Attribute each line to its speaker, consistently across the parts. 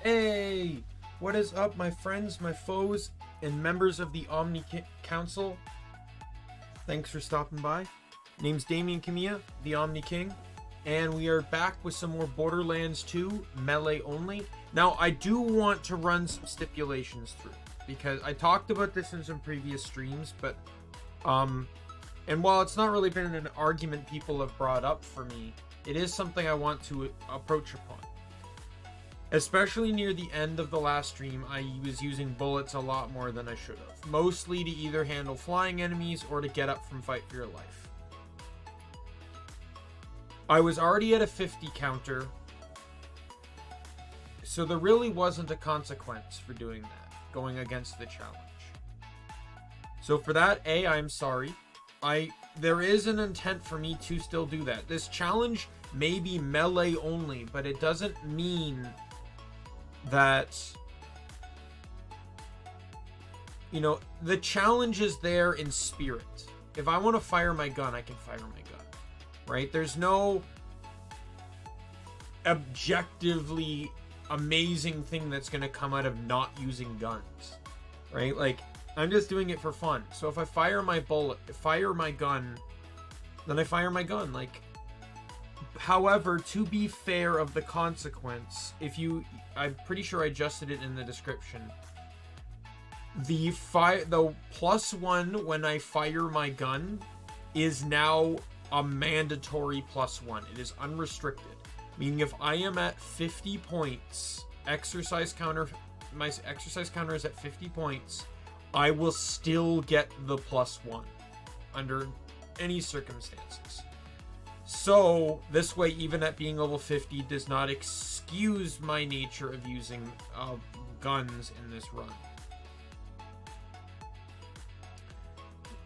Speaker 1: Hey, what is up, my friends, my foes, and members of the Omni Council? Thanks for stopping by. Name's Daimien Kamiya, the Omni King, and we are back with some more Borderlands 2 melee only. Now, I do want to run some stipulations through because I talked about this in some previous streams, but and while it's not really been an argument people have brought up for me, it is something I want to approach upon. Especially near the end of the last stream, I was using bullets a lot more than I should have. Mostly to either handle flying enemies or to get up from fight for your life. I was already at a 50 counter, so there really wasn't a consequence for doing that, going against the challenge. So for that, I'm sorry. There is an intent for me to still do that. This challenge may be melee only, but it doesn't mean that, you know, the challenge is there in spirit. If I want to fire my gun, I can fire my gun, right? There's no objectively amazing thing that's going to come out of not using guns, right? Like, I'm just doing it for fun. So if I fire my gun, then I fire my gun. Like, however, to be fair of the consequence, I'm pretty sure I adjusted it in the description. The +1 when I fire my gun is now a mandatory +1. It is unrestricted. Meaning if I am at 50 points, my exercise counter is at 50 points, I will still get the +1 under any circumstances. So, this way, even at being level 50, does not excuse my nature of using guns in this run.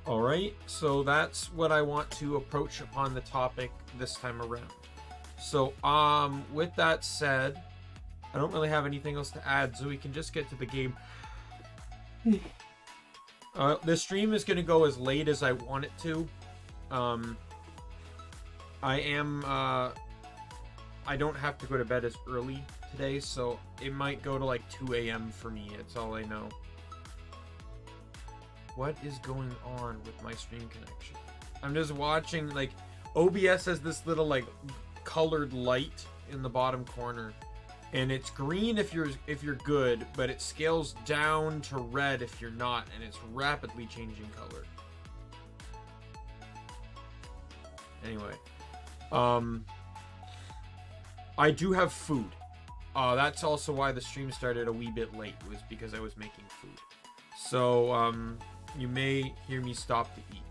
Speaker 1: Alright, so that's what I want to approach upon the topic this time around. So, with that said, I don't really have anything else to add, so we can just get to the game. This stream is going to go as late as I want it to. I don't have to go to bed as early today, so it might go to like 2 a.m. for me. That's all I know. What is going on with my stream connection? I'm just watching, like, OBS has this little, like, colored light in the bottom corner. And it's green if you're good, but it scales down to red if you're not, and it's rapidly changing color. Anyway. I do have food. That's also why the stream started a wee bit late, was because I was making food. So, you may hear me stop to eat.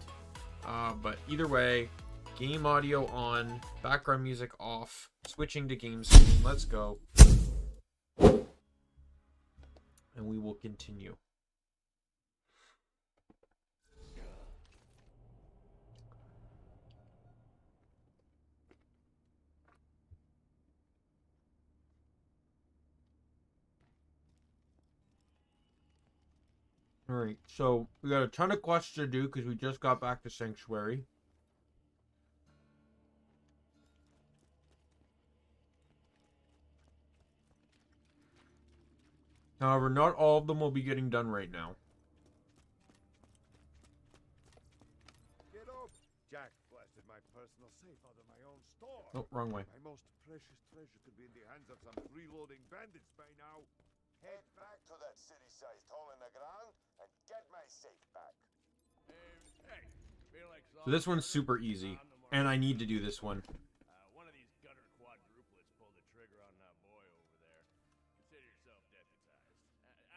Speaker 1: But either way, game audio on, background music off, switching to game screen. Let's go. And we will continue. Alright, so we got a ton of quests to do because we just got back to Sanctuary. However, not all of them will be getting done right now.
Speaker 2: Get up! Jack blasted my personal safe out of my own store.
Speaker 1: Oh, wrong way.
Speaker 2: My most precious treasure could be in the hands of some freeloading bandits by now. Head back to that city-sized hole in the ground and get my safe back.
Speaker 1: So this one's super easy, and I need to do this one.
Speaker 3: One of these gutter quadruplets pulled the trigger on that boy over there. Consider yourself deputized.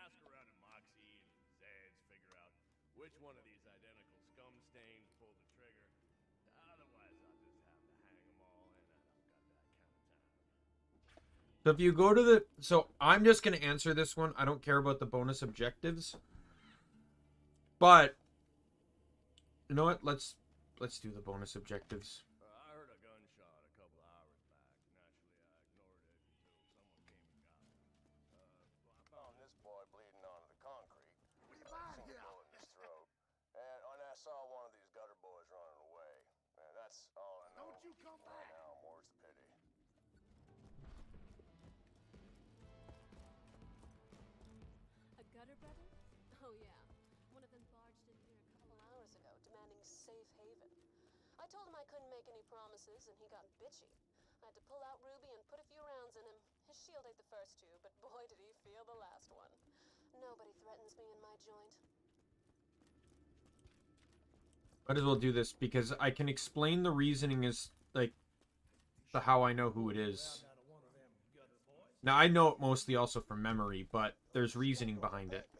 Speaker 3: Ask around at Moxie and Zed's, figure out which one of these identical scum stains pulled the trigger. Otherwise, I'll just have to hang them all, and I don't got that kind of time.
Speaker 1: So if you go to the... So I'm just going to answer this one. I don't care about the bonus objectives. But, you know what? Let's do the bonus objectives.
Speaker 3: I heard a gunshot a couple hours back. Naturally, I ignored it until someone came and got me.
Speaker 2: I found this boy bleeding onto the concrete. Single bullet in his throat. And I saw one of these gutter boys running away. And that's all I know. Don't you come back! Now, more's the pity.
Speaker 4: make any promises, and he got bitchy. I had to pull out Ruby and put a few rounds in him. His shield ate the first two, but boy did he feel the last one. Nobody threatens me in my joint.
Speaker 1: Might as well do this because I can explain the reasoning as like the how I know who it is. Now I know it mostly also from memory, but there's reasoning behind it.
Speaker 2: $5,000.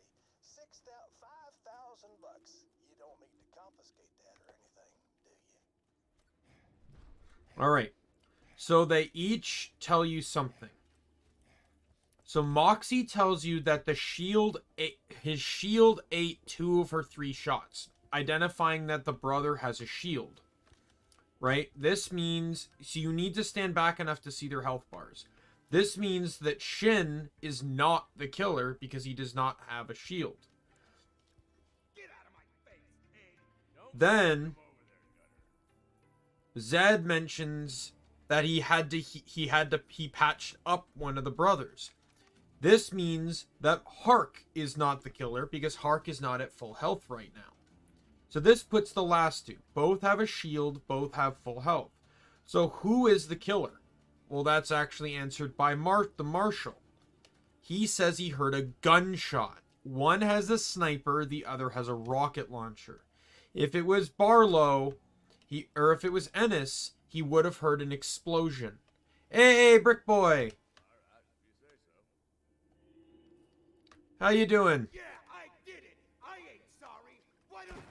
Speaker 2: You don't need to confiscate that or anything, do you?
Speaker 1: All right. So they each tell you something. So Moxie tells you that his shield ate 2 of her 3 shots, identifying that the brother has a shield. Right? This means so you need to stand back enough to see their health bars. This means that Shin is not the killer because he does not have a shield. Then Zed mentions that he patched up one of the brothers. This means that Hark is not the killer because Hark is not at full health right now. So this puts the last 2. Both have a shield, both have full health. So who is the killer? Well, that's actually answered by the Marshal. He says he heard a gunshot. One has a sniper, the other has a rocket launcher. If it was Barlow, if it was Ennis, he would have heard an explosion. Hey, Brick Boy! How you doing?
Speaker 5: Yeah, I did it. I ain't sorry. Why don't...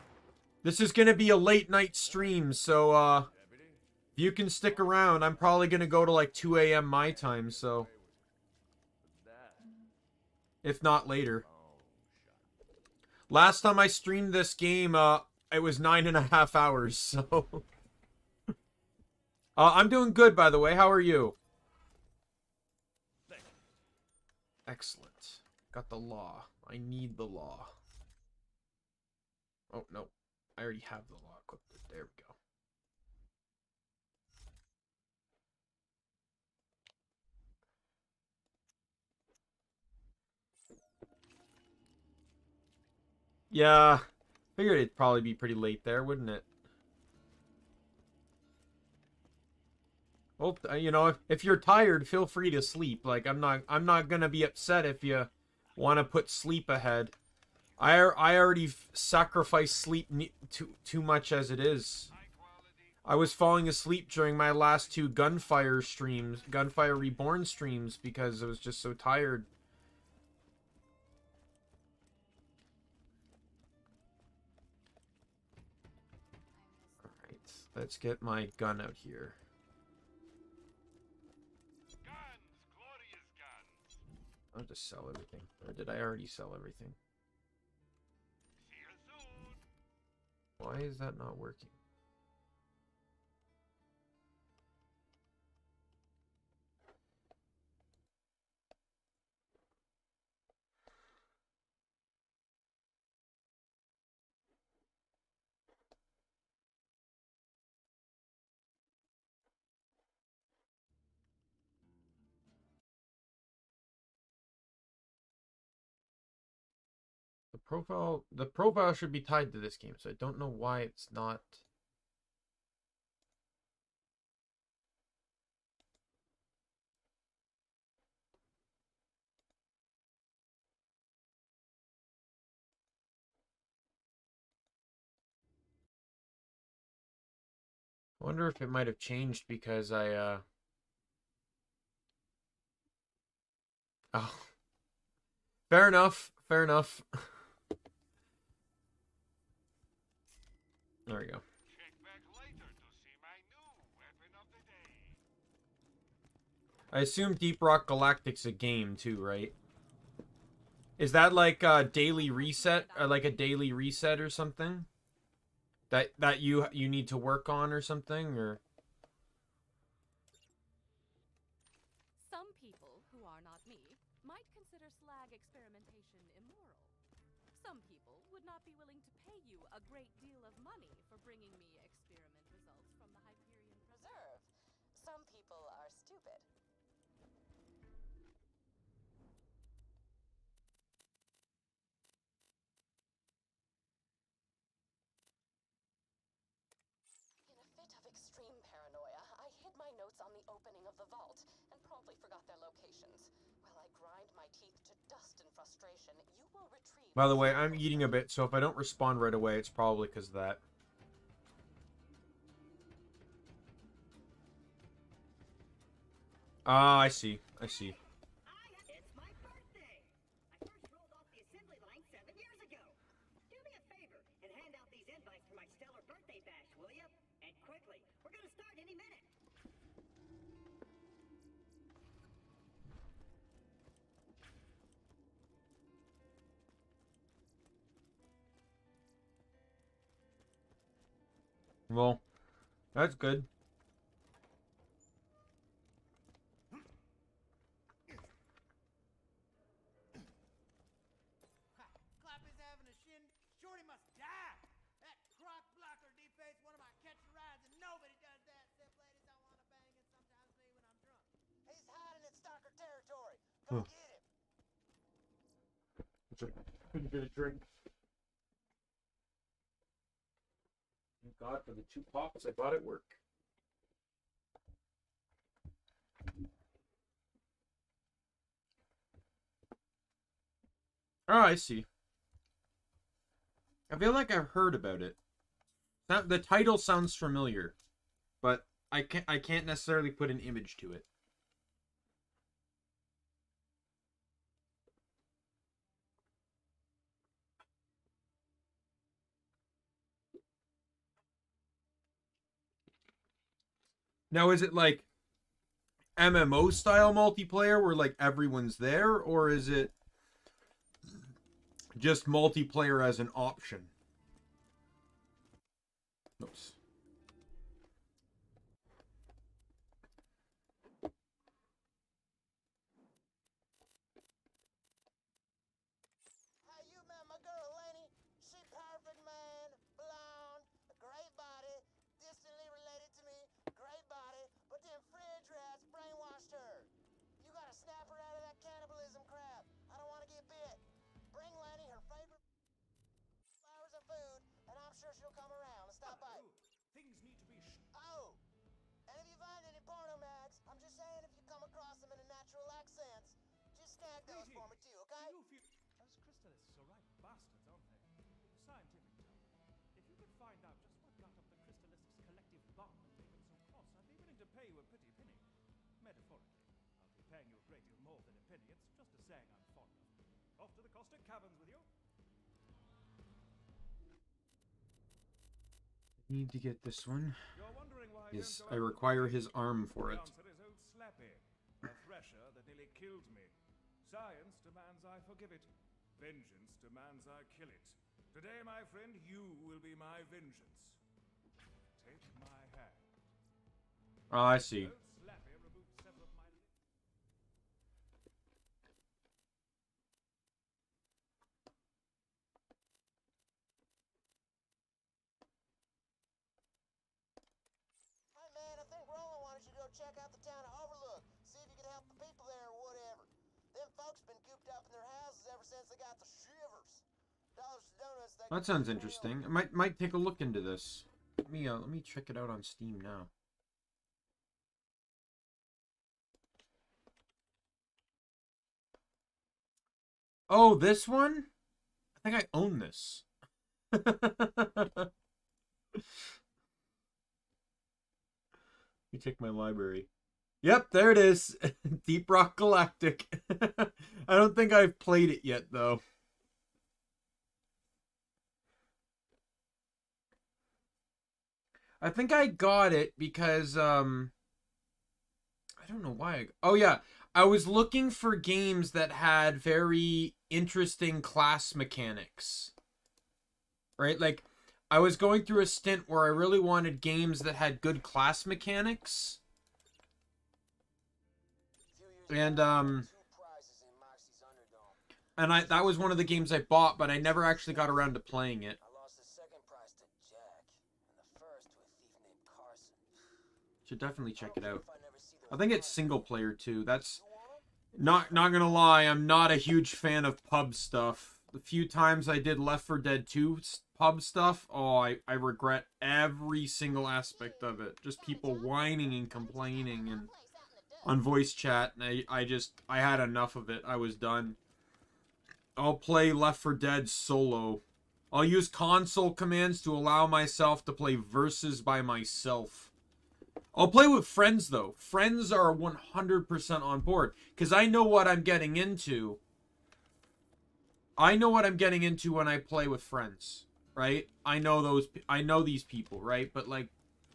Speaker 1: This is gonna be a late night stream, so if you can stick around, I'm probably gonna go to like 2 a.m. my time, so if not later. Last time I streamed this game, it was 9.5 hours, so I'm doing good, by the way. How are you? Excellent. Got the law. I need the law. Oh, no. I already have the law equipped. There we go. Yeah. Figured it'd probably be pretty late there, wouldn't it? Well, you know, if you're tired, feel free to sleep. Like, I'm not gonna be upset if you want to put sleep ahead. I already sacrificed sleep too much as it is. I was falling asleep during my last 2 Gunfire Reborn streams because I was just so tired. Alright, let's get my gun out here. I'll just sell everything. Or did I already sell everything? Why is that not working? The profile should be tied to this game, so I don't know why it's not. I wonder if it might have changed because I oh. Fair enough. Fair enough. There we go. I assume Deep Rock Galactic's a game too, right? Is that like a daily reset or like a daily reset or something? That you need to work on or something or
Speaker 4: Some people who are not me might consider slag experimentation immoral. Some people would not be willing to pay you a great deal of money for bringing me experiment results from the Hyperion Preserve. Some people are stupid. In a fit of extreme extreme paranoia, I hid my notes on the opening of the vault and promptly forgot their locations. While I grind my teeth to dust in frustration, you will retrieve...
Speaker 1: By the way, I'm eating a bit, so if I don't respond right away, it's probably because of that. Ah, I see. I see.
Speaker 6: It's my birthday! I first rolled off the assembly line 7 years ago. Do me a favor and hand out these invites for my stellar birthday bash, will ya? And quickly, we're gonna start any minute.
Speaker 1: Well, that's good.
Speaker 5: Clap is having a shin. Shorty must die. That crock blocker defaced one of my catch rides, and nobody does that except ladies I want to bang, and sometimes me when I'm drunk.
Speaker 2: He's hiding in stalker territory. Go get him.
Speaker 1: Couldn't get a drink. Thank God for the 2 pops I bought at work. Oh, I see. I feel like I've heard about it. The title sounds familiar, but I can't necessarily put an image to it. Now, is it like MMO style multiplayer where like everyone's there, or is it just multiplayer as an option? Oops.
Speaker 2: Hey, you met my girl, Lenny? She perfect, man. Blonde, a great body, distantly related to me, great body, but them fridge rats brainwashed her. You gotta snap her out of that cannibalism crap. I don't want to get bit. Bring Lenny her favorite flowers and food, and I'm sure she'll come around and stop by.
Speaker 5: Things need to be
Speaker 2: Oh, and if you find any porno mags, I'm just saying if you come across them in a natural accents, just snag those for me too, okay?
Speaker 3: Do you feel... Those crystalists are right bastards, aren't they? Scientific term. If you could find out just what got up the crystalists' collective bond and made them so cross, I'd be willing to pay you a pretty penny. Metaphorically. I'll be paying you a great deal more than a penny. It's just a saying I'm fond of. Off to the caustic caverns with you.
Speaker 1: Need to get this one.
Speaker 3: You're wondering why
Speaker 1: Yes,
Speaker 3: don't
Speaker 1: I
Speaker 3: go out
Speaker 1: require
Speaker 3: with
Speaker 1: his arm for
Speaker 3: the
Speaker 1: it.
Speaker 3: answer is old Slappy, a thresher that nearly killed me. Science demands I forgive it. Vengeance demands I kill it. Today, my friend, you will be my vengeance. Take my hand.
Speaker 1: Oh, I see.
Speaker 3: Old Slappy removed several of my lips.
Speaker 2: Hey man, I think Roland wanted you to go check out the town of Overlook. See if you can help the people there or whatever. Them folks been cooped up in their houses ever since they got the shivers. Dollars to donuts.
Speaker 1: That sounds interesting. I might take a look into this. Let me check it out on Steam now. Oh, this one? I think I own this. Let me check my library. Yep, there it is. Deep Rock Galactic. I don't think I've played it yet, though. I think I got it because, I don't know why. Oh, yeah. I was looking for games that had very interesting class mechanics. Right? Like, I was going through a stint where I really wanted games that had good class mechanics. And that was one of the games I bought, but I never actually got around to playing it.
Speaker 2: I lost the second prize to Jack, and the first to a thief named Carson.
Speaker 1: Should definitely check it out.
Speaker 2: If I never see
Speaker 1: I
Speaker 2: those
Speaker 1: think it's
Speaker 2: prizes,
Speaker 1: single player too. That's
Speaker 2: you want 'em?
Speaker 1: not gonna lie, I'm not a huge fan of pub stuff. the few times I did Left 4 Dead 2 pub stuff, oh, I regret every single aspect of it. Just people whining and complaining and on voice chat, and I had enough of it. I was done. I'll play Left 4 Dead solo. I'll use console commands to allow myself to play versus by myself. I'll play with friends, though. Friends are 100% on board, because I know what I'm getting into. I know what I'm getting into when I play with friends, right? I know these people, right? But, like,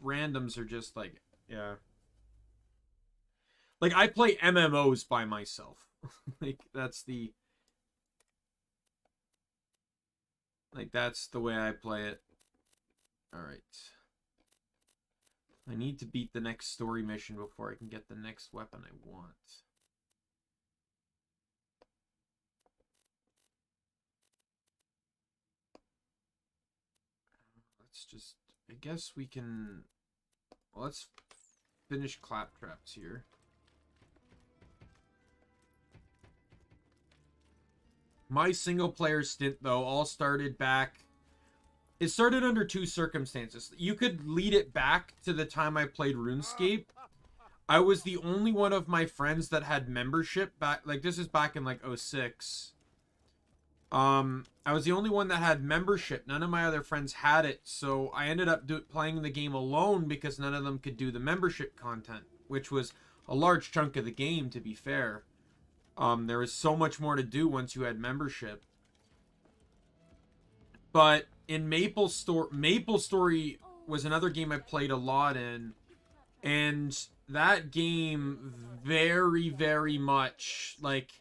Speaker 1: randoms are just, like, yeah. Like, I play MMOs by myself. Like, that's the way I play it. Alright. I need to beat the next story mission before I can get the next weapon I want. Let's just... I guess we can... Well, let's finish Claptraps here. My single-player stint, though, all started back... It started under two circumstances. You could lead it back to the time I played RuneScape. I was the only one of my friends that had membership back... Like, this is back in, like, 06. I was the only one that had membership. None of my other friends had it, so I ended up playing the game alone because none of them could do the membership content, which was a large chunk of the game, to be fair. There was so much more to do once you had membership. But in Maple Story was another game I played a lot in, and that game very, very much, like,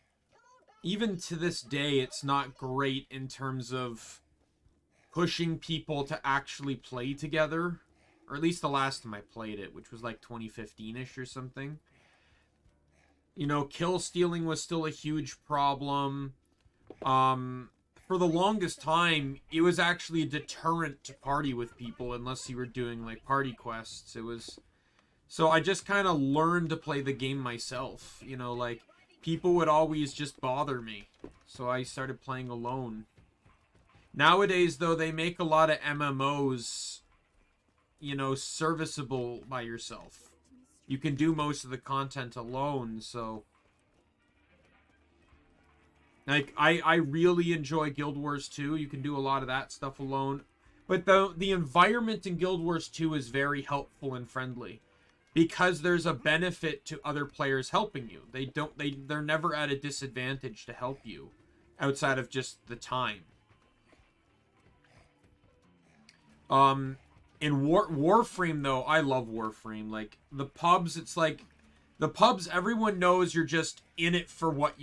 Speaker 1: even to this day, it's not great in terms of pushing people to actually play together, or at least the last time I played it, which was like 2015-ish or something. You know, kill stealing was still a huge problem. For the longest time, it was actually a deterrent to party with people unless you were doing, like, party quests. It was... So I just kind of learned to play the game myself. You know, like, people would always just bother me. So I started playing alone. Nowadays, though, they make a lot of MMOs, you know, serviceable by yourself. You can do most of the content alone, so... Like, I really enjoy Guild Wars 2. You can do a lot of that stuff alone. But the environment in Guild Wars 2 is very helpful and friendly. Because there's a benefit to other players helping you. They're never at a disadvantage to help you. Outside of just the time. In Warframe, though, I love Warframe. Like, the pubs, it's like... The pubs, everyone knows you're just in it for what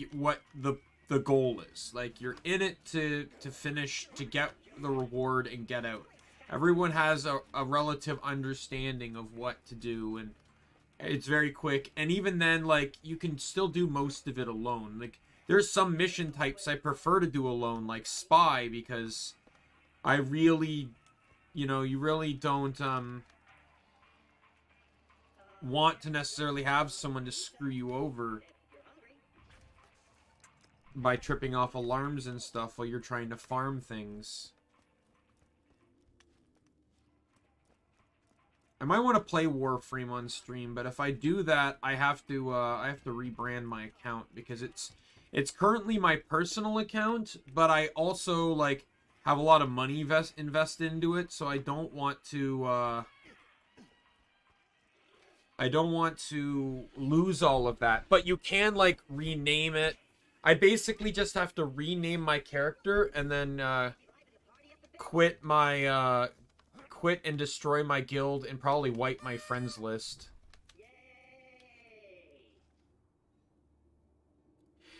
Speaker 1: the goal is. Like, you're in it to finish, to get the reward and get out. Everyone has a relative understanding of what to do, and it's very quick. And even then, like, you can still do most of it alone. Like, there's some mission types I prefer to do alone, like Spy, because I really, you know, you really don't want to necessarily have someone to screw you over by tripping off alarms and stuff while you're trying to farm things. I might want to play Warframe on stream, but if I do that, I have to rebrand my account because it's currently my personal account, but I also, like, have a lot of money invested into it, so I don't want to lose all of that. But you can, like, rename it. I basically just have to rename my character and then quit and destroy my guild and probably wipe my friends list.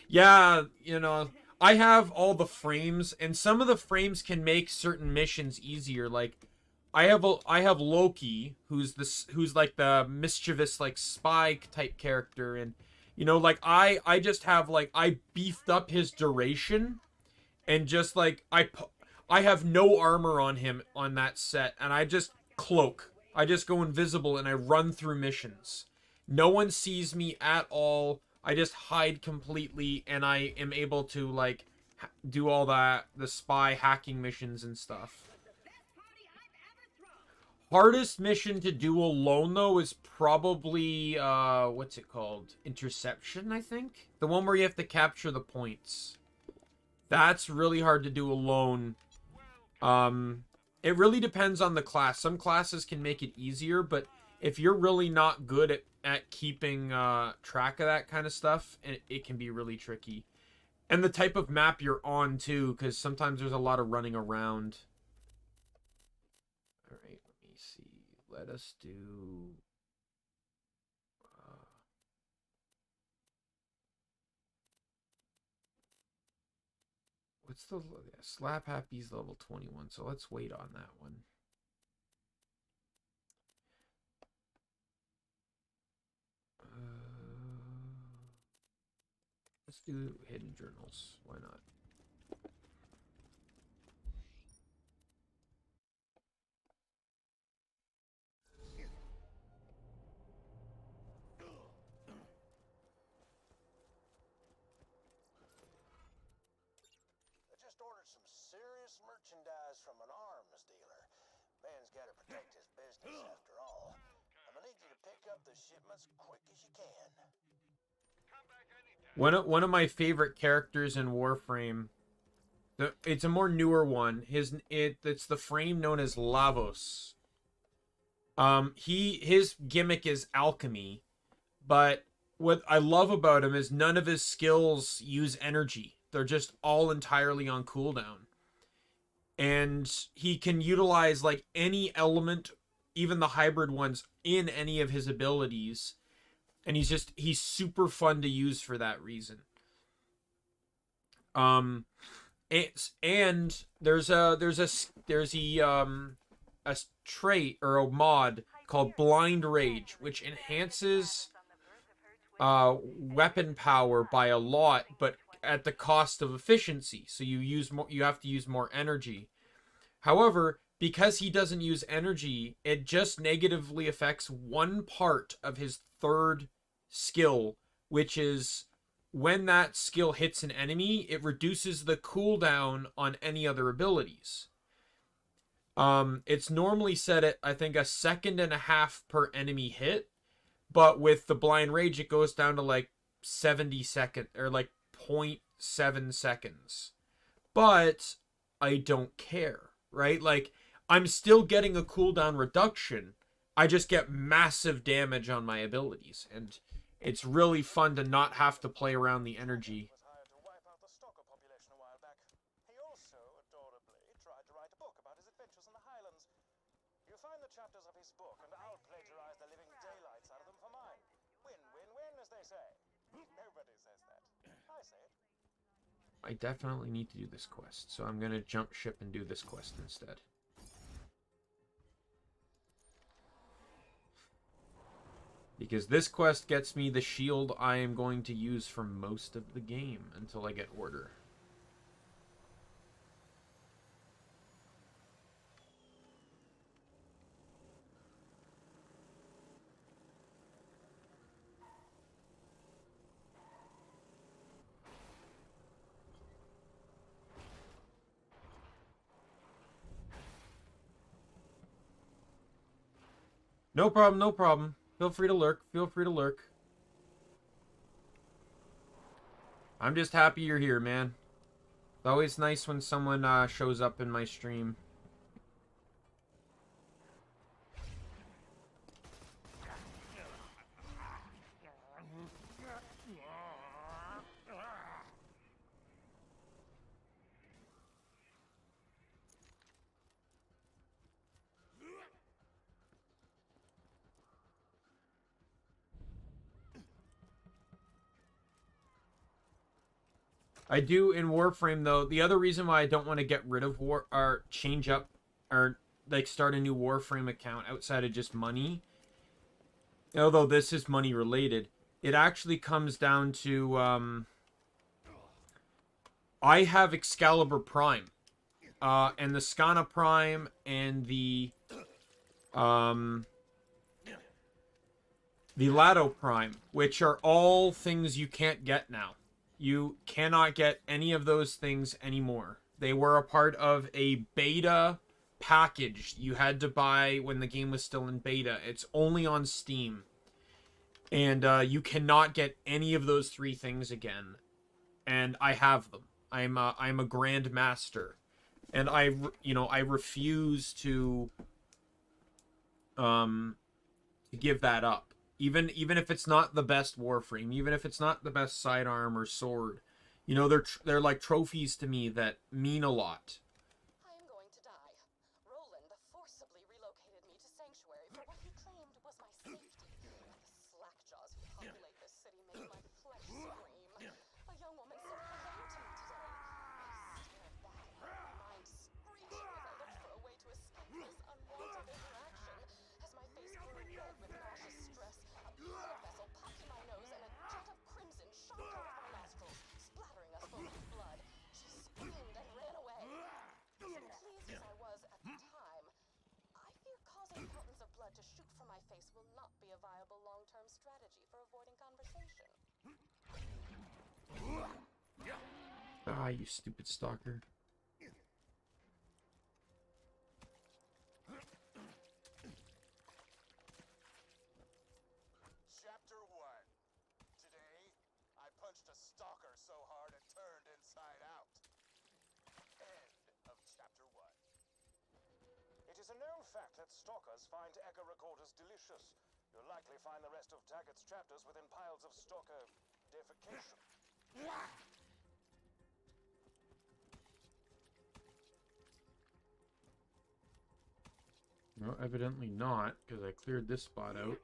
Speaker 1: Yeah, you know, I have all the frames, and some of the frames can make certain missions easier. Like, I have Loki, who's like the mischievous, like, spy type character, and you know, like, I just have, like, I beefed up his duration, and just, like, I have no armor on him on that set, and I just cloak. I just go invisible, and I run through missions. No one sees me at all. I just hide completely, and I am able to, like, do all that, the spy hacking missions and stuff. Hardest mission to do alone, though, is probably, what's it called? Interception, I think? The one where you have to capture the points. That's really hard to do alone. It really depends on the class. Some classes can make it easier, but if you're really not good at keeping track of that kind of stuff, it can be really tricky. And the type of map you're on, too, because sometimes there's a lot of running around. Alright, let me see. Let us do... what's the... yeah, Slap Happy's level 21, so let's wait on that one. Let's do hidden journals. Why not?
Speaker 2: I just ordered some serious merchandise from an arms dealer. Man's got to protect his business after all. I'm gonna need you to pick up the shipments quick as you can.
Speaker 1: One of my favorite characters in Warframe. It's a more newer one. It's the frame known as Lavos. His gimmick is alchemy, but what I love about him is none of his skills use energy. They're just all entirely on cooldown. And he can utilize like any element, even the hybrid ones, in any of his abilities. And he's super fun to use for that reason. And there's a trait or a mod called Blind Rage, which enhances weapon power by a lot, but at the cost of efficiency. So you have to use more energy. However, because he doesn't use energy, it just negatively affects one part of his third skill, which is when that skill hits an enemy, it reduces the cooldown on any other abilities. It's normally set at, I think, 1.5 seconds per enemy hit, but with the Blind Rage, it goes down to like 70 seconds, or like 0.7 seconds. But I don't care, right? Like, I'm still getting a cooldown reduction. I just get massive damage on my abilities, and it's really fun to not have to play around the energy.
Speaker 2: Was hired to wipe out the stalker population a while back. He also adorably tried to write a book about his adventures in the Highlands. You find the chapters of his book, and I'll plagiarize the living daylights out of them for mine. Win, win, win, as they say. Nobody says that. I say it.
Speaker 1: I definitely need to do this quest, so I'm gonna jump ship and do this quest instead. Because this quest gets me the shield I am going to use for most of the game until I get order. No problem, no problem. Feel free to lurk. Feel free to lurk. I'm just happy you're here, man. It's always nice when someone shows up in my stream. I do in Warframe, though. The other reason why I don't want to get rid of or change up or like start a new Warframe account outside of just money, although this is money related, it actually comes down to I have Excalibur Prime, and the Skana Prime and the Loadout Prime, which are all things you can't get now. You cannot get any of those things anymore. They were a part of a beta package you had to buy when the game was still in beta. It's only on Steam. And you cannot get any of those 3 things again. And I have them. I'm a Grand Master. And I refuse to give that up. Even if it's not the best Warframe, even if it's not the best sidearm or sword, you know, they're like trophies to me that mean a lot.
Speaker 4: I am going to die. Roland forcibly relocated me to Sanctuary for what he claimed was my safety. The slackjaws who populate this city make my flesh scream. A young woman said hello to me today. I stared back at her, my mind screeching as I looked for a way to escape this unwanted interaction. As my face grew red with nauseous stress, a blood vessel popped in my nose and a jet of crimson shot out of my nostrils, splattering us both with blood. She screamed and ran away. Pleased as I was at the time, I fear causing fountains of blood to shoot from my face will not be a viable long-term strategy for avoiding conversation.
Speaker 1: Ah, you stupid stalker.
Speaker 2: Chapter 1. Today, I punched a stalker so hard it turned inside out. End of Chapter 1. It is a known fact that stalkers find echo recorders delicious. You'll likely find the rest of Taggart's chapters within piles of stalker defecation.
Speaker 1: No, evidently not, because I cleared this spot out.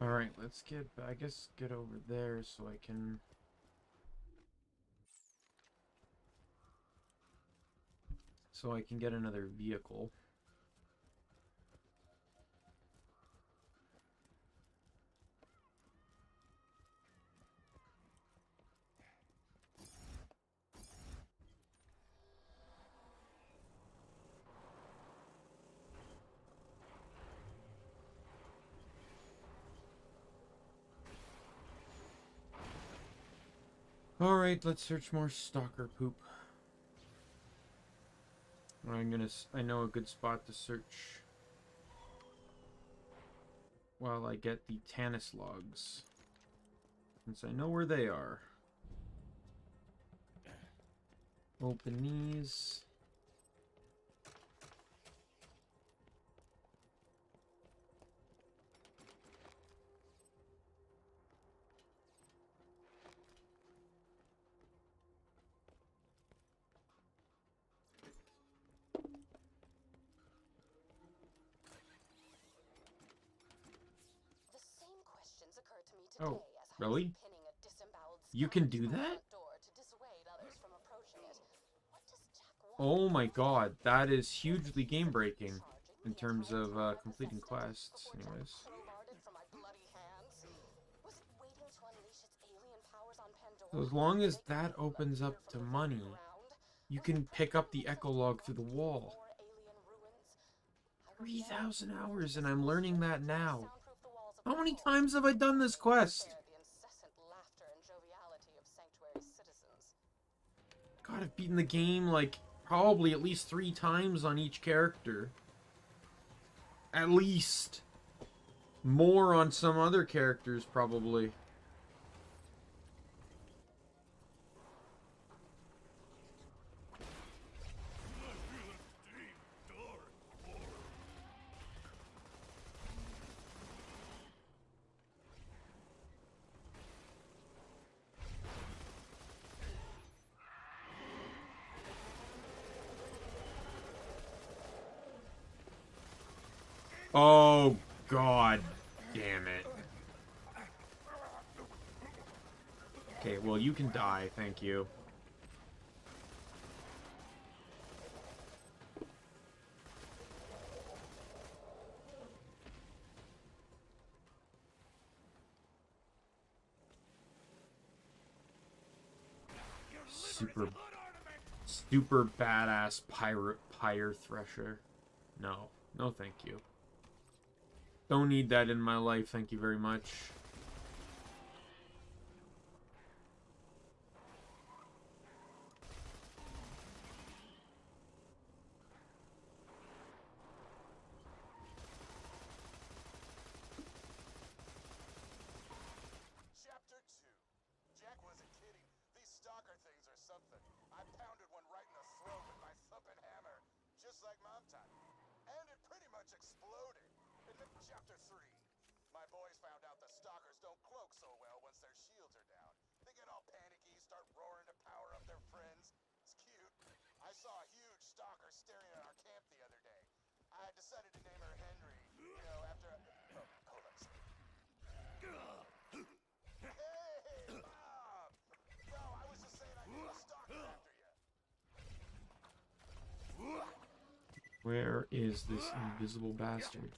Speaker 1: Alright, let's get, I guess, get over there so I can... get another vehicle. Alright, let's search more stalker poop. I know a good spot to search while I get the Tannis logs, since I know where they are. Open these. Oh, really? You can do that? Oh my god, that is hugely game-breaking in terms of completing quests, anyways. So as long as that opens up to money, you can pick up the echo log through the wall. 3,000 hours and I'm learning that now. How many times have I done this quest? God, I've beaten the game like probably at least 3 times on each character. At least. More on some other characters, probably. Oh, God damn it. Okay, well, you can die. Thank you. Super badass pyre thresher. No. No, thank you. Don't need that in my life, thank you very much.
Speaker 2: Chapter 2. Jack wasn't kidding. These stalker things are something. I pounded one right in the throat with my thumping hammer, just like Mom taught me. And it pretty much exploded. And then Chapter 3. My boys found out the stalkers don't cloak so well once their shields are down. They get all panicky, start roaring to power up their friends. It's cute. I saw a huge stalker staring at our camp the other day. I decided to name her Henry, you know, after a... Oh, hold on a second. Hey, Mom! No, I was just saying I named a stalker after you.
Speaker 1: Where is this invisible bastard?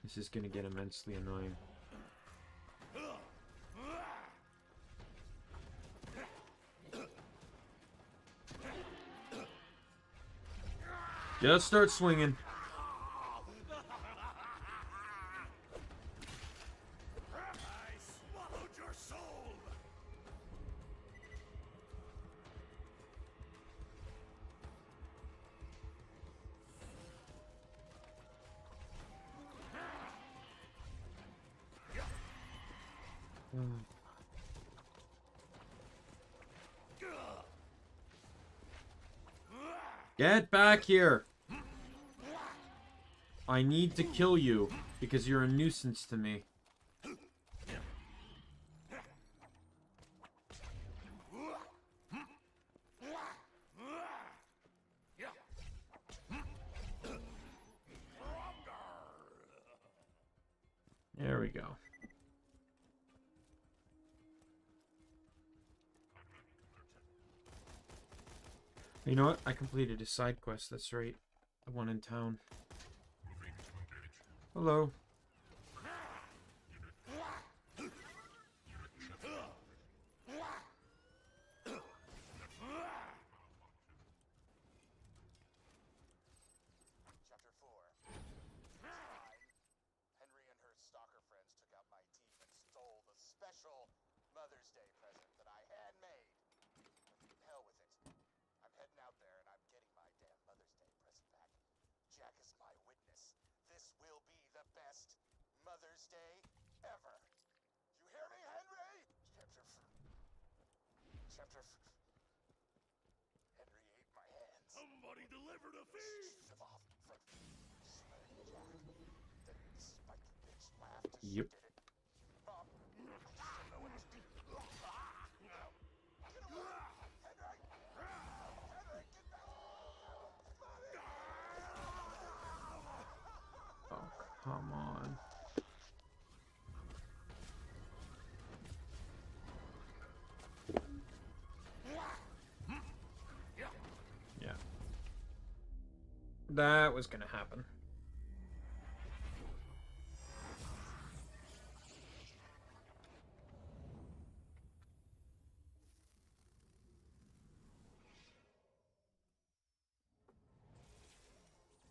Speaker 1: This is gonna get immensely annoying. Just start swinging.
Speaker 3: I swallowed your soul!
Speaker 1: Get back here! I need to kill you because you're a nuisance to me. There we go. You know what? I completed a side quest, that's right. The one in town. Hello.
Speaker 2: Chapter 4. Henry and her stalker friends took out my team and stole the special Mother's Day present that I had made. Hell with it. I'm heading out there and I'm getting my damn Mother's Day present back. Jack is my witness. This will be the best Mother's Day ever. You hear me, Henry? Henry ate my hands.
Speaker 3: Somebody delivered a feast!
Speaker 2: Shut off from Jack. Then spiky bitch laughed as
Speaker 1: Yep.
Speaker 2: she did it. Mom, I just don't know what to do. No. Get away! Henry! Henry, get back! Mommy!
Speaker 1: Oh, come on. Yeah. That was gonna happen.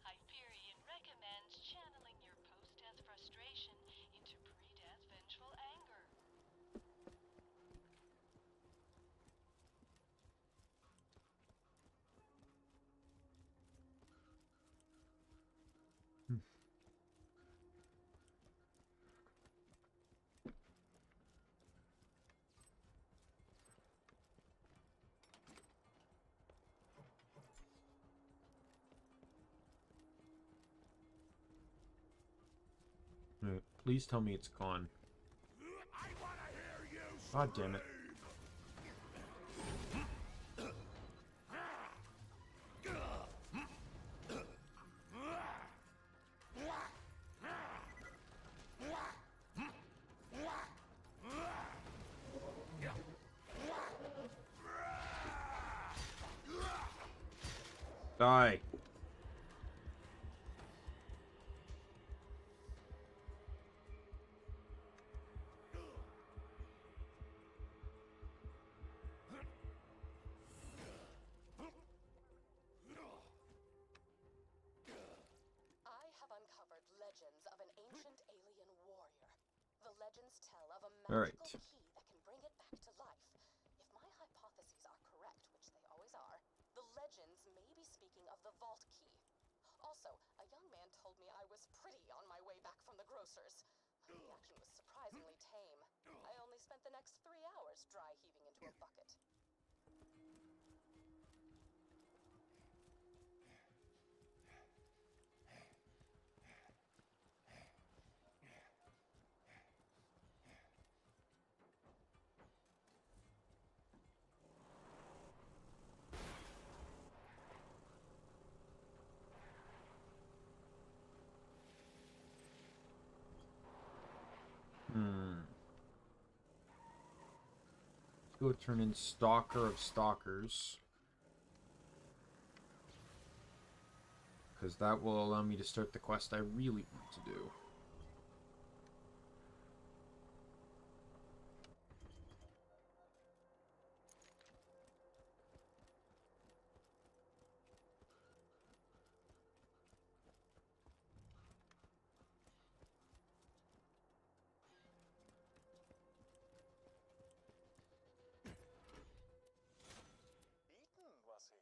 Speaker 7: Hyperion recommends channeling your post-death frustration into pre-death vengeful anger.
Speaker 1: Please tell me it's gone.
Speaker 3: I wanna hear you
Speaker 1: God damn it.
Speaker 3: scream!
Speaker 1: Die.
Speaker 8: I have uncovered legends of an ancient alien warrior. The legends tell of a
Speaker 1: All right.
Speaker 8: magical key that can bring it back to life. If my hypotheses are correct, which they always are, the legends may be speaking of the vault key. Also, a young man told me I was pretty on my way back from the grocer's. The reaction was surprisingly tame. I only spent the next 3 hours dry heaving into a bucket.
Speaker 1: Let's go turn in Stalker of Stalkers. Because that will allow me to start the quest I really want to do.
Speaker 2: Beaten, was he?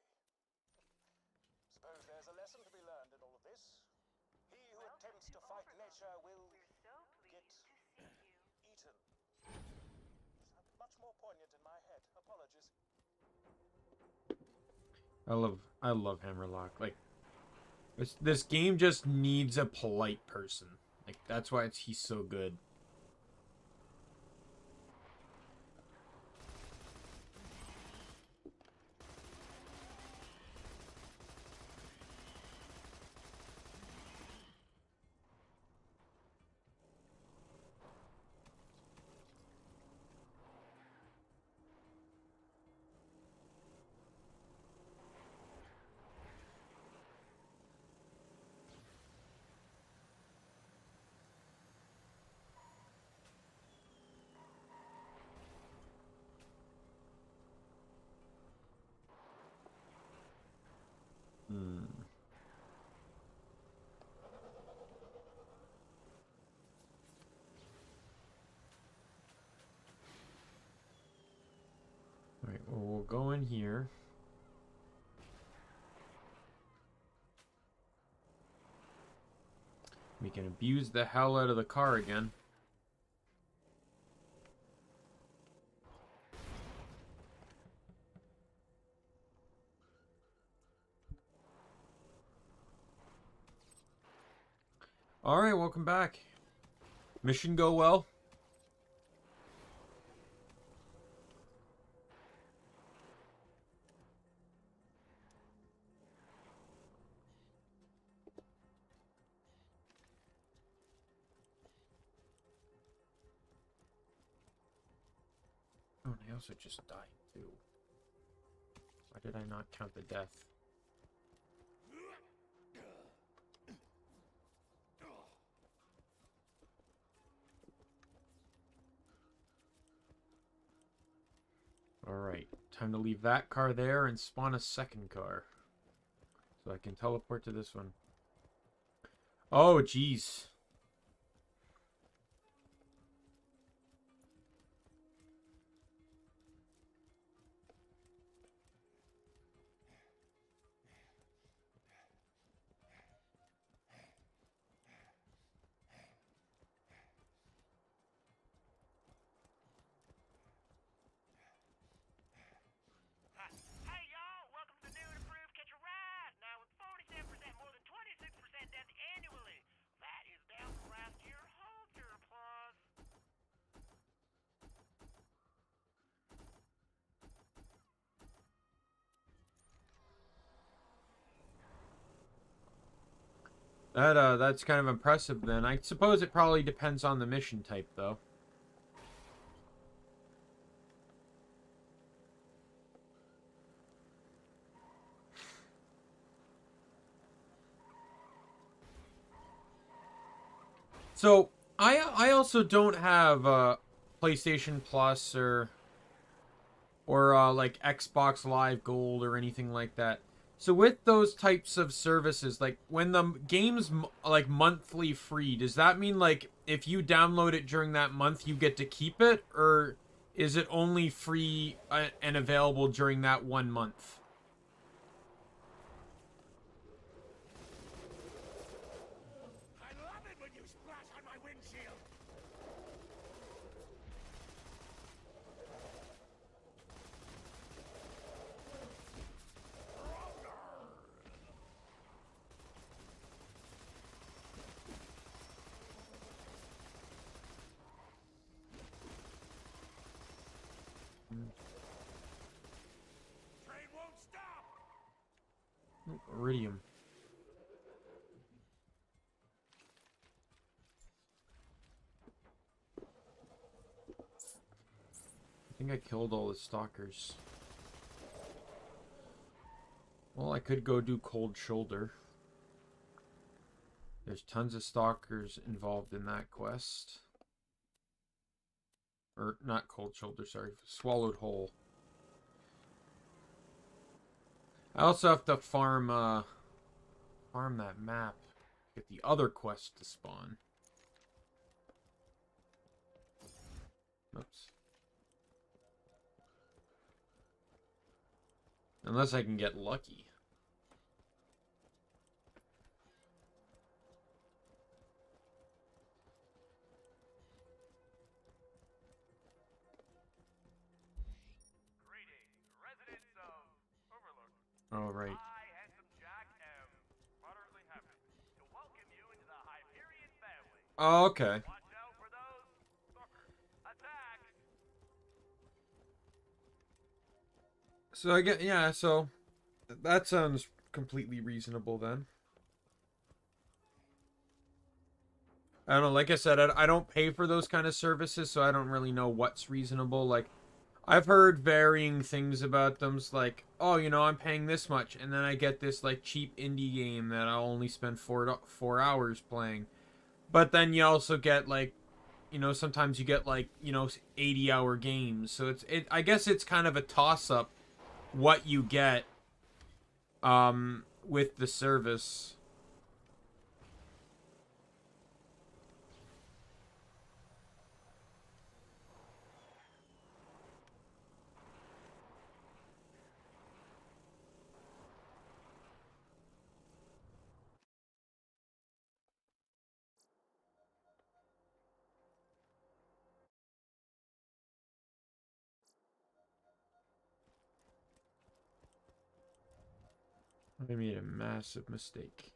Speaker 2: Suppose there's a lesson to be learned in all of this. He who attempts to fight nature will get eaten. It's much more poignant in my head. Apologies.
Speaker 1: I love Hammerlock. Like, this game just needs a polite person. Like, that's why he's so good. Alright, well, we'll go in here. We can abuse the hell out of the car again. Alright, welcome back. Mission go well? Oh, and I also just died too. Why did I not count the death? Alright, time to leave that car there and spawn a second car. So I can teleport to this one. Oh, jeez.
Speaker 6: Hey y'all, welcome to the new and improved Catch a Ride. Now with 47% more than 26% death annually. That is down from last year. Hold your applause.
Speaker 1: That's kind of impressive then. I suppose it probably depends on the mission type though. So I also don't have PlayStation Plus or like Xbox Live Gold or anything like that. So with those types of services, like when the game's like monthly free, does that mean like if you download it during that month, you get to keep it, or is it only free and available during that 1 month?
Speaker 3: I love it when you splash on my windshield. Train won't stop.
Speaker 1: Iridium. I think I killed all the stalkers. Well, I could go do Cold Shoulder. There's tons of stalkers involved in that quest. Or, not Cold Shoulder, sorry. Swallowed Whole. I also have to farm that map. Get the other quest to spawn. Oops. Unless I can get lucky.
Speaker 3: Greetings, residents of Overlook.
Speaker 1: Oh, right.
Speaker 3: I, Handsome Jack, am moderately happy to welcome you into the Hyperion family.
Speaker 1: Oh, okay.
Speaker 3: Watch out for those attacks.
Speaker 1: So I get, yeah, so that sounds completely reasonable then. I don't know, like I said, I don't pay for those kind of services, so I don't really know what's reasonable. Like, I've heard varying things about them. It's like, oh, you know, I'm paying this much, and then I get this, like, cheap indie game that I'll only spend 4 hours playing. But then you also get, like, you know, sometimes you get, like, you know, 80-hour games. So I guess it's kind of a toss-up what you get, with the service. I made a massive mistake.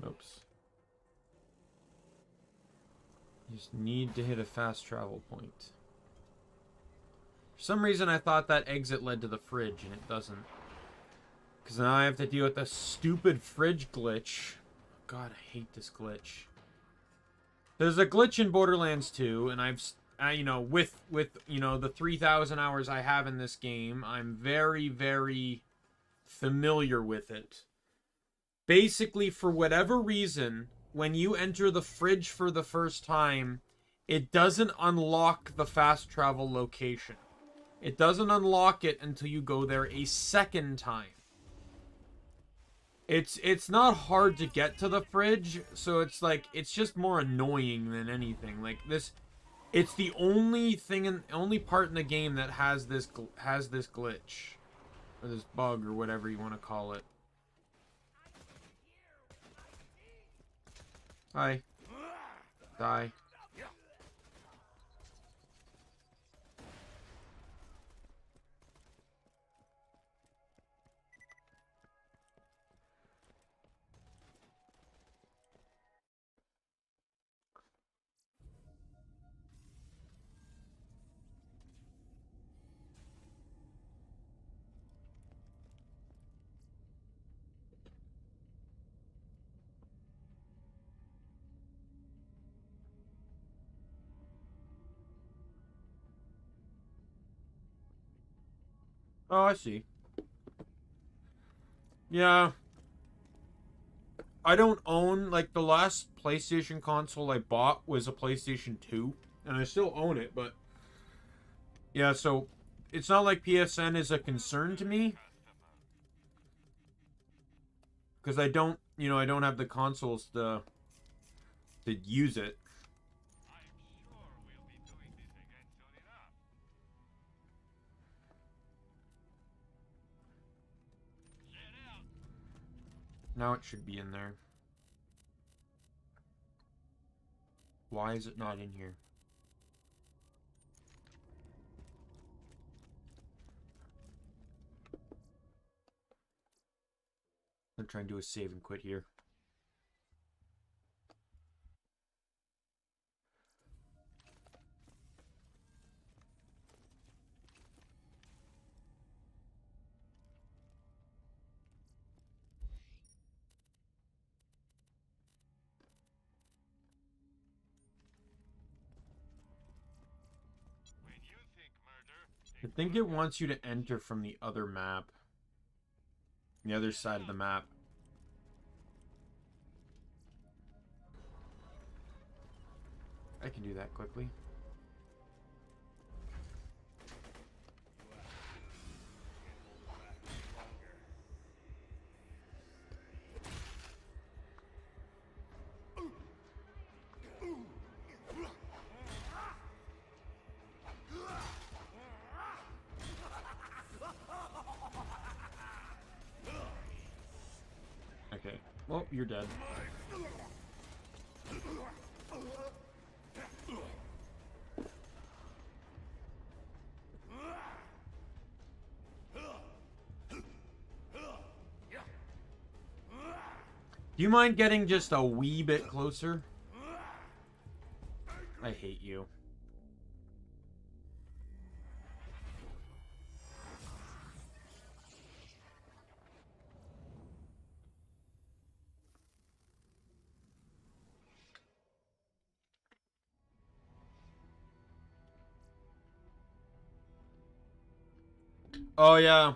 Speaker 1: Oops. You just need to hit a fast travel point. For some reason, I thought that exit led to the fridge, and it doesn't. Because now I have to deal with the stupid fridge glitch. God, I hate this glitch. There's a glitch in Borderlands 2, and you know, with you know, the 3,000 hours I have in this game, I'm very, very familiar with it. Basically, for whatever reason, when you enter the fridge for the first time, it doesn't unlock the fast travel location. It doesn't unlock it until you go there a second time. It's not hard to get to the fridge, so it's like, it's just more annoying than anything. Like this, it's the only part in the game that has this glitch, or this bug, or whatever you want to call it. Hi. Die. Oh, I see. Yeah. I don't own, like, the last PlayStation console I bought was a PlayStation 2. And I still own it, but... Yeah, so... It's not like PSN is a concern to me. Because I don't, you know, I don't have the consoles to use it. Now it should be in there. Why is it not in here? I'm trying to do a save and quit here. I think it wants you to enter from the other map. The other side of the map. I can do that quickly. Okay. Well, you're dead. Do you mind getting just a wee bit closer? I hate you. Oh, yeah.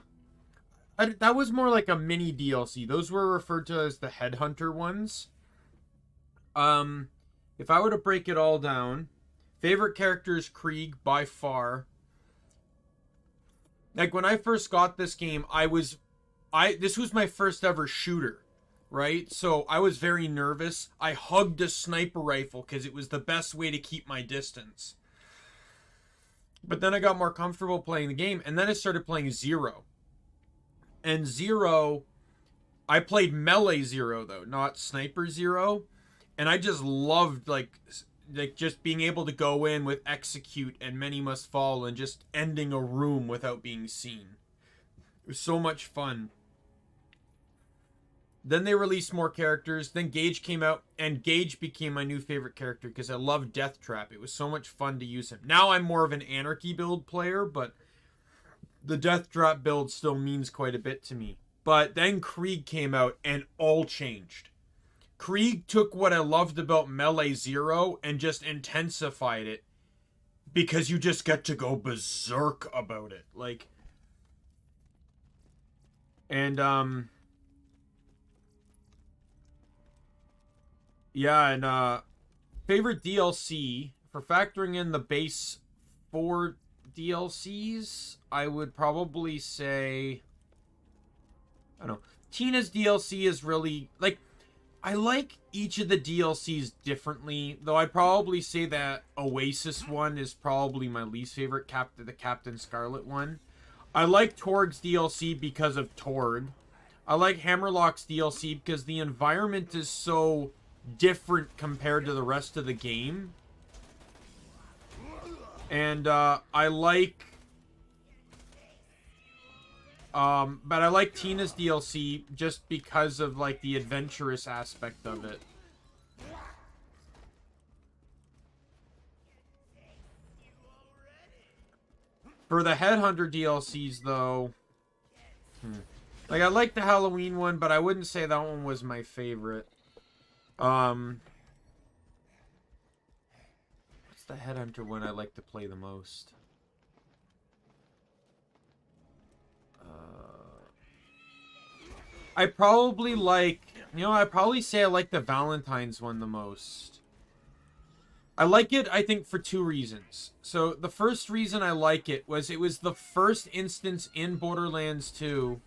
Speaker 1: That was more like a mini DLC. Those were referred to as the Headhunter ones. If I were to break it all down, favorite character is Krieg by far. Like when I first got this game, this was my first ever shooter, right? So I was very nervous. I hugged a sniper rifle because it was the best way to keep my distance. But then I got more comfortable playing the game, and then I started playing Zero. And Zero, I played Melee Zero though, not Sniper Zero. And I just loved like just being able to go in with Execute and Many Must Fall and just ending a room without being seen. It was so much fun. Then they released more characters. Then Gage came out, and Gage became my new favorite character because I loved Death Trap. It was so much fun to use him. Now I'm more of an Anarchy build player, but the Death Trap build still means quite a bit to me. But then Krieg came out, and all changed. Krieg took what I loved about Melee Zero and just intensified it because you just get to go berserk about it. Like, and, yeah, and, favorite DLC, for factoring in the base 4 DLCs, I would probably say, I don't know, Tina's DLC is really, like, I like each of the DLCs differently, though I'd probably say that Oasis one is probably my least favorite, the Captain Scarlet one. I like Torg's DLC because of Torg. I like Hammerlock's DLC because the environment is so different compared to the rest of the game. And I like but I like Tina's DLC just because of like the adventurous aspect of it. For the Headhunter DLCs though, like I like the Halloween one, but I wouldn't say that one was my favorite. What's the Headhunter one I like to play the most? I probably like, you know, I'd probably say I like the Valentine's one the most. I like it, I think, for two reasons. So, the first reason I like it was the first instance in Borderlands 2.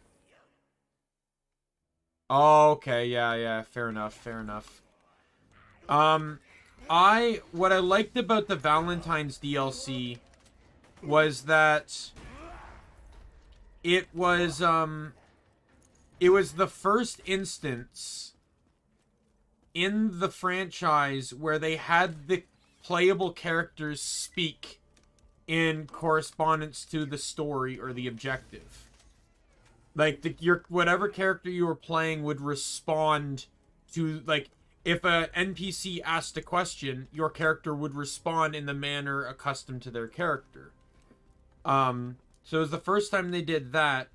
Speaker 1: Oh, okay, yeah, fair enough. What I liked about the Valentine's DLC was that it was the first instance in the franchise where they had the playable characters speak in correspondence to the story or the objective. Like, your whatever character you were playing would respond to, like, if a NPC asked a question, your character would respond in the manner accustomed to their character. So it was the first time they did that.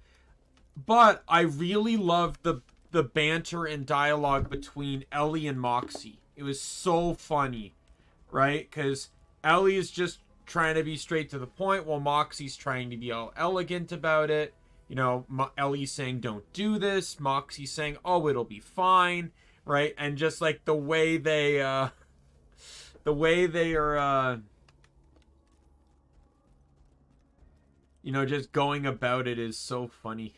Speaker 1: But I really loved the banter and dialogue between Ellie and Moxie. It was so funny, right? Because Ellie is just trying to be straight to the point, while Moxie's trying to be all elegant about it. You know, Ellie's saying, don't do this. Moxie's saying, oh, it'll be fine, right? And just, like, the way they are, you know, just going about it is so funny.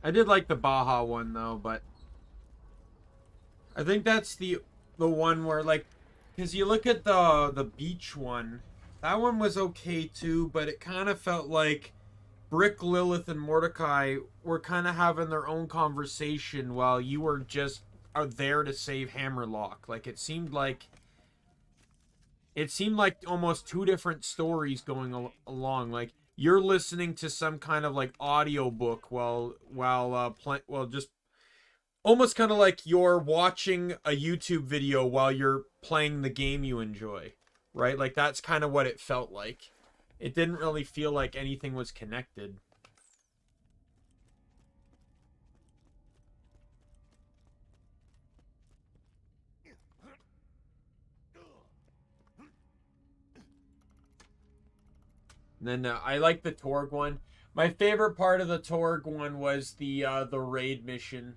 Speaker 1: I did like the Baja one though, but I think that's the one where, like, because you look at the beach one, that one was okay too, but it kind of felt like Brick, Lilith, and Mordecai were kind of having their own conversation while you were just out there to save Hammerlock. Like, it seemed like almost two different stories going along. Like, you're listening to some kind of, like, audiobook while just almost kind of like you're watching a YouTube video while you're playing the game you enjoy, right? Like, that's kind of what it felt like. It didn't really feel like anything was connected. And then I like the Torg one. My favorite part of the Torg one was the raid mission,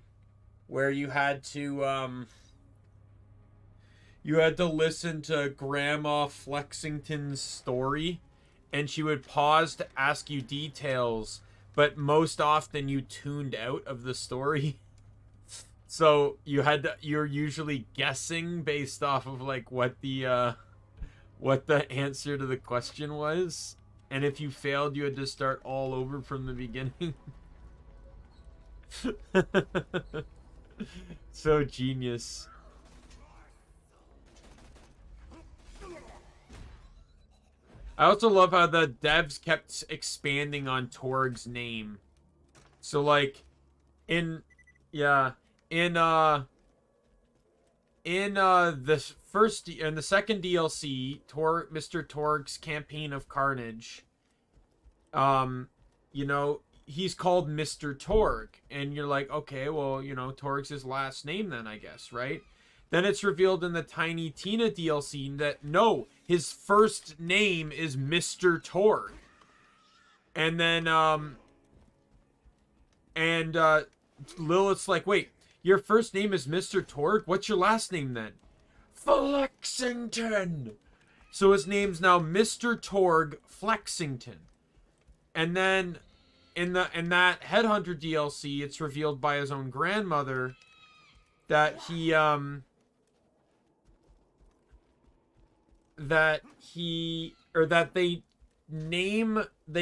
Speaker 1: where you had to listen to Grandma Flexington's story, and she would pause to ask you details, but most often you tuned out of the story. So you're usually guessing based off of, like, what the answer to the question was. And if you failed, you had to start all over from the beginning. So genius. I also love how the devs kept expanding on Torg's name. So, like, in the second DLC, Mr. Torg's Campaign of Carnage, you know, he's called Mr. Torg, and you're like, okay, well, you know, Torg's his last name then, I guess, right? Then it's revealed in the Tiny Tina DLC that no, his first name is Mr. Torg. And then Lilith's like, wait, your first name is Mr. Torg? What's your last name then? Flexington. So his name's now Mr. Torg Flexington. And then in that Headhunter DLC, it's revealed by his own grandmother that they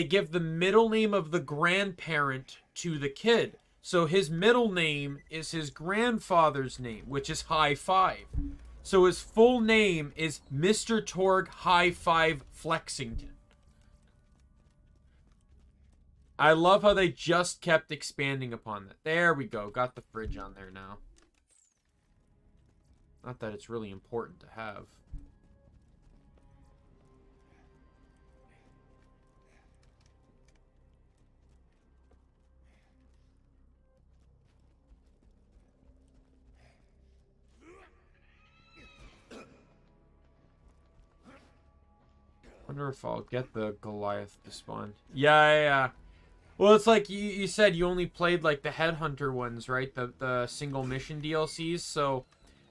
Speaker 1: give the middle name of the grandparent to the kid. So his middle name is his grandfather's name, which is High Five. So his full name is Mr. Torg High Five Flexington. I love how they just kept expanding upon that. There we go. Got the fridge on there now. Not that it's really important to have. Wonder if I'll get the Goliath to spawn. Yeah. Well, it's like you said you only played like the Headhunter ones, right? The single mission DLCs. So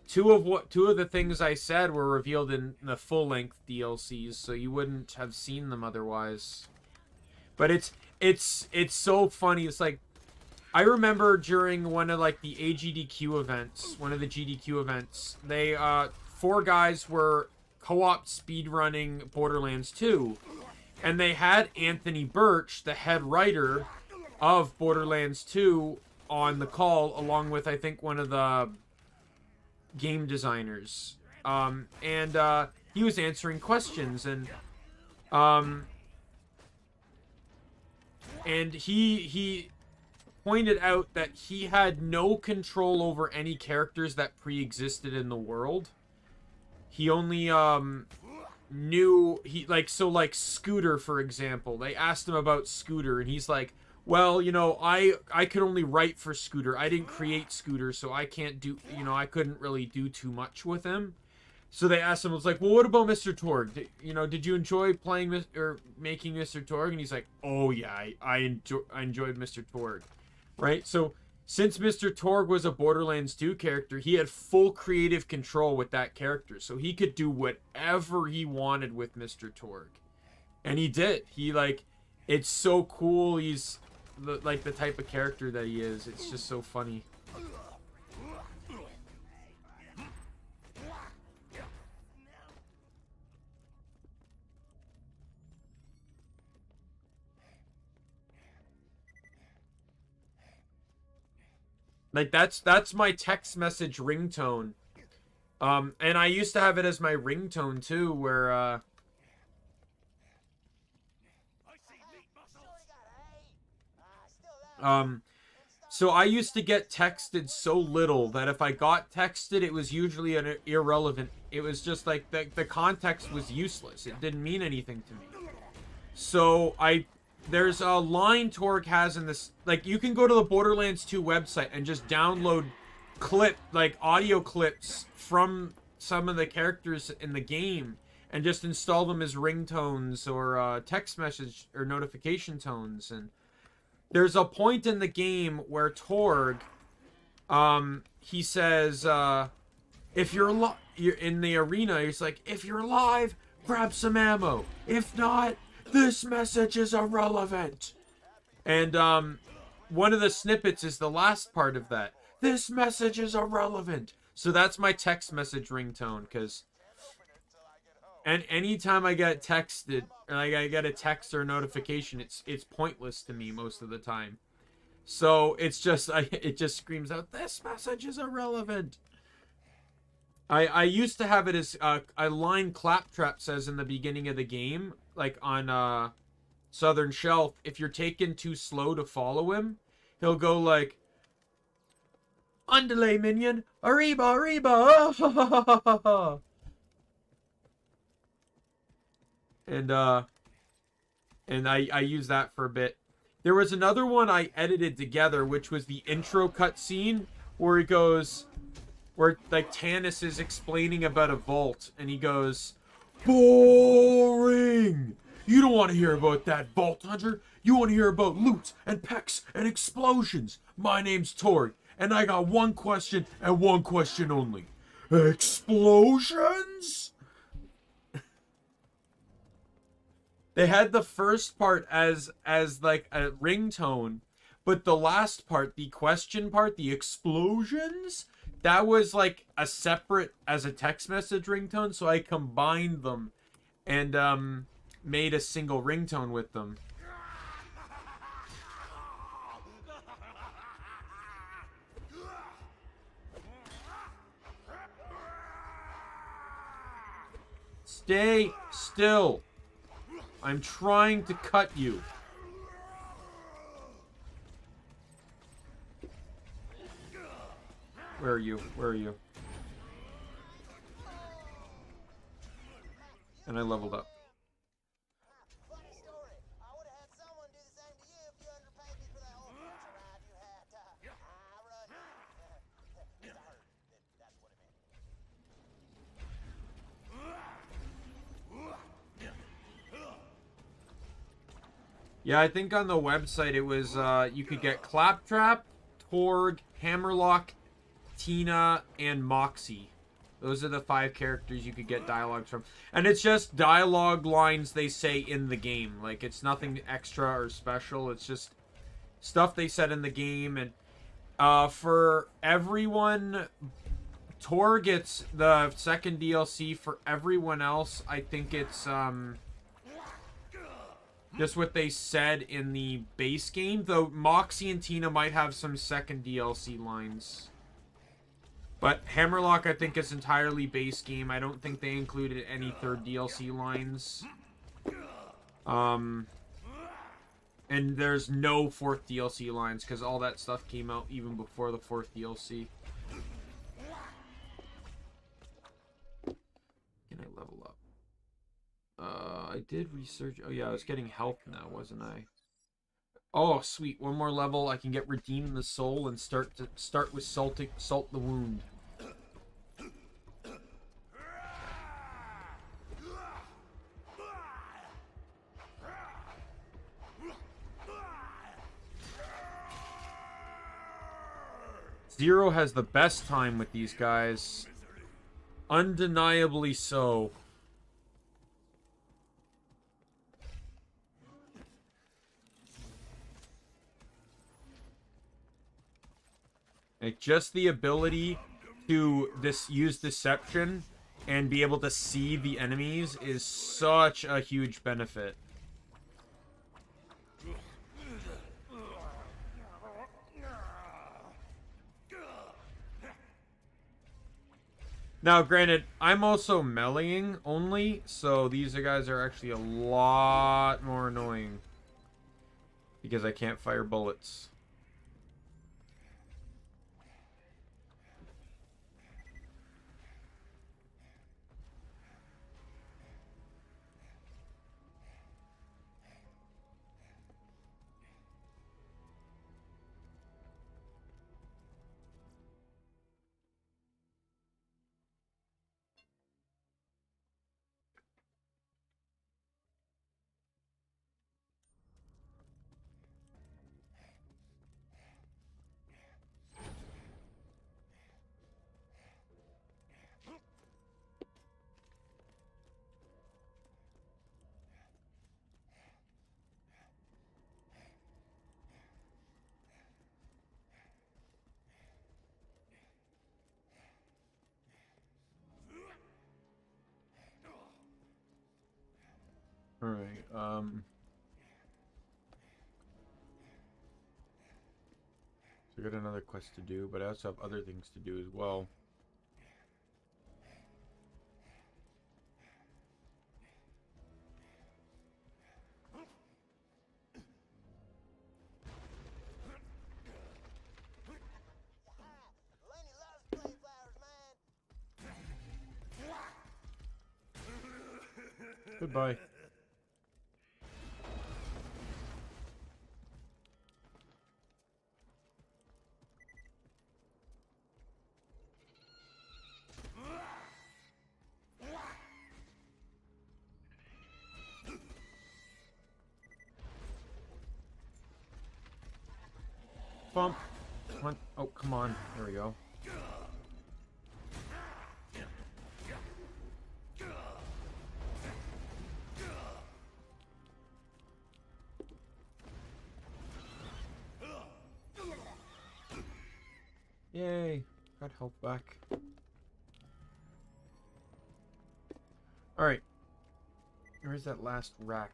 Speaker 1: two of the things I said were revealed in the full-length DLCs, so you wouldn't have seen them otherwise. But it's so funny. It's like I remember during one of like the AGDQ events, one of the GDQ events, they 4 guys were co-op speedrunning Borderlands 2, and they had Anthony Birch, the head writer of Borderlands 2, on the call, along with I think one of the game designers, and he was answering questions, and he pointed out that he had no control over any characters that pre-existed in the world. He only knew like Scooter, for example. They asked him about Scooter, and he's like, well, you know, I could only write for Scooter. I didn't create Scooter, so I can't do, you know, I couldn't really do too much with him. So they asked him, it was like, well, what about Mr. Torg? Did you enjoy playing or making Mr. Torg? And he's like, oh yeah, I enjoyed Mr. Torg, right? So since Mr. Torg was a Borderlands 2 character, he had full creative control with that character. So he could do whatever he wanted with Mr. Torg. And he did. It's so cool. He's the type of character that he is. It's just so funny. Like that's my text message ringtone. And I used to have it as my ringtone too, where so I used to get texted so little that if I got texted, it was usually an irrelevant. It was just like the context was useless. It didn't mean anything to me. So there's a line Torg has in this, like, you can go to the Borderlands 2 website and just download audio clips from some of the characters in the game and just install them as ringtones or text message or notification tones. And there's a point in the game where Torg, he says, if you're in the arena, he's like, if you're alive, grab some ammo. If not, this message is irrelevant. And one of the snippets is the last part of that. This message is irrelevant. So that's my text message ringtone, because and anytime I get texted, or like I get a text or a notification, it's pointless to me most of the time. So it's just it just screams out, this message is irrelevant. I used to have it as a line Claptrap says in the beginning of the game, like on Southern Shelf. If you're taken too slow to follow him, he'll go like, "Underlay minion, arriba, arriba!" And I use that for a bit. There was another one I edited together, which was the intro cutscene where he goes, where like Tannis is explaining about a vault, and he goes, boring. You don't want to hear about that, Vault Hunter. You want to hear about loot and pecs and explosions. My name's Torg, and I got one question and one question only. Explosions? They had the first part as like a ringtone, but the last part, the question part, the explosions, that was like a separate as a text message ringtone. So I combined them and made a single ringtone with them. Stay still. I'm trying to cut you. Where are you? Where are you? And I leveled up.
Speaker 2: Funny story. I would have had someone do the same to you if you underpaid me for that whole future ride you had. I rushed. It's a hurt. That's what it meant.
Speaker 1: Yeah, I think on the website it was, you could get Claptrap, Torg, Hammerlock, Tina, and Moxie. Those are the 5 characters you could get dialogues from. And it's just dialogue lines they say in the game. Like, it's nothing extra or special. It's just stuff they said in the game. And for everyone, Tor gets the second DLC. For everyone else, I think it's just what they said in the base game. Though Moxie and Tina might have some second DLC lines. But Hammerlock, I think, is entirely base game. I don't think they included any third DLC lines. And there's no 4th DLC lines, because all that stuff came out even before the 4th DLC. Can I level up? I did research... Oh, yeah, I was getting health now, wasn't I? Oh, sweet. One more level. I can get Redeem the Soul and start with Salt the Wound. Zero has the best time with these guys. Undeniably so. Like, just the ability to use deception and be able to see the enemies is such a huge benefit. Now, granted, I'm also meleeing only, so these guys are actually a lot more annoying. Because I can't fire bullets. Alright, so I got another quest to do, but I also have other things to do as well.
Speaker 2: Lenny loves playflowers, man.
Speaker 1: Goodbye. Bump. Oh, come on. There we go. Yay. Got health back. Alright. Where's that last rack?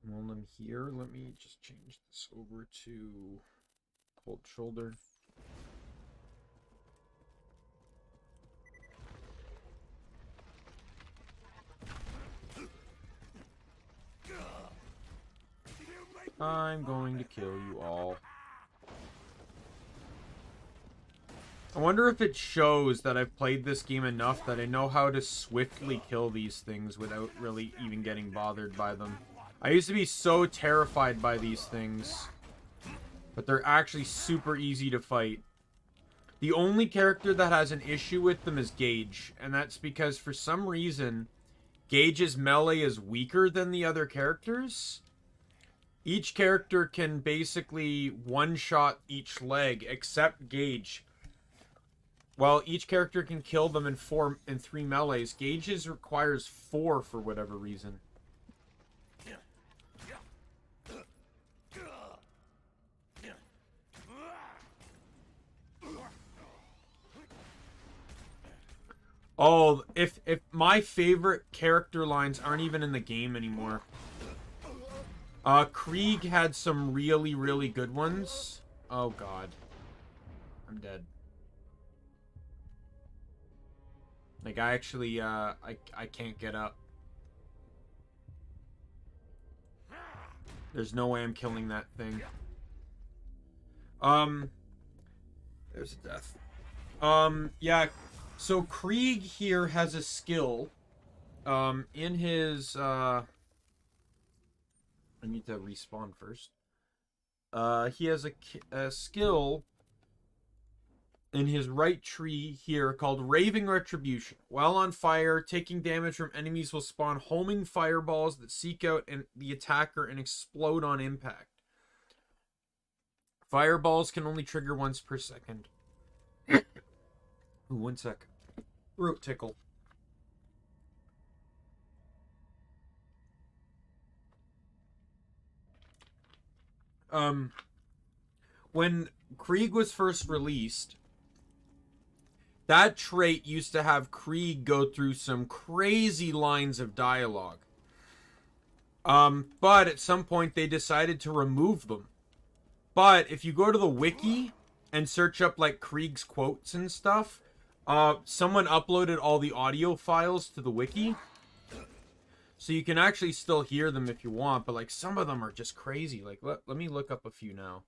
Speaker 1: While I'm here, let me just change this over to cold shoulder. I'm going to kill you all. I wonder if it shows that I've played this game enough that I know how to swiftly kill these things without really even getting bothered by them. I used to be so terrified by these things, but they're actually super easy to fight. The only character that has an issue with them is Gage, and that's because for some reason, Gage's melee is weaker than the other characters. Each character can basically one-shot each leg, except Gage. While each character can kill them in 3 melees, Gage's requires 4 for whatever reason. Oh, if my favorite character lines aren't even in the game anymore. Krieg had some really, really good ones. Oh god. I'm dead. Like, I actually, I can't get up. There's no way I'm killing that thing. There's a death. Yeah, so Krieg here has a skill, in his, I need to respawn first. He has a skill in his right tree here called Raving Retribution. While on fire, taking damage from enemies will spawn homing fireballs that seek out the attacker and explode on impact. Fireballs can only trigger once per second. Ooh, 1 sec. Throat tickle. When Krieg was first released, that trait used to have Krieg go through some crazy lines of dialogue. But at some point they decided to remove them. But if you go to the wiki and search up like Krieg's quotes and stuff, someone uploaded all the audio files to the wiki. So you can actually still hear them if you want, but like some of them are just crazy. Like let me look up a few now.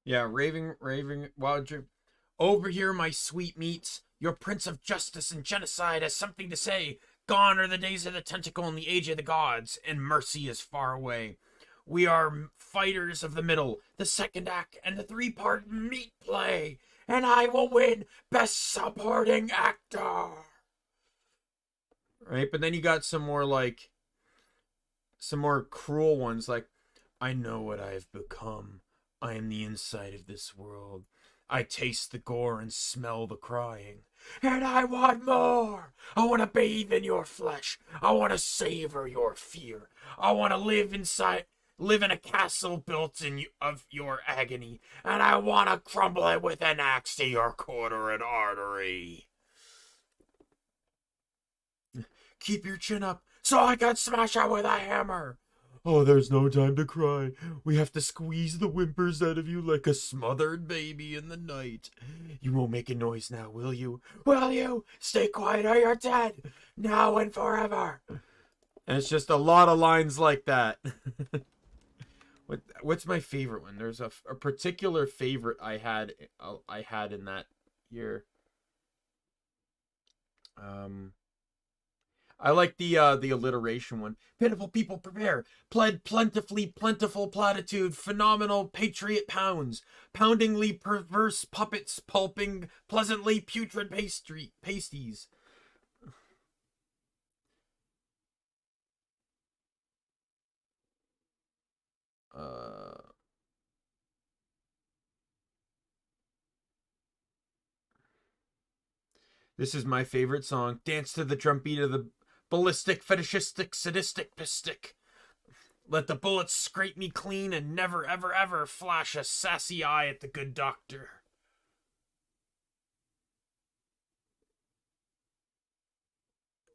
Speaker 1: Yeah, raving, wild dream. Over here, my sweet meats. Your prince of justice and genocide has something to say. Gone are the days of the tentacle and the age of the gods, and mercy is far away. We are fighters of the middle, the second act, and the 3-part meat play, and I will win Best Supporting Actor. Right, but then you got some more cruel ones, like, I know what I have become. I am the inside of this world. I taste the gore and smell the crying. And I want more! I want to bathe in your flesh. I want to savor your fear. I want to live in a castle built of your agony. And I want to crumble it with an axe to your quarter and artery. Keep your chin up so I can smash it with a hammer. Oh, there's no time to cry. We have to squeeze the whimpers out of you like a smothered baby in the night. You won't make a noise now, will you? Will you? Stay quiet or you're dead. Now and forever. And it's just a lot of lines like that. What's my favorite one? There's a particular favorite I had in that year. I like the alliteration one. Pitiful people prepare. Pled plentifully plentiful platitude. Phenomenal patriot pounds. Poundingly perverse puppets pulping pleasantly putrid pasties. This is my favorite song. Dance to the drum beat of the ballistic, fetishistic, sadistic pistic. Let the bullets scrape me clean and never, ever, ever flash a sassy eye at the good doctor.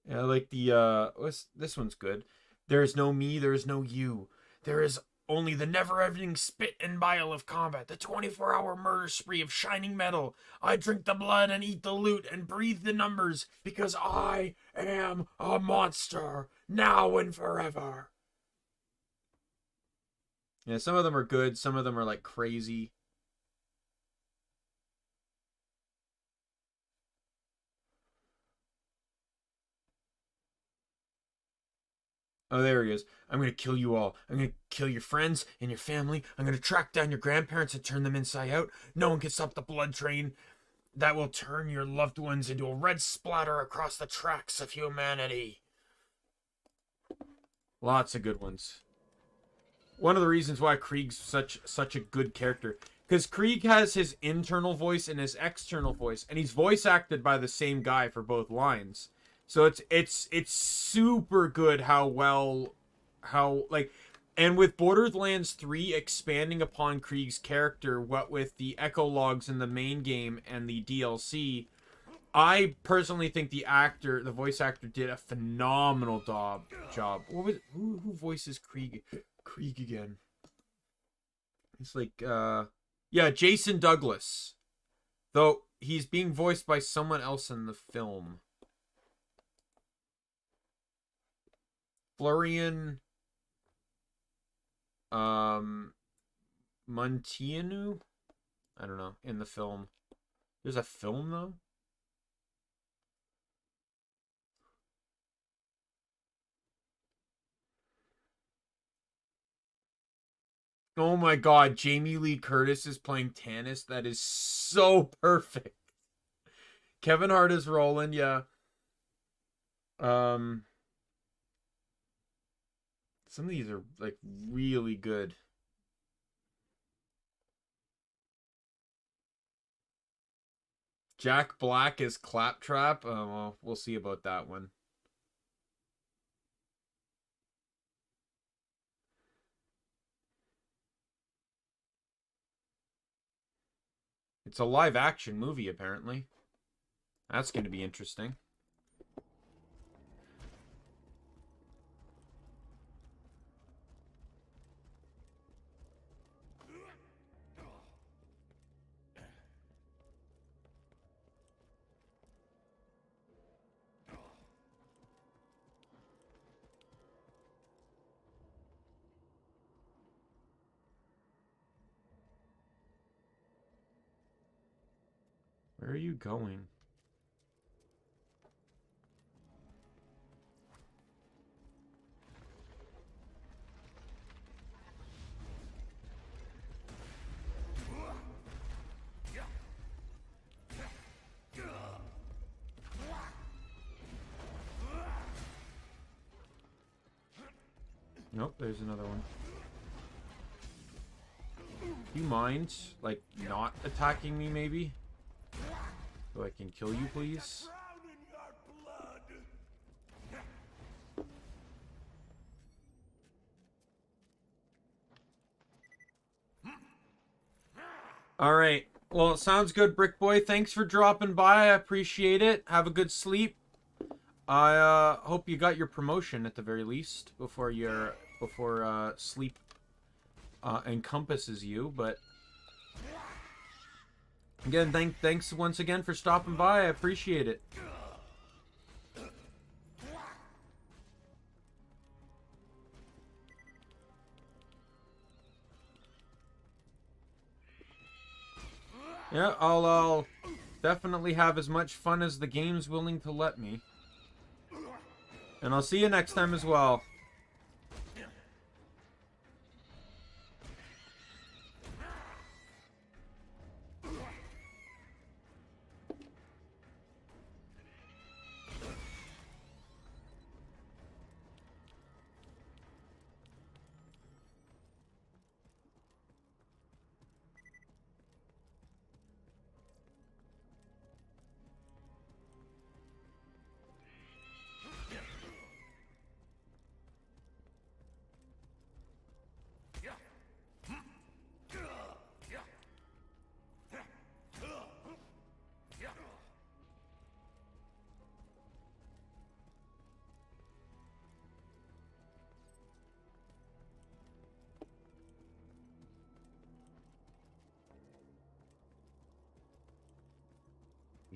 Speaker 1: Yeah, like this one's good. There is no me, there is no you. There is only the never-ending spit and bile of combat, the 24-hour murder spree of shining metal. I drink the blood and eat the loot and breathe the numbers because I am a monster, now and forever. Yeah, some of them are good, some of them are like crazy. Oh, there he is. I'm going to kill you all. I'm going to kill your friends and your family. I'm going to track down your grandparents and turn them inside out. No one can stop the blood train that will turn your loved ones into a red splatter across the tracks of humanity. Lots of good ones. One of the reasons why Krieg's such a good character, because Krieg has his internal voice and his external voice, and he's voice acted by the same guy for both lines. So it's super good how like, and with Borderlands 3 expanding upon Krieg's character, what with the echo logs in the main game and the DLC, I personally think the voice actor did a phenomenal job. What was who voices Krieg again? It's like yeah, Jason Douglas. Though he's being voiced by someone else in the film. Florian Munteanu? I don't know, in the film. There's a film though? Oh my god, Jamie Lee Curtis is playing Tannis. That is so perfect. Kevin Hart is Roland, yeah. Some of these are like really good. Jack Black is Claptrap. Oh, well, we'll see about that one. It's a live action movie, apparently. That's going to be interesting. Where are you going? Nope, there's another one. Do you mind, like, not attacking me, maybe? So I can kill you, please? Alright. Well, it sounds good, Brick Boy. Thanks for dropping by. I appreciate it. Have a good sleep. I hope you got your promotion at the very least before sleep encompasses you. But again, thanks once again for stopping by. I appreciate it. Yeah, I'll definitely have as much fun as the game's willing to let me. And I'll see you next time as well.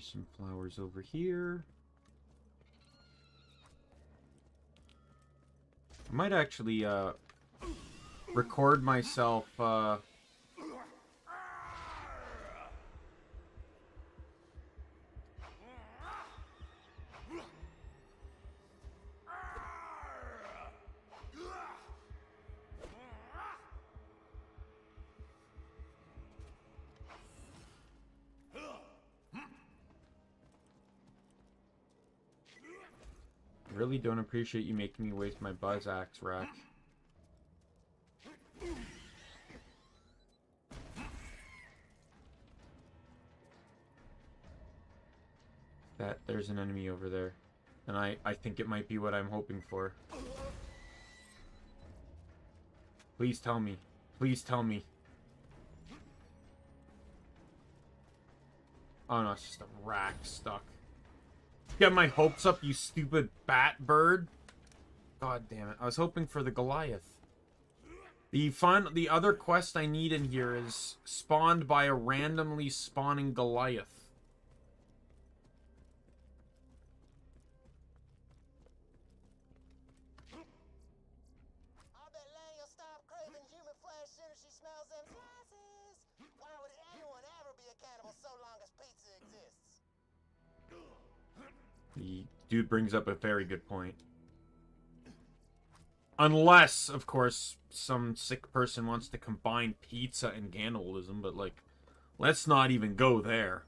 Speaker 1: some flowers over here. I might actually record myself really don't appreciate you making me waste my buzz axe rack. There's an enemy over there. And I think it might be what I'm hoping for. Please tell me. Please tell me. Oh no, it's just a rack stuck. Get my hopes up, you stupid bat bird. God damn it. I was hoping for the Goliath. The other quest I need in here is spawned by a randomly spawning Goliath.
Speaker 2: I bet Lanny will stop craving human flesh soon as she smells them slices. Why would anyone ever be a cannibal so long as pizza exists?
Speaker 1: The dude brings up a very good point. Unless, of course, some sick person wants to combine pizza and cannibalism, but, like, let's not even go there.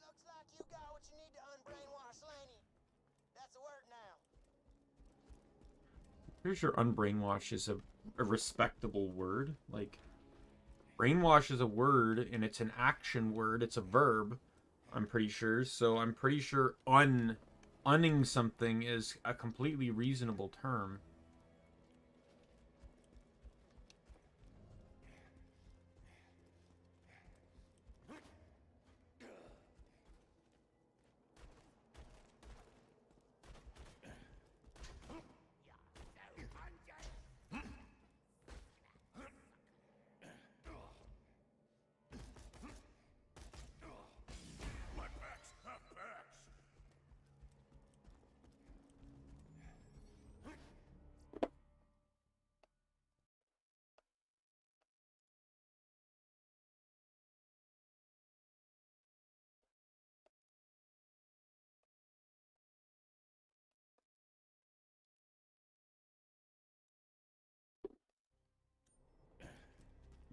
Speaker 2: Looks like you got what you need to unbrainwash Laney. That's a word now.
Speaker 1: Pretty sure unbrainwash is a respectable word. Like, brainwash is a word, and it's an action word. It's a verb, I'm pretty sure. So I'm pretty sure unning something is a completely reasonable term.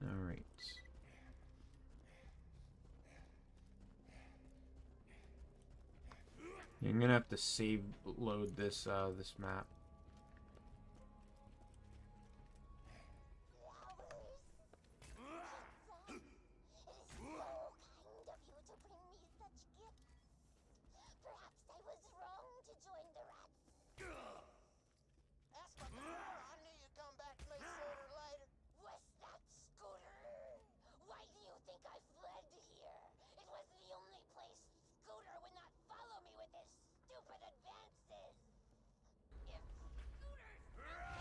Speaker 1: Alright. I'm gonna have to save load this this map.
Speaker 2: Ask my I knew you'd come back to me sooner or later.
Speaker 9: Was that Scooter? Why do you think I fled here? It was the only place Scooter would not follow me with his stupid advances. If Scooter's you must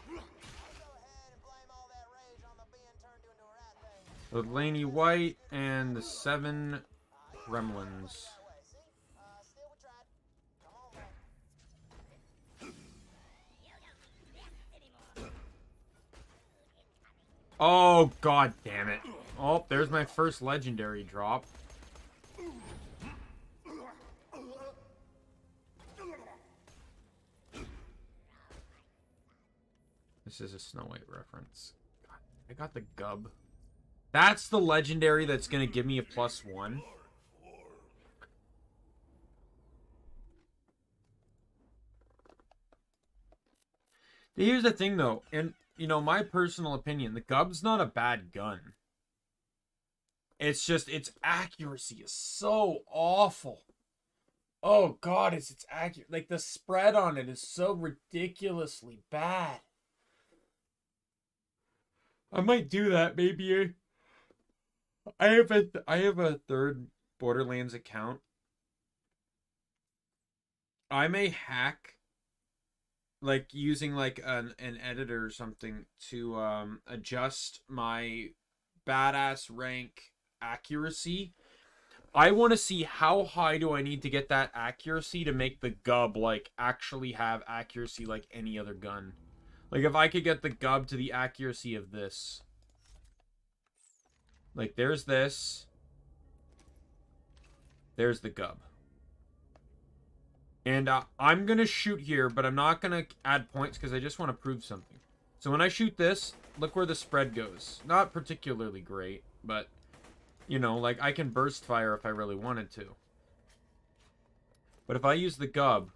Speaker 2: Go ahead and blame all that rage on the being turned into a rat thing.
Speaker 1: With Laney White and the 7 gremlins.
Speaker 2: That way, see? Still we tried. Come on, man.
Speaker 1: Oh, god damn it. Oh, there's my first legendary drop. This is a Snow White reference. God, I got the gub. That's the legendary that's gonna give me a +1. Here's the thing, though, and, you know, my personal opinion, the gub's not a bad gun. It's just, its accuracy is so awful. Oh god, it's accurate. Like the spread on it is so ridiculously bad. I might do that maybe. I have a third Borderlands account. I may hack like using like an editor or something to adjust my badass rank accuracy. I want to see how high do I need to get that accuracy to make the gub like actually have accuracy like any other gun. Like if I could get the gub to the accuracy of this. Like there's this. There's the gub. And I'm going to shoot here, but I'm not going to add points because I just want to prove something. So when I shoot this, look where the spread goes. Not particularly great, but, you know, like I can burst fire if I really wanted to. But if I use the gub,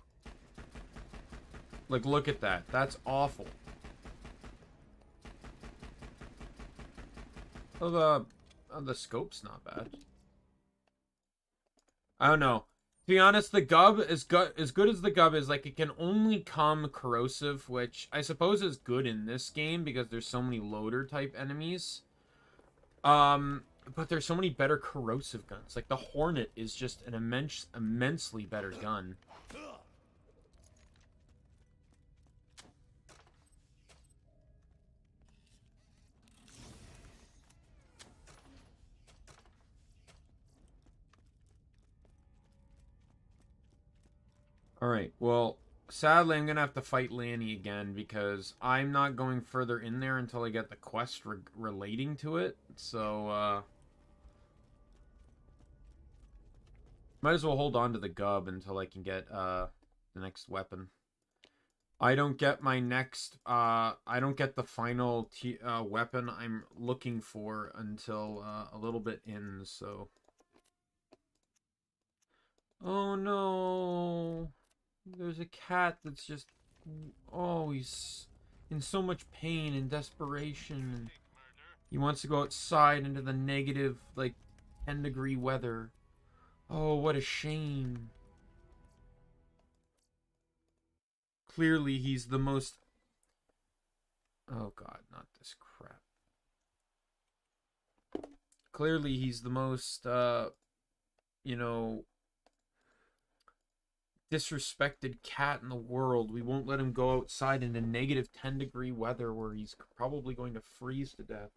Speaker 1: like look at that. That's awful. Oh, the scope's not bad. I don't know. To be honest, the gub is as good as the gub is, like, it can only come corrosive, which I suppose is good in this game because there's so many loader type enemies. But there's so many better corrosive guns. Like the Hornet is just an immensely better gun. Alright, well, sadly I'm going to have to fight Lanny again because I'm not going further in there until I get the quest relating to it. So, might as well hold on to the gub until I can get the next weapon. I don't get my next, I don't get the final weapon I'm looking for until a little bit in, so. Oh no! There's a cat that's just, oh, he's in so much pain and desperation. And he wants to go outside into the negative, like, 10-degree weather. Oh, what a shame. Clearly, he's the most... Oh, God, not this crap. Clearly, he's the most, you know... disrespected cat in the world. We won't let him go outside into negative 10-degree weather where he's probably going to freeze to death.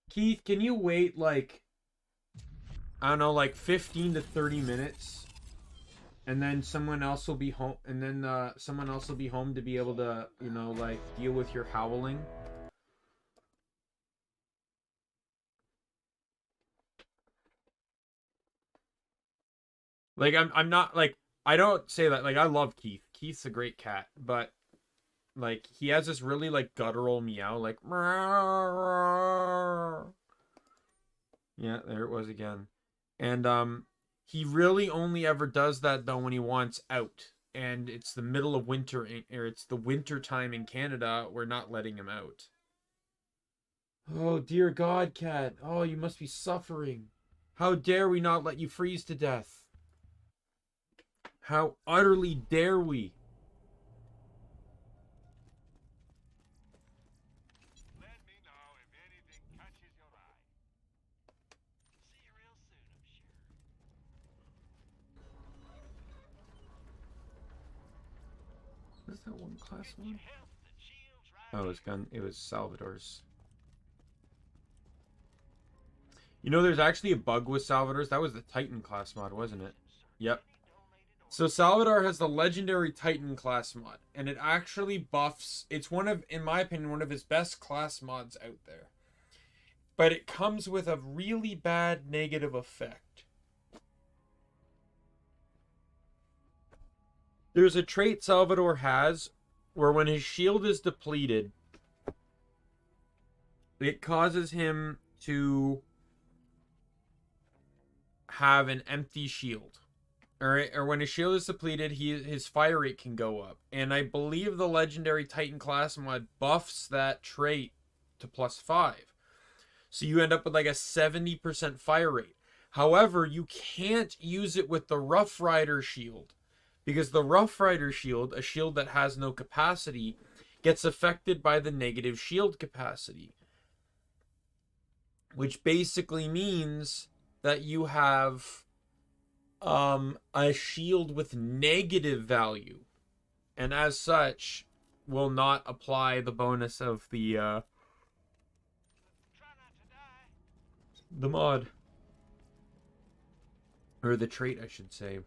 Speaker 1: Keith, can you wait like, I don't know, like 15 to 30 minutes? And then someone else will be home, and then someone else will be home to be able to, you know, like deal with your howling. Like I'm not like, I don't say that, like I love Keith. Keith's a great cat, but like he has this really like guttural meow, like yeah, there it was again. And he really only ever does that though when he wants out. And it's the middle of winter, or it's the winter time in Canada. We're not letting him out. Oh dear God, cat. Oh, you must be suffering. How dare we not let you freeze to death? How utterly dare we?
Speaker 3: Let me know if anything catches your eye. See you real soon, I'm sure.
Speaker 1: What's that one class one? Oh, it was Salvador's. You know, there's actually a bug with Salvador's. That was the Titan class mod, wasn't it? Yep. So Salvador has the legendary Titan class mod, and it actually buffs, it's one of, in my opinion, one of his best class mods out there. But it comes with a really bad negative effect. There's a trait Salvador has where when his shield is depleted, it causes him to have an empty shield. Or when his shield is depleted, his fire rate can go up. And I believe the legendary Titan class mod buffs that trait to +5. So you end up with like a 70% fire rate. However, you can't use it with the Rough Rider shield, because the Rough Rider shield, a shield that has no capacity, gets affected by the negative shield capacity, which basically means that you have a shield with negative value, and as such will not apply the bonus of the mod, or the trait, I should say.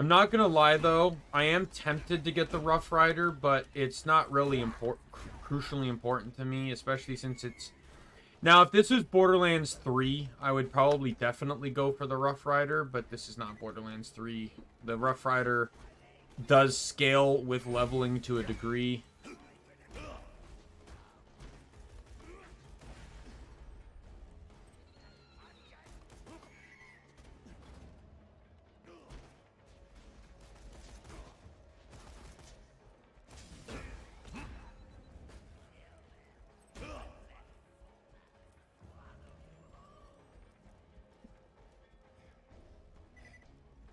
Speaker 1: I'm not gonna lie though, I am tempted to get the Rough Rider, but it's not really crucially important to me, especially since it's... Now, if this was Borderlands 3, I would probably definitely go for the Rough Rider, but this is not Borderlands 3. The Rough Rider does scale with leveling to a degree.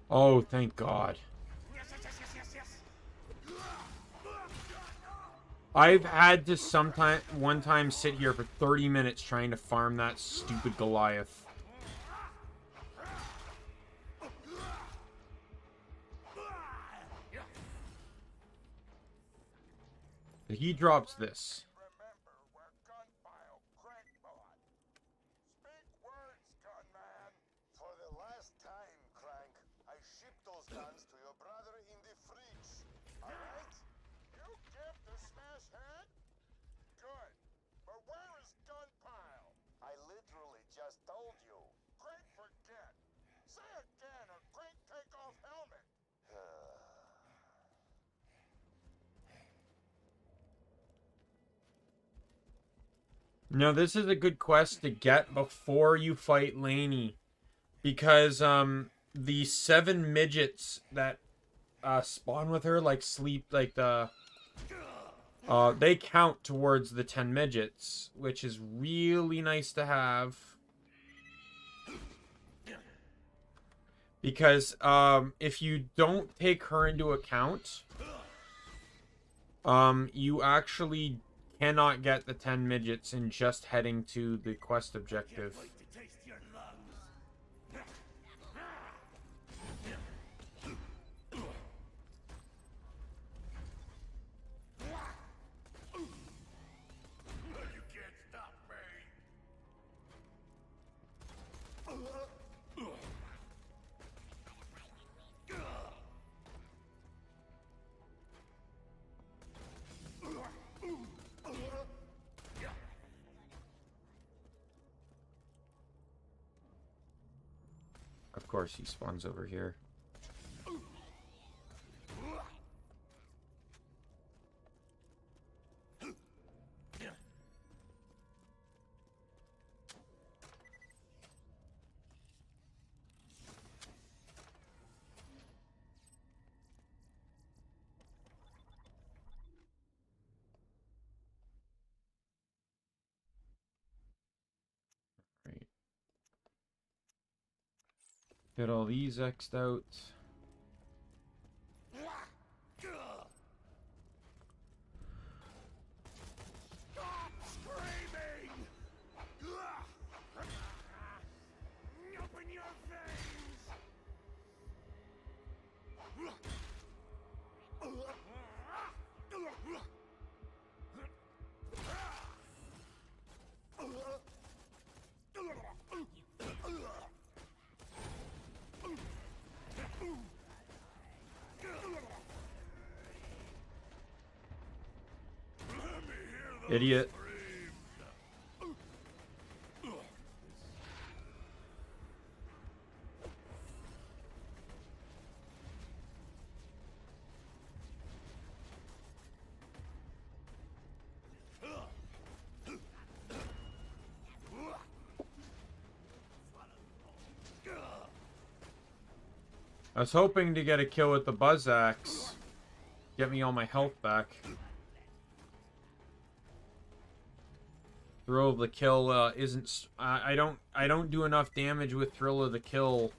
Speaker 1: Oh, thank God. I've had to one time sit here for 30 minutes trying to farm that stupid Goliath. He drops this. No, this is a good quest to get before you fight Laney, because the 7 midgets that spawn with her, like sleep, like the they count towards the 10 midgets, which is really nice to have, because if you don't take her into account, you actually cannot get the 10 midgets in just heading to the quest objective. Of course, he spawns over here. Right. Get all these X'd out. Idiot. I was hoping to get a kill with the buzz axe. Get me all my health back. Thrill of the kill isn't... I don't do enough damage with Thrill of the Kill.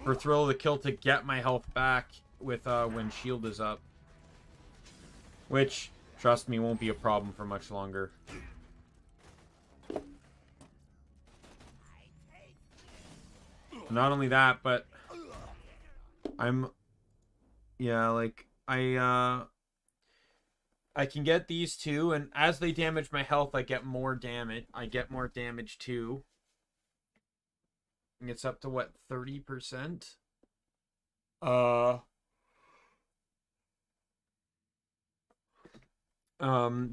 Speaker 1: For Thrill of the Kill to get my health back with when shield is up. Which, trust me, won't be a problem for much longer. Not only that, but I'm... Yeah, like, I can get these two, and as they damage my health, I get more damage. I get more damage too. And it's up to, what, 30%?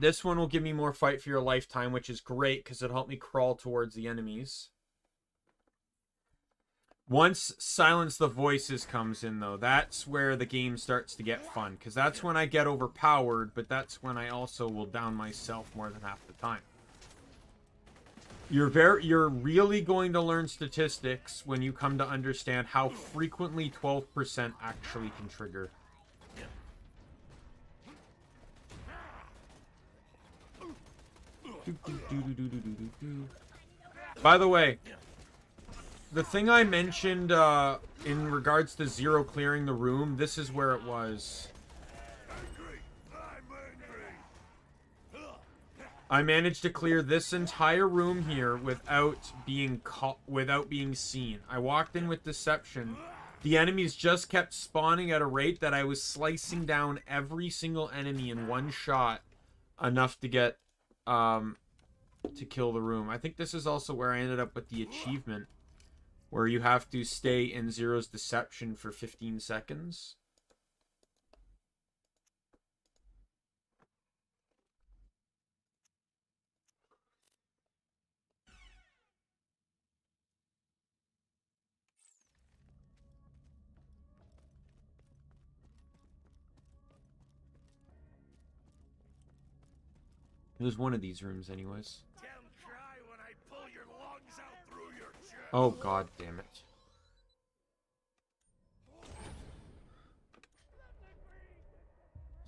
Speaker 1: This one will give me more fight for your lifetime, which is great, because it'll help me crawl towards the enemies. Once Silence the Voices comes in, though, that's where the game starts to get fun. Because that's when I get overpowered, but that's when I also will down myself more than half the time. You're really going to learn statistics when you come to understand how frequently 12% actually can trigger. By the way, the thing I mentioned in regards to Zero clearing the room, this is where it was. I managed to clear this entire room here without being seen. I walked in with deception. The enemies just kept spawning at a rate that I was slicing down every single enemy in one shot, enough to get to kill the room. I think this is also where I ended up with the achievement, where you have to stay in Zero's deception for 15 seconds. It was one of these rooms anyways. Oh, god damn it.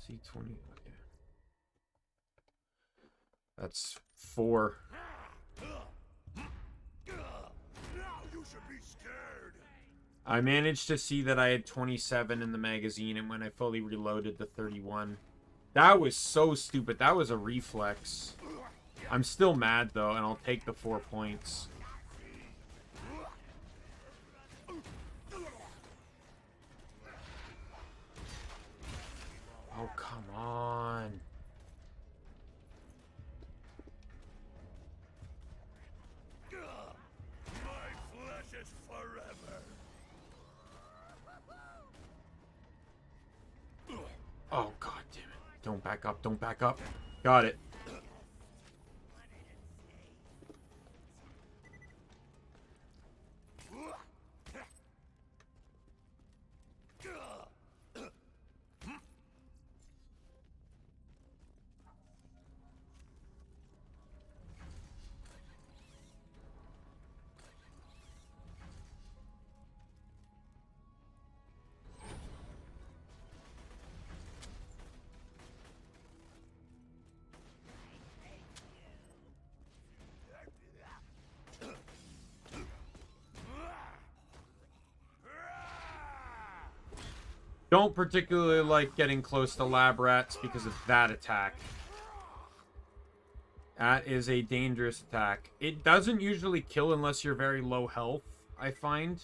Speaker 1: C20, okay. That's 4. I managed to see that I had 27 in the magazine, and when I fully reloaded the 31. That was so stupid. That was a reflex. I'm still mad, though, and I'll take the 4 points. Oh, come on.
Speaker 3: My flesh is forever.
Speaker 1: Oh, god damn it. Don't back up. Don't back up. Got it. Don't particularly like getting close to lab rats because of that attack. That is a dangerous attack. It doesn't usually kill unless you're very low health, I find.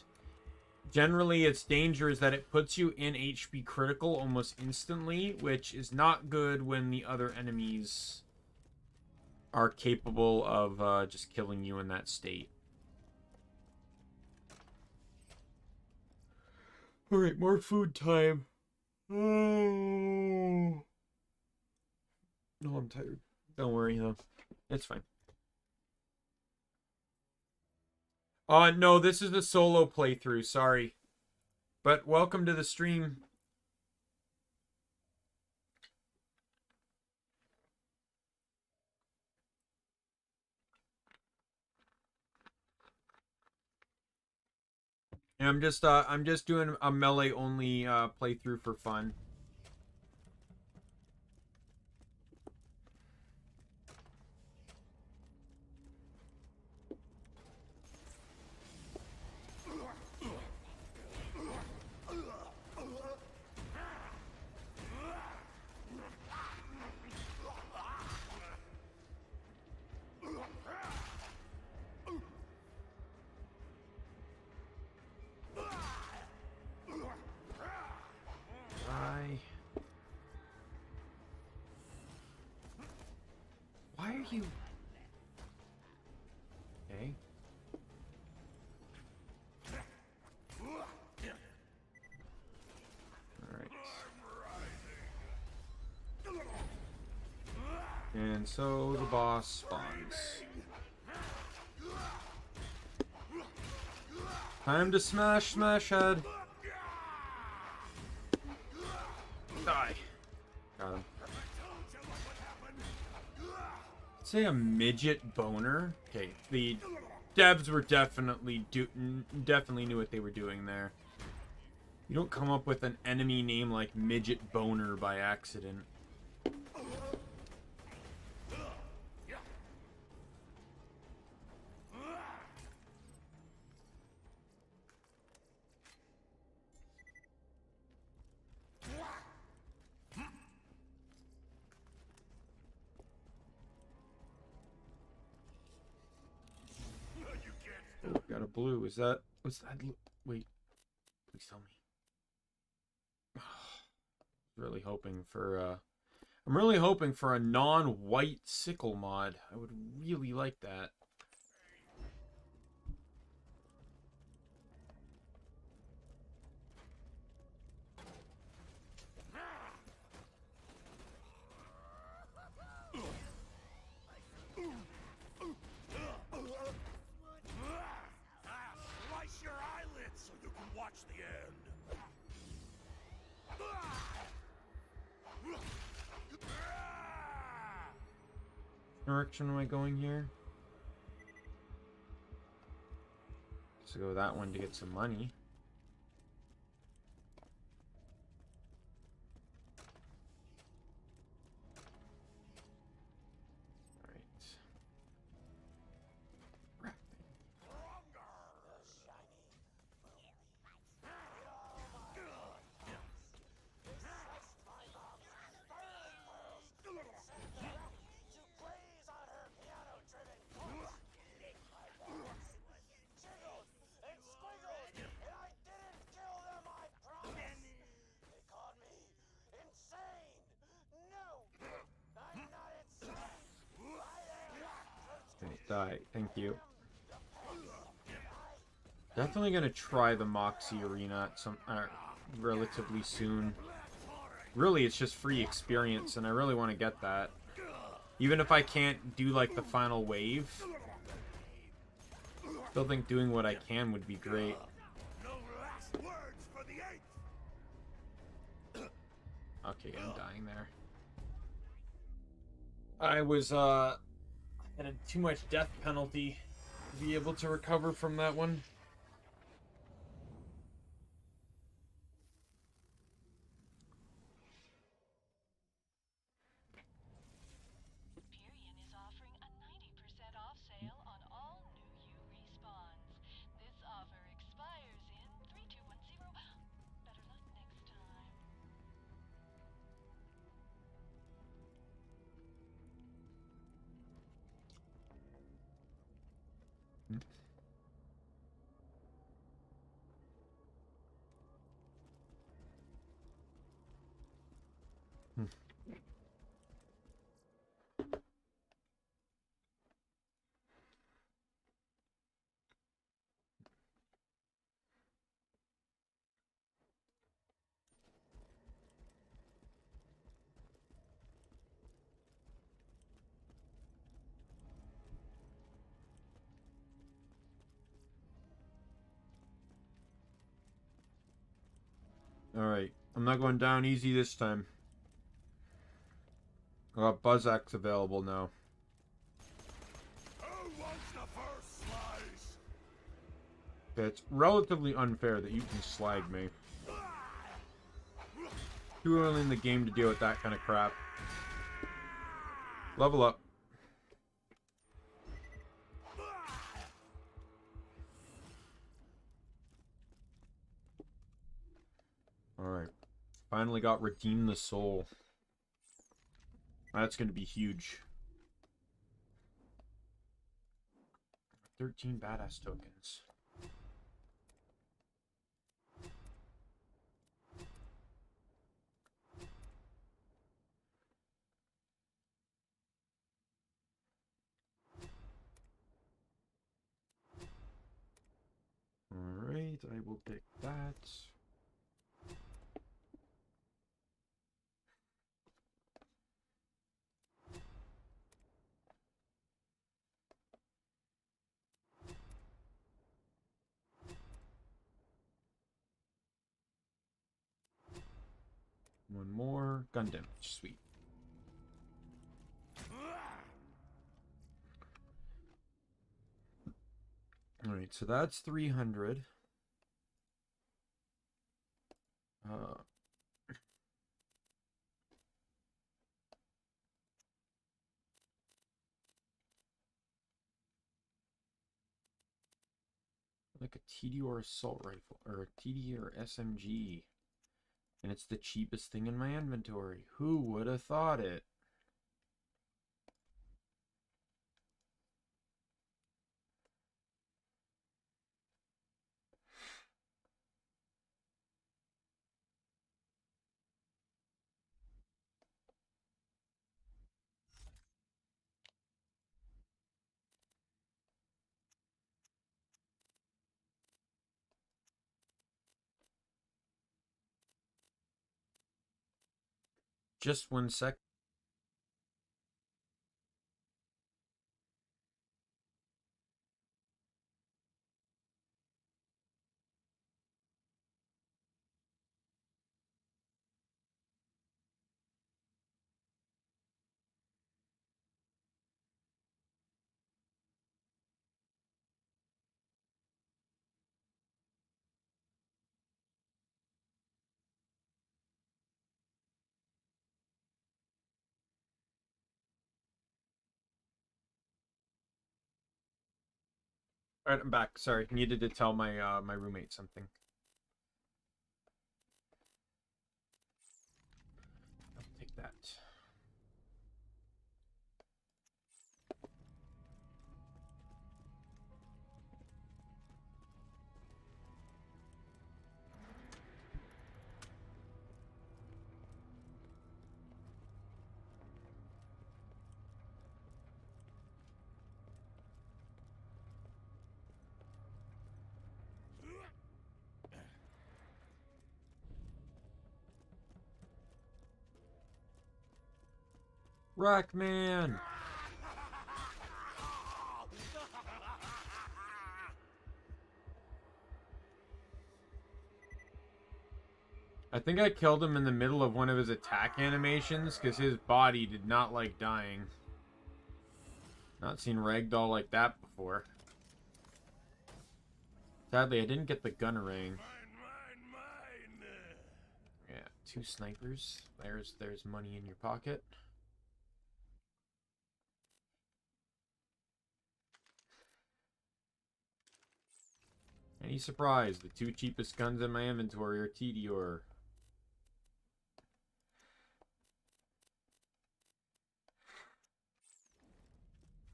Speaker 1: Generally, its danger is that it puts you in HP critical almost instantly, which is not good when the other enemies are capable of just killing you in that state. Alright, more food time. Oh. No, I'm tired. Don't worry, though. It's fine. No, this is a solo playthrough. Sorry. But welcome to the stream. And I'm just doing a melee only playthrough for fun. Why are you... Okay. Alright. And so the boss spawns. Time to smash head. Die. Got him. Say a midget boner. Okay, the devs were definitely knew what they were doing there. You don't come up with an enemy name like midget boner by accident. Oh, got a blue. Is that... What's that? Wait. Please tell me. Really hoping for, I'm really hoping for a non-white sickle mod. I would really like that.
Speaker 3: Slice your eyelids so you can watch the end.
Speaker 1: Direction am I going here? Let's go that one to get some money. Die. Thank you. Definitely gonna try the Moxie Arena at some relatively soon. Really, it's just free experience, and I really want to get that. Even if I can't do like the final wave, still think doing what I can would be great. Okay, I'm dying there. I was had too much death penalty to be able to recover from that one.
Speaker 7: Perion is offering a 90% off sale on all new you respawns. This offer expires in 3210. Better luck next time.
Speaker 1: Alright, I'm not going down easy this time. I got Buzz Axe available now.
Speaker 3: Who wants the first slice?
Speaker 1: It's relatively unfair that you can slag me. Too early in the game to deal with that kind of crap. Level up. Alright. Finally got Redeem the Soul. That's going to be huge. 13 badass tokens. Alright, I will pick that. One more. Gun damage. Sweet. Alright, so that's 300. Like a TD or assault rifle, or a TD or SMG. And it's the cheapest thing in my inventory. Who would have thought it? Just 1 sec. Alright, I'm back. Sorry, needed to tell my my roommate something. I'll take that. Rockman! I think I killed him in the middle of one of his attack animations because his body did not like dying. Not seen ragdoll like that before. Sadly, I didn't get the gun ring. Yeah, 2 snipers. There's money in your pocket. Any surprise, the 2 cheapest guns in my inventory are TDR.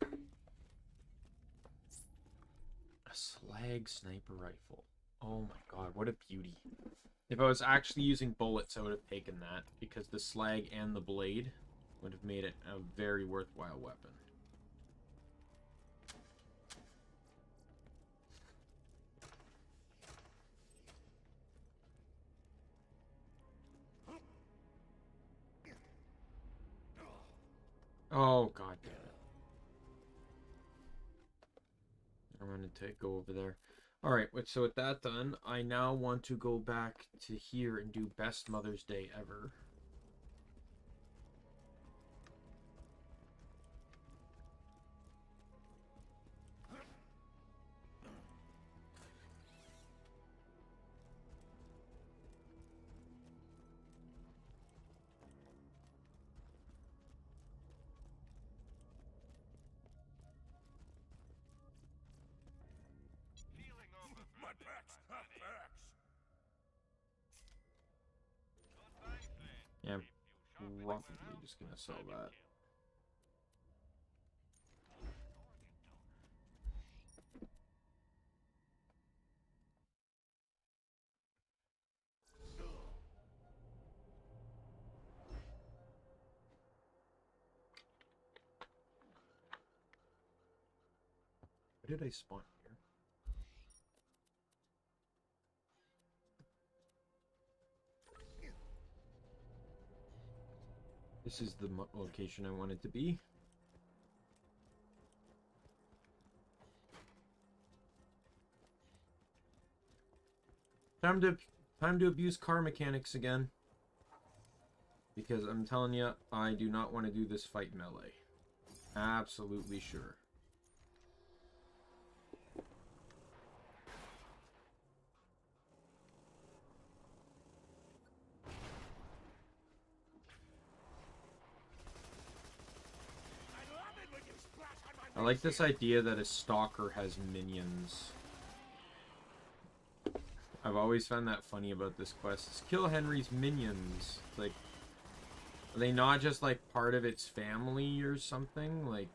Speaker 1: A slag sniper rifle. Oh my god, what a beauty. If I was actually using bullets, I would have taken that, because the slag and the blade would have made it a very worthwhile weapon. Oh, god damn it. I wanted to go over there. Alright, so with that done, I now want to go back to here and do best Mother's Day ever. probably just gonna sell that. Where did I spawn here? This is the location I wanted to be. Time to abuse car mechanics again. Because I'm telling you, I do not want to do this fight melee. Absolutely sure. I like this idea that a stalker has minions. I've always found that funny about this quest. It's kill Henry's minions. It's like, are they not just like part of its family or something? Like,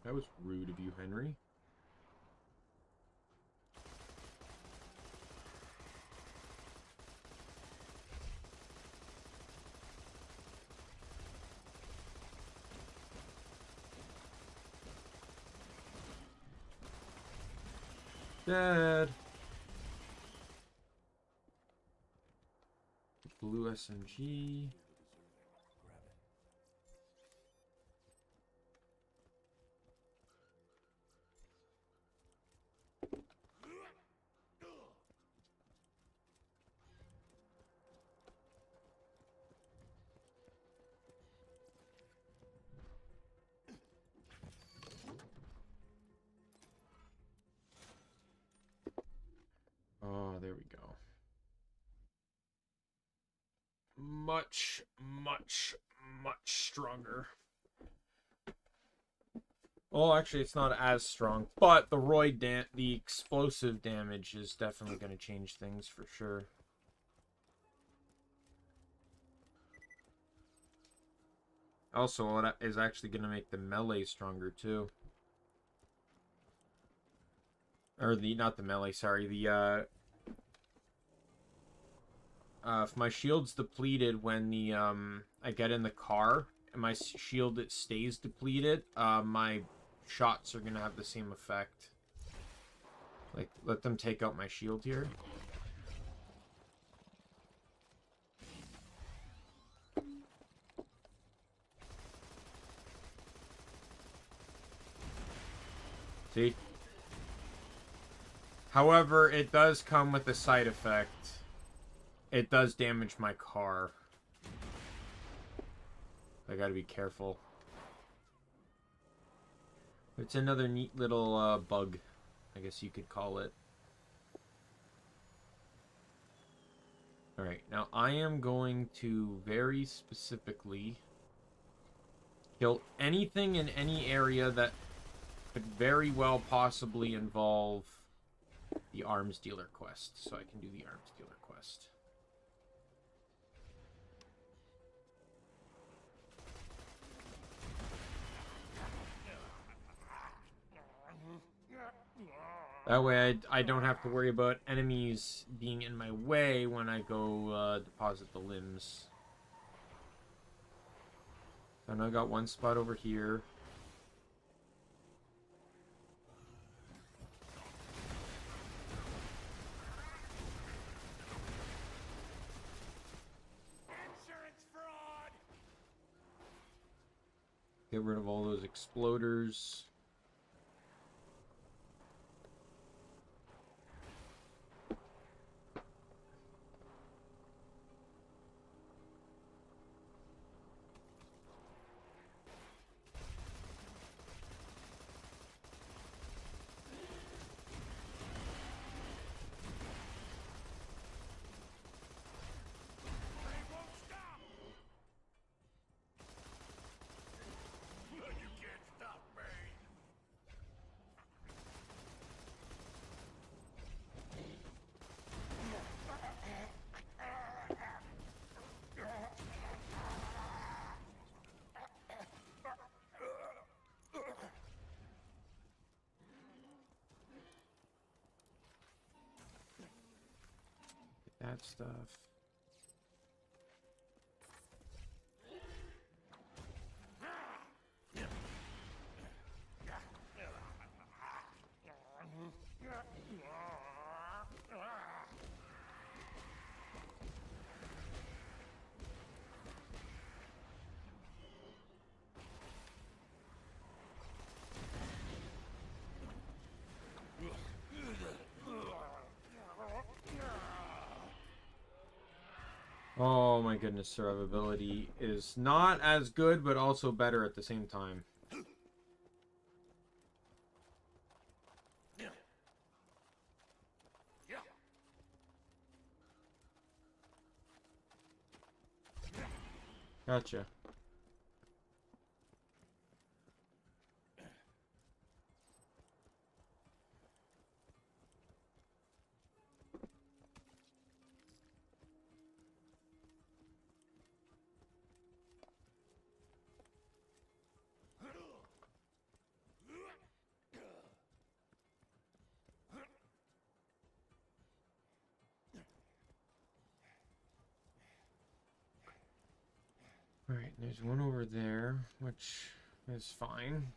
Speaker 1: that was rude of you, Henry. Dead. Blue SMG. Oh, there we go. Much stronger. Well, actually, it's not as strong, but the explosive damage is definitely going to change things for sure. Also, it is actually going to make the melee stronger too. Or not the melee, sorry, the if my shield's depleted when I get in the car and my shield stays depleted, my shots are gonna have the same effect. Like, let them take out my shield here. See? However, it does come with a side effect. It does damage my car. I gotta be careful. It's another neat little bug, I guess you could call it. Alright, now I am going to very specifically kill anything in any area that could very well possibly involve the arms dealer quest, so I can do the arms dealer quest. That way I don't have to worry about enemies being in my way when I go deposit the limbs. And I got one spot over here. Get rid of all those exploders. that stuff. Oh my goodness, survivability is not as good, but also better at the same time. Gotcha. Alright, there's one over there, which is fine.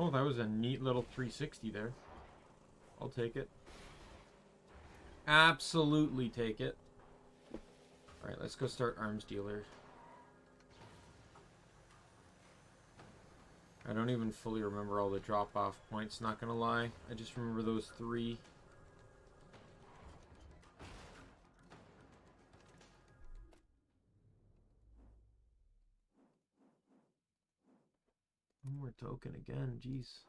Speaker 1: Oh, that was a neat little 360 there. I'll take it. Absolutely take it. Alright, let's go start arms dealer. I don't even fully remember all the drop-off points, not gonna lie. I just remember those 3. One more token again, jeez.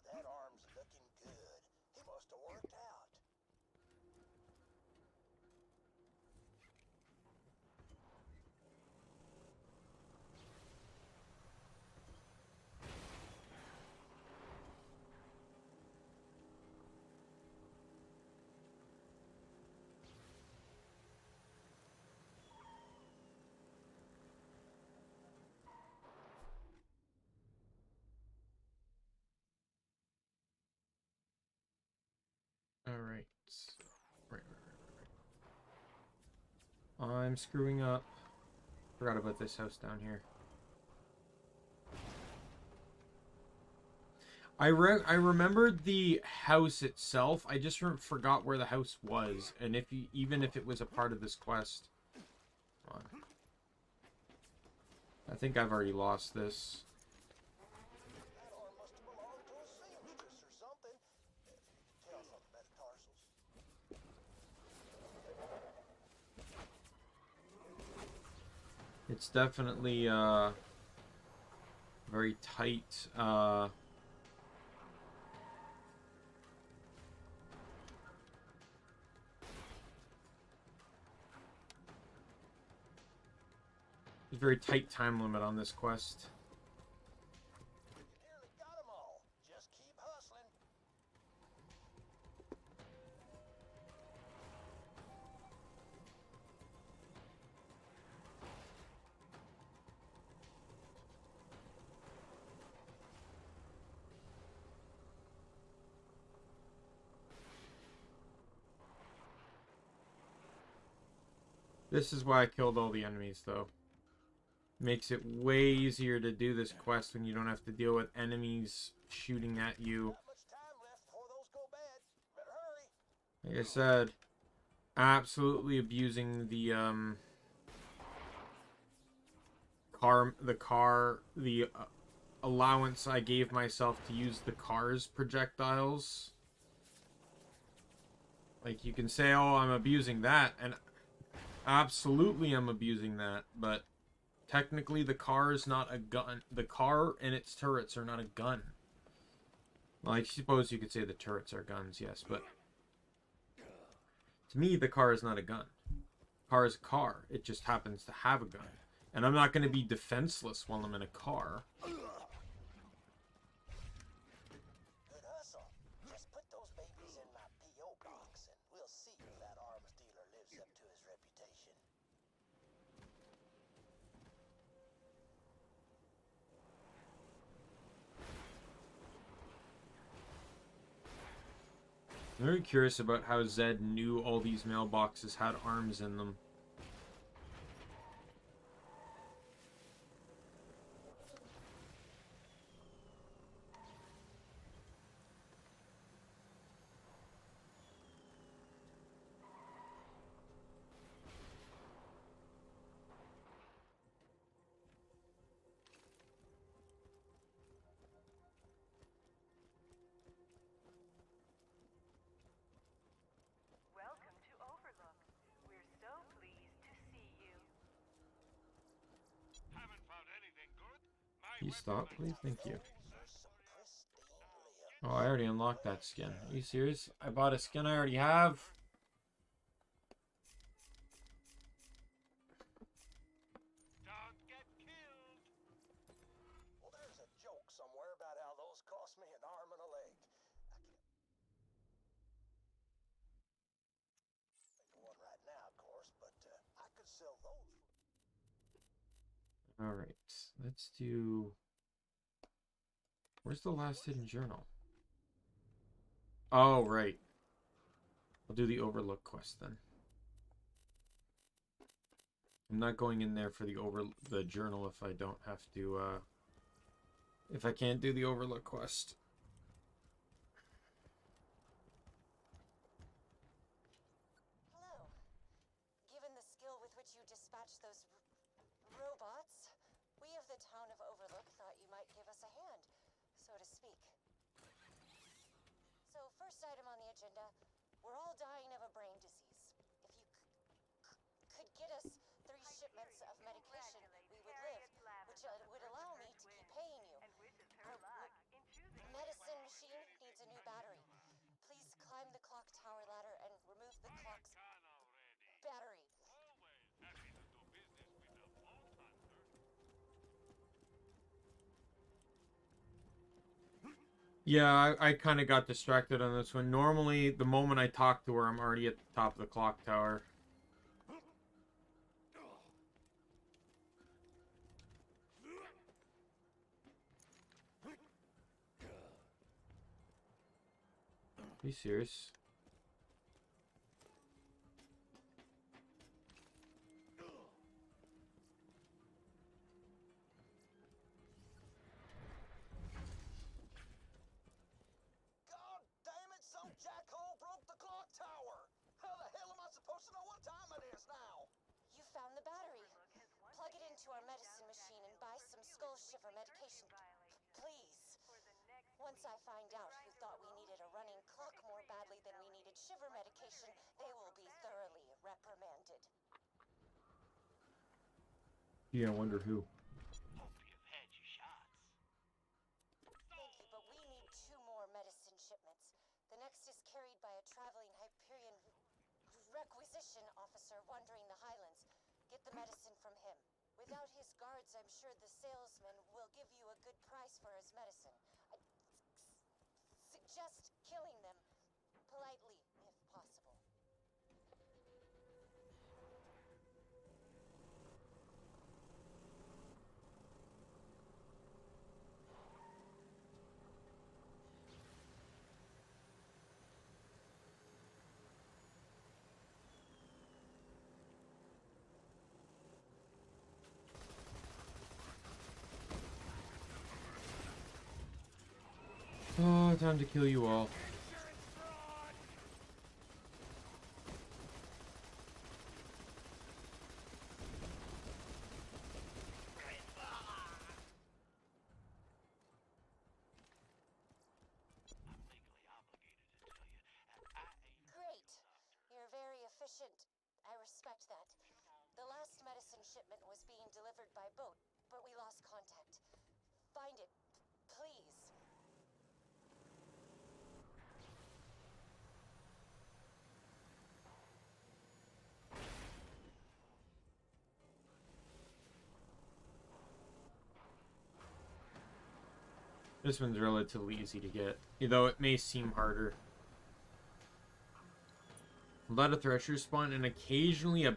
Speaker 2: That arm's looking good. He must have worked out.
Speaker 1: Alright. Right. I'm screwing up. Forgot about this house down here. I remembered the house itself. I just forgot where the house was, and even if it was a part of this quest. Come on. I think I've already lost this.
Speaker 2: That arm must have belonged to a seamstress or something. If you can tell from the metatarsals.
Speaker 1: It's definitely very tight. There's a very tight time limit on this quest.
Speaker 2: You nearly got them all. Just keep hustling.
Speaker 1: This is why I killed all the enemies, though. Makes it way easier to do this quest when you don't have to deal with enemies shooting at you.
Speaker 2: Not much time left before those go bad. Better hurry.
Speaker 1: Like I said, absolutely abusing the allowance I gave myself to use the car's projectiles. Like, you can say, oh, I'm abusing that, and absolutely I'm abusing that, but technically the car is not a gun. The car and its turrets are not a gun. Well, I suppose you could say the turrets are guns, yes, but to me, the car is not a gun. The car is a car. It just happens to have a gun. And I'm not going to be defenseless while I'm in a car.
Speaker 2: Good hustle. Just put those babies in my P.O. box, and we'll see if that arms dealer lives up to his reputation.
Speaker 1: I'm very curious about how Zed knew all these mailboxes had arms in them.
Speaker 7: Welcome to Overlook. We're so pleased to see you.
Speaker 3: Haven't found anything good.
Speaker 1: Can you stop, please? Thank you.
Speaker 2: Those are some pristine lips.
Speaker 1: Oh, I already unlocked that skin. Are you serious? I bought a skin I already have.
Speaker 3: Don't get killed.
Speaker 2: Well, there's a joke somewhere about how those cost me an arm and a leg. I can't think of one right now, of course, but I could sell those.
Speaker 1: Alright, let's do... Where's the last hidden journal? Oh, right. I'll do the Overlook quest then. I'm not going in there for the journal if I don't have to, if I can't do the Overlook quest.
Speaker 8: Hello. Given the skill with which you dispatch those robots, we of the town of Overlook thought you might give us a hand, so to speak. So, first item on the agenda, we're all dying of a brain disease. If you could get us 3 shipments of medication, we would live, which would allow me to keep paying you. Medicine machine needs a new battery. Please climb the clock tower ladder and remove the clock's battery.
Speaker 3: Always happy to do business with a vault hunter.
Speaker 1: Yeah, I kind of got distracted on this one. Normally, the moment I talk to her, I'm already at the top of the clock tower. Are you serious?
Speaker 2: God damn it, some jackhole broke the clock tower! How the hell am I supposed to know what time it is now?
Speaker 8: You found the battery. Plug it into our medicine machine and buy some skull shiver medication. Please. Once I find out who thought we needed a running clock more badly than we needed shiver medication, they will be thoroughly reprimanded.
Speaker 1: Yeah, I wonder who.
Speaker 3: Hope you've had your shots.
Speaker 8: Thank you, but we need 2 more medicine shipments. The next is carried by a traveling Hyperion requisition officer wandering the Highlands. Get the medicine from him. Without his guards, I'm sure the salesman will give you a good price for his medicine. I suggest killing them politely, if possible.
Speaker 1: Oh, time to kill you all.
Speaker 9: efficient. I respect that. The last medicine shipment was being delivered by boat, but we lost contact. Find it, please.
Speaker 1: This one's relatively easy to get, though it may seem harder. A lot of threshers spawn, and occasionally a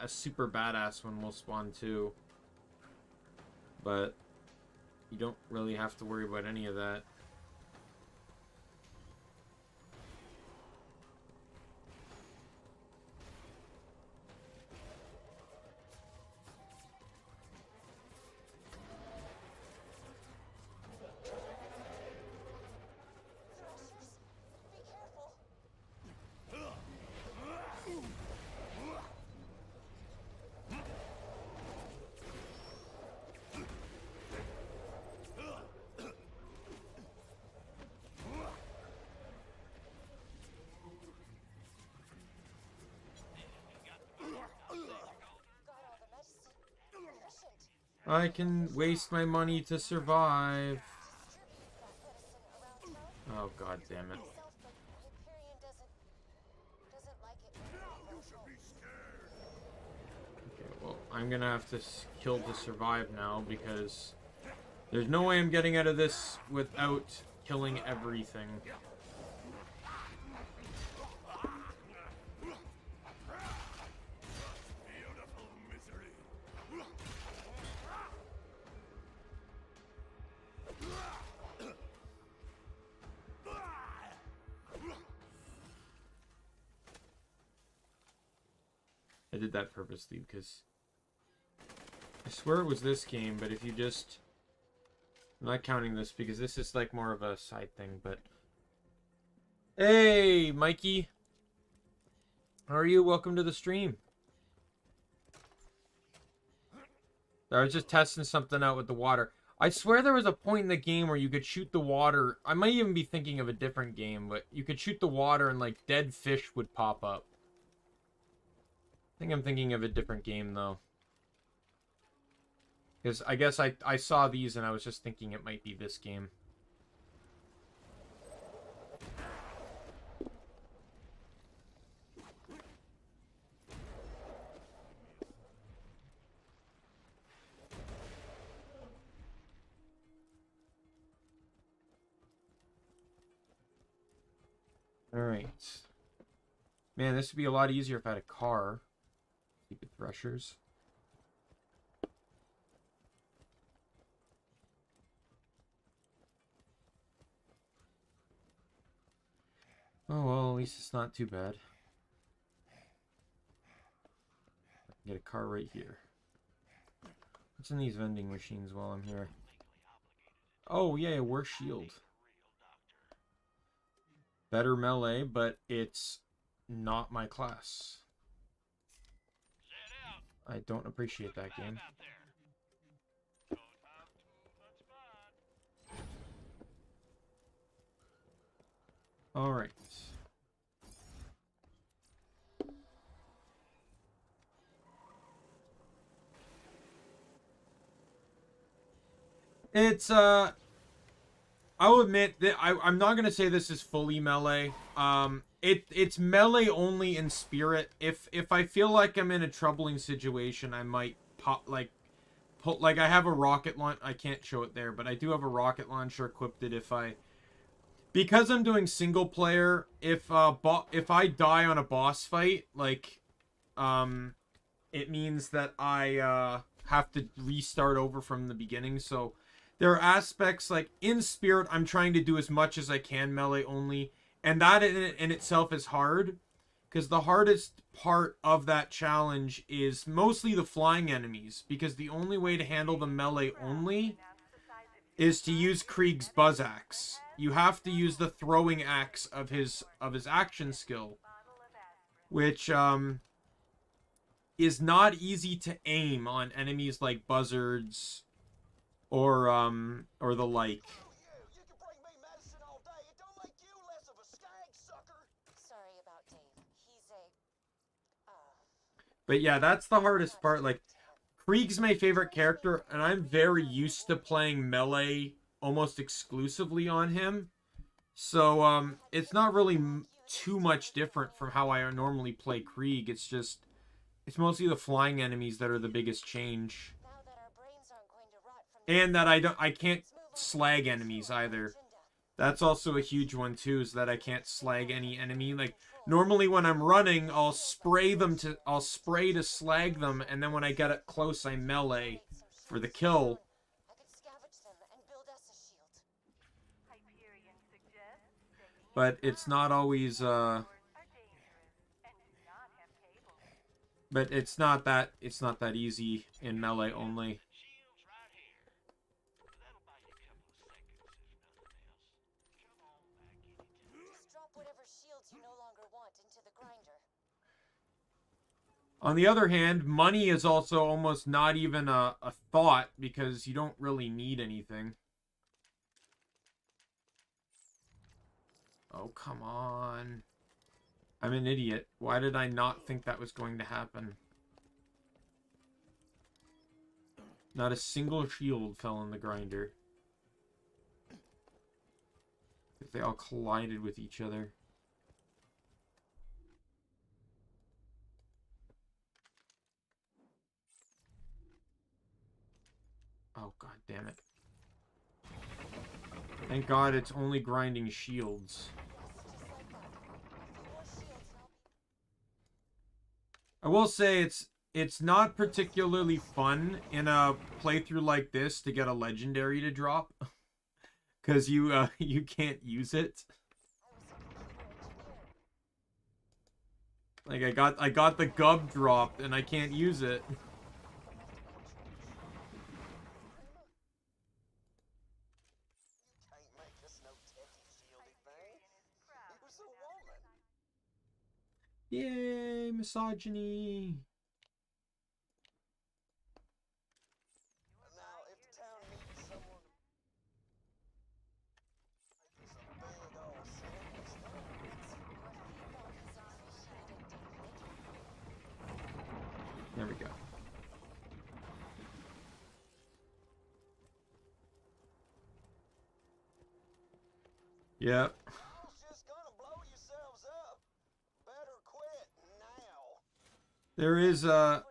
Speaker 1: super badass one will spawn too. But you don't really have to worry about any of that. I can waste my money to survive. Oh, god damn it. Okay, well, I'm gonna have to kill to survive now because there's no way I'm getting out of this without killing everything. I did that purposely because I swear it was this game, but if you just... I'm not counting this because this is like more of a side thing, but... Hey, Mikey! How are you? Welcome to the stream. I was just testing something out with the water. I swear there was a point in the game where you could shoot the water. I might even be thinking of a different game, but you could shoot the water and like dead fish would pop up. I think I'm thinking of a different game, though. Because I guess I saw these and I was just thinking it might be this game. Alright. Man, this would be a lot easier if I had a car. Keep it threshers. Oh well, at least it's not too bad. I can get a car right here. What's in these vending machines while I'm here? Oh yeah, war shield. Better melee, but it's not my class. I don't appreciate that game. Alright. It's, I'll admit that I'm not gonna say this is fully melee. It's melee only in spirit. If I feel like I'm in a troubling situation, I might I have a rocket launch. I can't show it there, but I do have a rocket launcher equipped. Because I'm doing single player, if I die on a boss fight, like, it means that I have to restart over from the beginning. So there are aspects, like, in spirit, I'm trying to do as much as I can melee only. And that in itself is hard. Because the hardest part of that challenge is mostly the flying enemies. Because the only way to handle the melee only is to use Krieg's buzz axe. You have to use the throwing axe of his action skill. Which, is not easy to aim on enemies like buzzards or the like.
Speaker 2: You can bring me medicine all day. It don't make you less of a skag sucker.
Speaker 9: Sorry about Dave. He's a
Speaker 1: But yeah, that's the hardest part. Like, Krieg's my favorite character, and I'm very used to playing melee almost exclusively on him. So, it's not really too much different from how I normally play Krieg. It's just, it's mostly the flying enemies that are the biggest change.
Speaker 9: Now that our brains aren't going to rot from
Speaker 1: And that I can't slag enemies either. That's also a huge one too, is that I can't slag any enemy. Like, normally when I'm running, I'll spray to slag them, and then when I get up close, I melee for the kill.
Speaker 9: I could scavenge them and build us a shield.
Speaker 7: Hyperion suggests staying
Speaker 1: But it's not always
Speaker 7: are dangerous and do not have cables.
Speaker 1: but it's not that easy in melee only.
Speaker 2: Shields right here. That'll buy you a couple of seconds, if nothing else. Come on back anytime.
Speaker 9: Just drop whatever shields you no longer want into the grinder.
Speaker 1: On the other hand, money is also almost not even a thought, because you don't really need anything. Oh, come on. I'm an idiot. Why did I not think that was going to happen? Not a single shield fell in the grinder. If they all collided with each other. Oh, god damn it. Thank god it's only grinding shields. I will say it's not particularly fun in a playthrough like this to get a legendary to drop, because you can't use it. Like I got the gub dropped and I can't use it.
Speaker 2: You can't make us no techie shieldy thing. It was a woman.
Speaker 1: Yay, misogyny.
Speaker 2: Now, if the town needs someone to make us a big old sandwich,
Speaker 1: There we go. Yep.
Speaker 2: y'all's just gonna blow yourselves up. Better quit now.
Speaker 1: There is
Speaker 9: For your input,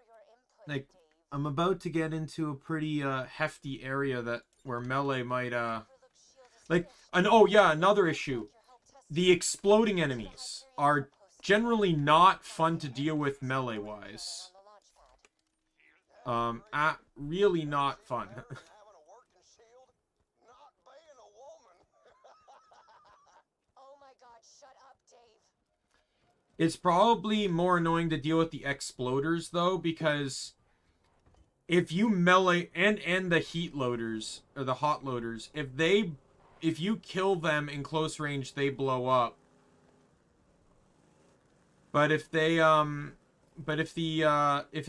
Speaker 1: like,
Speaker 9: Dave.
Speaker 1: I'm about to get into a pretty hefty area that where melee might
Speaker 9: Overlook shield is
Speaker 1: like,
Speaker 9: finished.
Speaker 1: and oh yeah, another issue.
Speaker 9: Your help test
Speaker 1: The exploding enemies are generally not fun to deal with melee wise.
Speaker 9: on the launch pad.
Speaker 1: Really not fun.
Speaker 2: Having a working shield, not being a woman.
Speaker 9: Oh my god, shut up, Dave.
Speaker 1: It's probably more annoying to deal with the exploders though, because if you melee and the heat loaders or the hot loaders, if you kill them in close range, they blow up. But if they if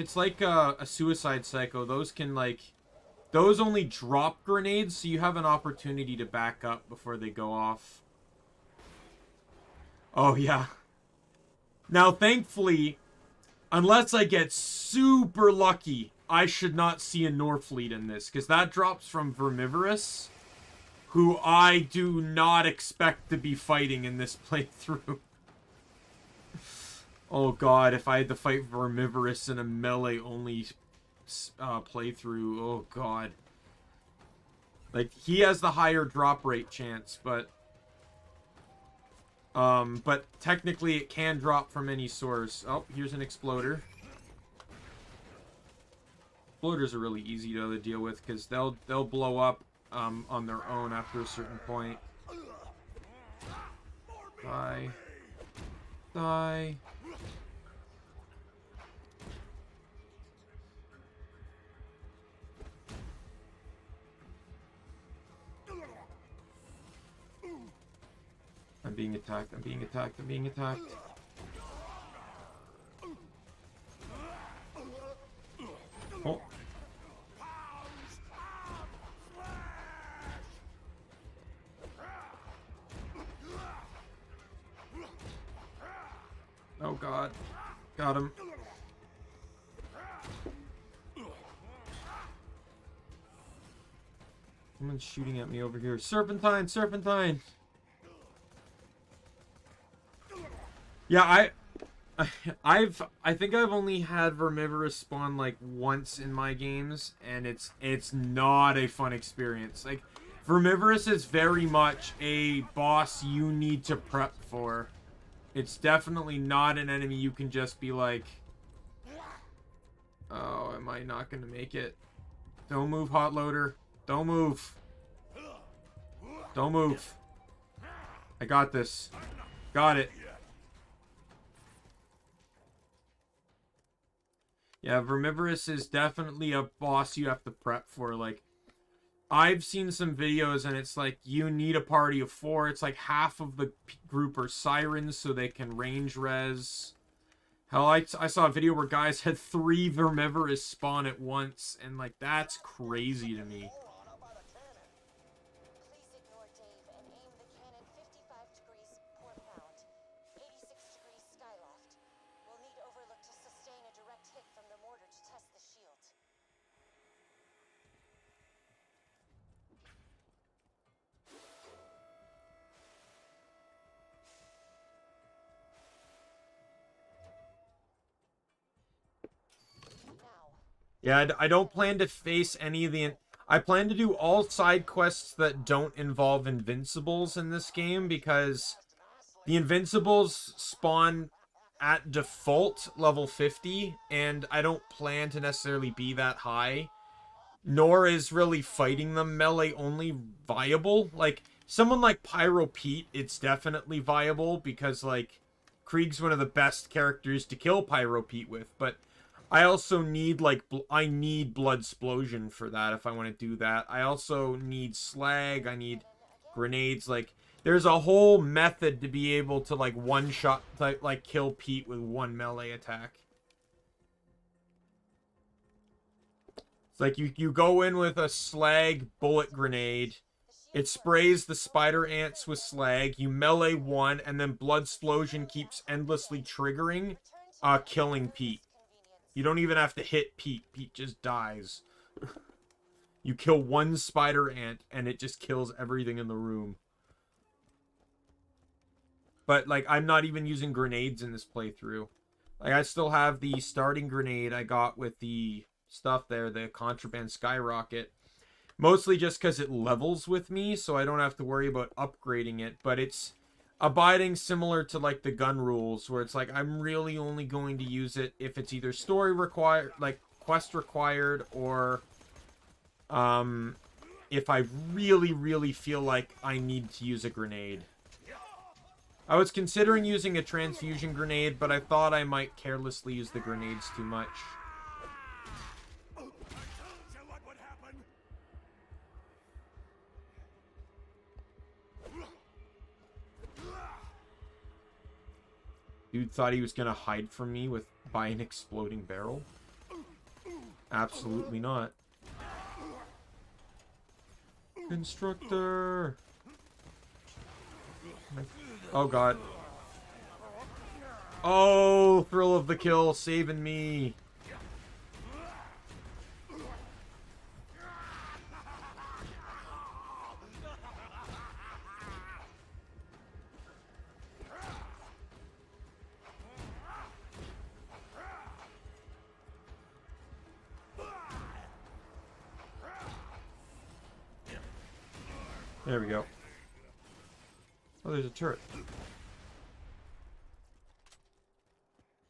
Speaker 1: it's like a suicide psycho, those only drop grenades, so you have an opportunity to back up before they go off. Oh yeah. Now thankfully, unless I get super lucky, I should not see a Norfleet in this, because that drops from Vermivorous, who I do not expect to be fighting in this playthrough. Oh god, if I had to fight Vermivorous in a melee-only playthrough, oh god. Like, he has the higher drop rate chance, but technically it can drop from any source. Oh, here's an exploder. Exploders are really easy to deal with, because they'll blow up on their own after a certain point. Die. Die. I'm being attacked, I'm being attacked, I'm being attacked. Oh. Oh god. Got him. Someone's shooting at me over here. Serpentine, serpentine. Yeah, I think I've only had Vermivorous spawn like once in my games, and it's not a fun experience. Like, Vermivorous is very much a boss you need to prep for. It's definitely not an enemy you can just be like, oh, am I not gonna make it? Don't move, hot loader. Don't move. Don't move. I got this. Got it. Yeah, Vermivorous is definitely a boss you have to prep for. Like, I've seen some videos and it's like you need a party of 4. It's like half of the group are sirens so they can range res. Hell, I saw a video where guys had 3 Vermivorous spawn at once, and like that's crazy to me.
Speaker 8: Please ignore Dave and aim the cannon 55 degrees port bound, 86 degrees skyloft. We'll need Overlook to sustain a direct hit from the mortar to test the shield.
Speaker 1: Yeah, I don't plan to face any of the... I plan to do all side quests that don't involve Invincibles in this game, because the Invincibles spawn at default level 50, and I don't plan to necessarily be that high. Nor is really fighting them melee only viable. Like, someone like Pyro Pete, it's definitely viable, because, like, Krieg's one of the best characters to kill Pyro Pete with, but I also need, like, I need Bloodsplosion for that if I want to do that. I also need Slag, I need grenades, like, there's a whole method to be able to, like, one-shot, like, kill Pete with one melee attack. It's like, you go in with a Slag bullet grenade, it sprays the spider ants with Slag, you melee one, and then Bloodsplosion keeps endlessly triggering, killing Pete. You don't even have to hit Pete. Pete just dies. You kill one spider ant, and it just kills everything in the room. But, like, I'm not even using grenades in this playthrough. Like, I still have the starting grenade I got with the stuff there, the Contraband Skyrocket. Mostly just because it levels with me, so I don't have to worry about upgrading it. But it's abiding similar to, like, the gun rules, where it's like, I'm really only going to use it if it's either story required, like, quest required, or if I really, really feel like I need to use a grenade. I was considering using a transfusion grenade, but I thought I might carelessly use the grenades too much. Dude thought he was gonna hide from me by an exploding barrel. Absolutely not. Constructor! Oh god. Oh, thrill of the kill, saving me. There we go. Oh, there's a turret.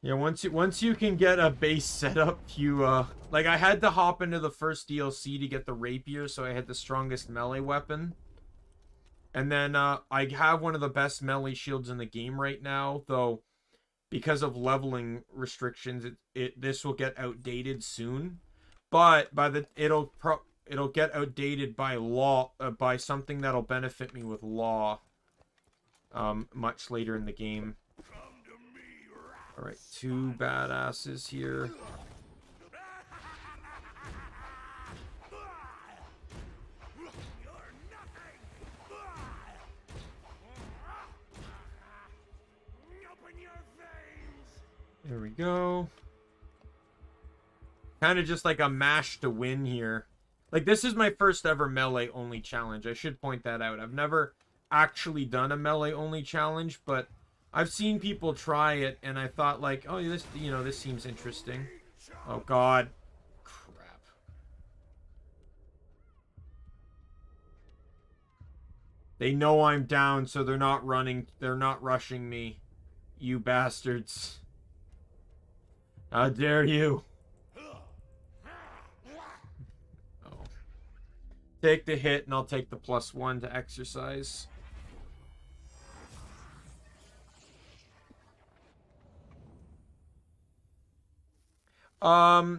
Speaker 1: Yeah, once you can get a base setup, you like, I had to hop into the first DLC to get the rapier, so I had the strongest melee weapon. And then I have one of the best melee shields in the game right now, though because of leveling restrictions, this will get outdated soon. But it'll get outdated by law, by something that'll benefit me with law much later in the game. Alright, 2 badasses here. There we go. Kind of just like a mash to win here. Like, this is my first ever melee only challenge. I should point that out. I've never actually done a melee only challenge, but I've seen people try it, and I thought, like, oh, this, you know, this seems interesting. Oh, God. Crap. They know I'm down, so they're not running. They're not rushing me. You bastards. How dare you? Oh. Take the hit, and I'll take the +1 to exercise.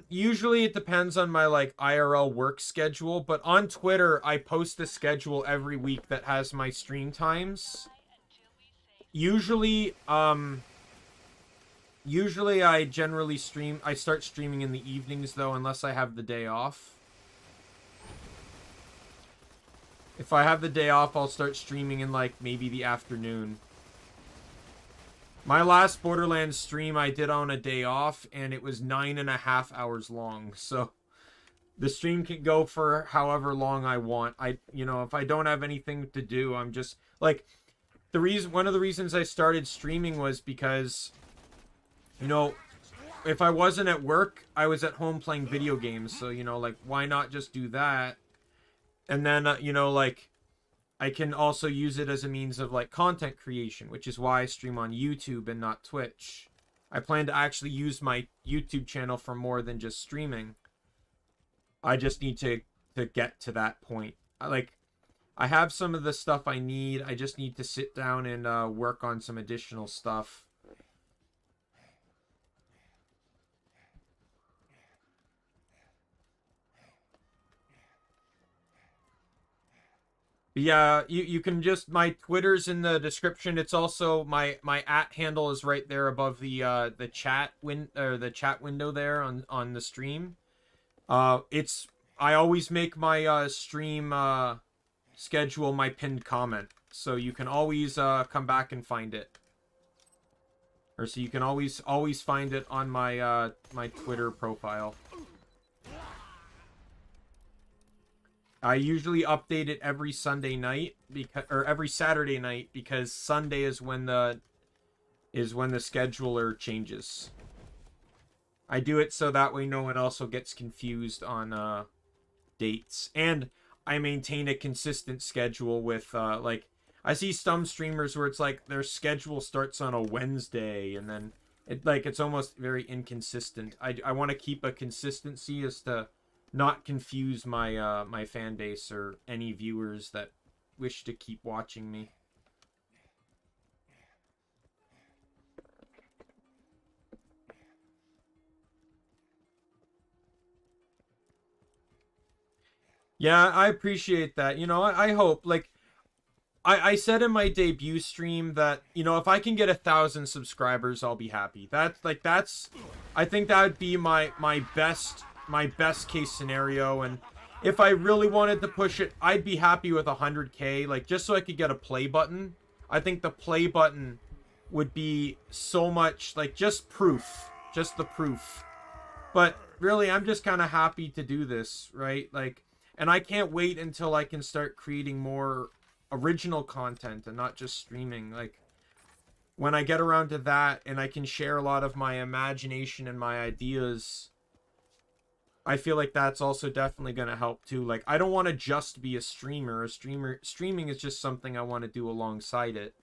Speaker 1: Usually it depends on my, like, IRL work schedule, but on Twitter, I post a schedule every week that has my stream times. Usually I generally I start streaming in the evenings, though, unless I have the day off. If I have the day off, I'll start streaming in, like, maybe the afternoon. My last Borderlands stream I did on a day off, and it was 9.5 hours long. So the stream can go for however long I want. You know, if I don't have anything to do, I'm just like, one of the reasons I started streaming was because, you know, if I wasn't at work, I was at home playing video games. So, you know, like, why not just do that? And then, you know, like, I can also use it as a means of, like, content creation, which is why I stream on YouTube and not Twitch. I plan to actually use my YouTube channel for more than just streaming. I just need to get to that point. I have some of the stuff I need. I just need to sit down and work on some additional stuff. Yeah, you can just, my Twitter's in the description. It's also my @ handle is right there above the chat window there on the stream. I always make my stream schedule my pinned comment, so you can always come back and find it. Or so you can always find it on my my Twitter profile. I usually update it every Sunday night or every Saturday night, because Sunday is when the scheduler changes. I do it so that way no one also gets confused on dates, and I maintain a consistent schedule with like, I see some streamers where it's like their schedule starts on a Wednesday, and then it's almost very inconsistent. I want to keep a consistency as to not confuse my my fan base or any viewers that wish to keep watching me. Yeah, I appreciate that. You know, I hope, like, I said in my debut stream that, you know, if I can get 1,000 subscribers, I'll be happy. That's I think that would be my best case scenario. And if I really wanted to push it, I'd be happy with 100K, like, just so I could get a play button. I think the play button would be so much, like, just the proof. But really, I'm just kind of happy to do this, right? Like, and I can't wait until I can start creating more original content and not just streaming. Like, when I get around to that and I can share a lot of my imagination and my ideas, I feel like that's also definitely going to help too. Like, I don't want to just be a streamer. Streaming is just something I want to do alongside it.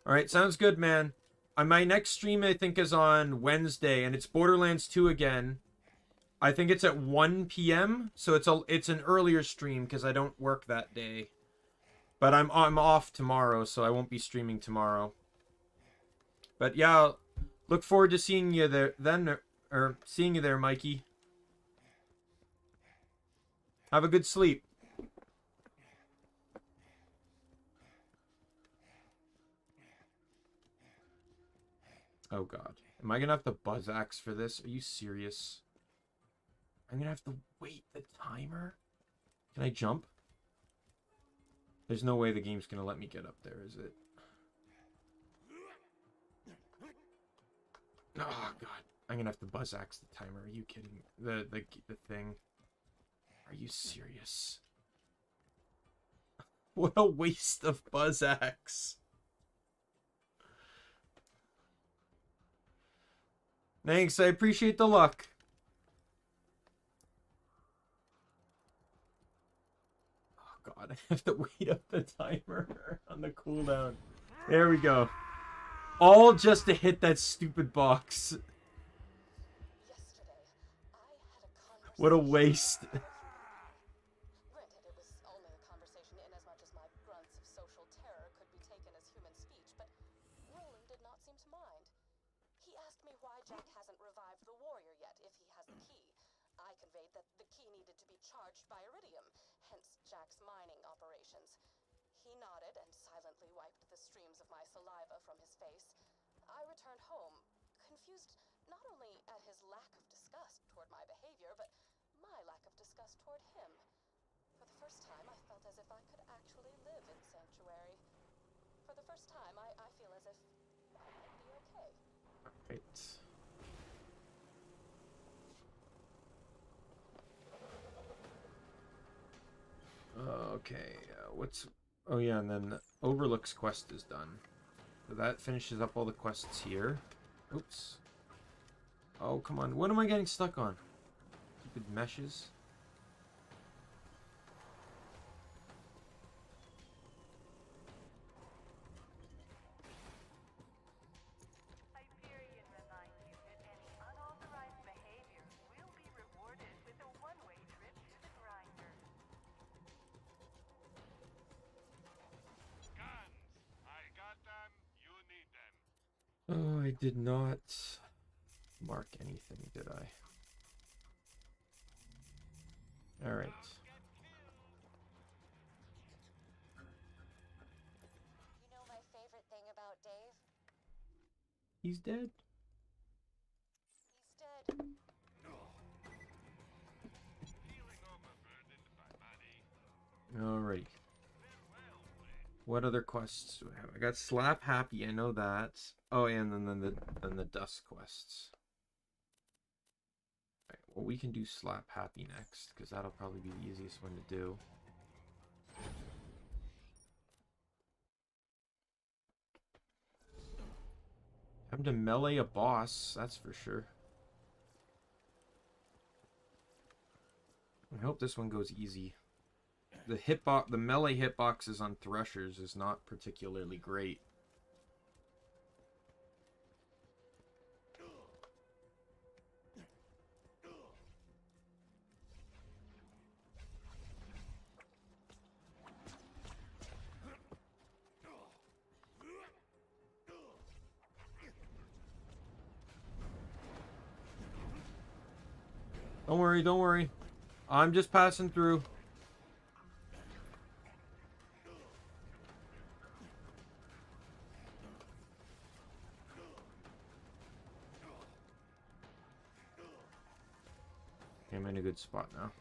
Speaker 1: All right, sounds good, man. My next stream, I think, is on Wednesday, and it's Borderlands 2 again. I think it's at 1 p.m. So it's an earlier stream because I don't work that day. But I'm off tomorrow, so I won't be streaming tomorrow. But yeah, look forward to seeing you there then, or seeing you there, Mikey. Have a good sleep. Oh God, am I gonna have to buzz axe for this? Are you serious? I'm gonna have to wait the timer? Can I jump? There's no way the game's gonna let me get up there, is it? Oh, God. I'm gonna have to buzz axe the timer. Are you kidding? The thing. Are you serious? What a waste of buzz axe. Thanks, I appreciate the luck. Oh god, I have to wait up the timer on the cooldown. There we go. All just to hit that stupid box.
Speaker 8: Yesterday, I had a conversation.
Speaker 1: What a waste.
Speaker 8: Granted, it was only a conversation inasmuch as my grunts of social terror could be taken as human speech, but Roland did not seem to mind. He asked me why Jack hasn't revived the warrior yet if he has the key. I conveyed that the key needed to be charged by iridium, hence Jack's mining operations. He nodded and silently wiped the streams of my saliva from his face. I returned home, confused not only at his lack of disgust toward my behavior, but my lack of disgust toward him. For the first time, I felt as if I could actually live in Sanctuary. For the first time, I feel as if I might be okay.
Speaker 1: Right. Okay, what's... Oh yeah, and then Overlook's quest is done. So that finishes up all the quests here. Oops. Oh, come on. What am I getting stuck on? Stupid meshes.
Speaker 7: Hyperion reminds you that any unauthorized behavior will be rewarded with a one-way trip to the grinder.
Speaker 3: Guns! I got them, you need them.
Speaker 1: Oh, I did not mark anything, did I? Alright.
Speaker 9: You know my favorite thing about Dave?
Speaker 1: He's dead.
Speaker 9: He's dead.
Speaker 3: Feeling overburdened by money.
Speaker 1: Alright. What other quests do I have? I got Slap Happy, I know that. Oh, and then the Dust quests. Alright, well, we can do Slap Happy next, because that'll probably be the easiest one to do. Time to melee a boss, that's for sure. I hope this one goes easy. The melee hitboxes on Threshers is not particularly great. Don't worry, don't worry. I'm just passing through. I'm in a good spot now.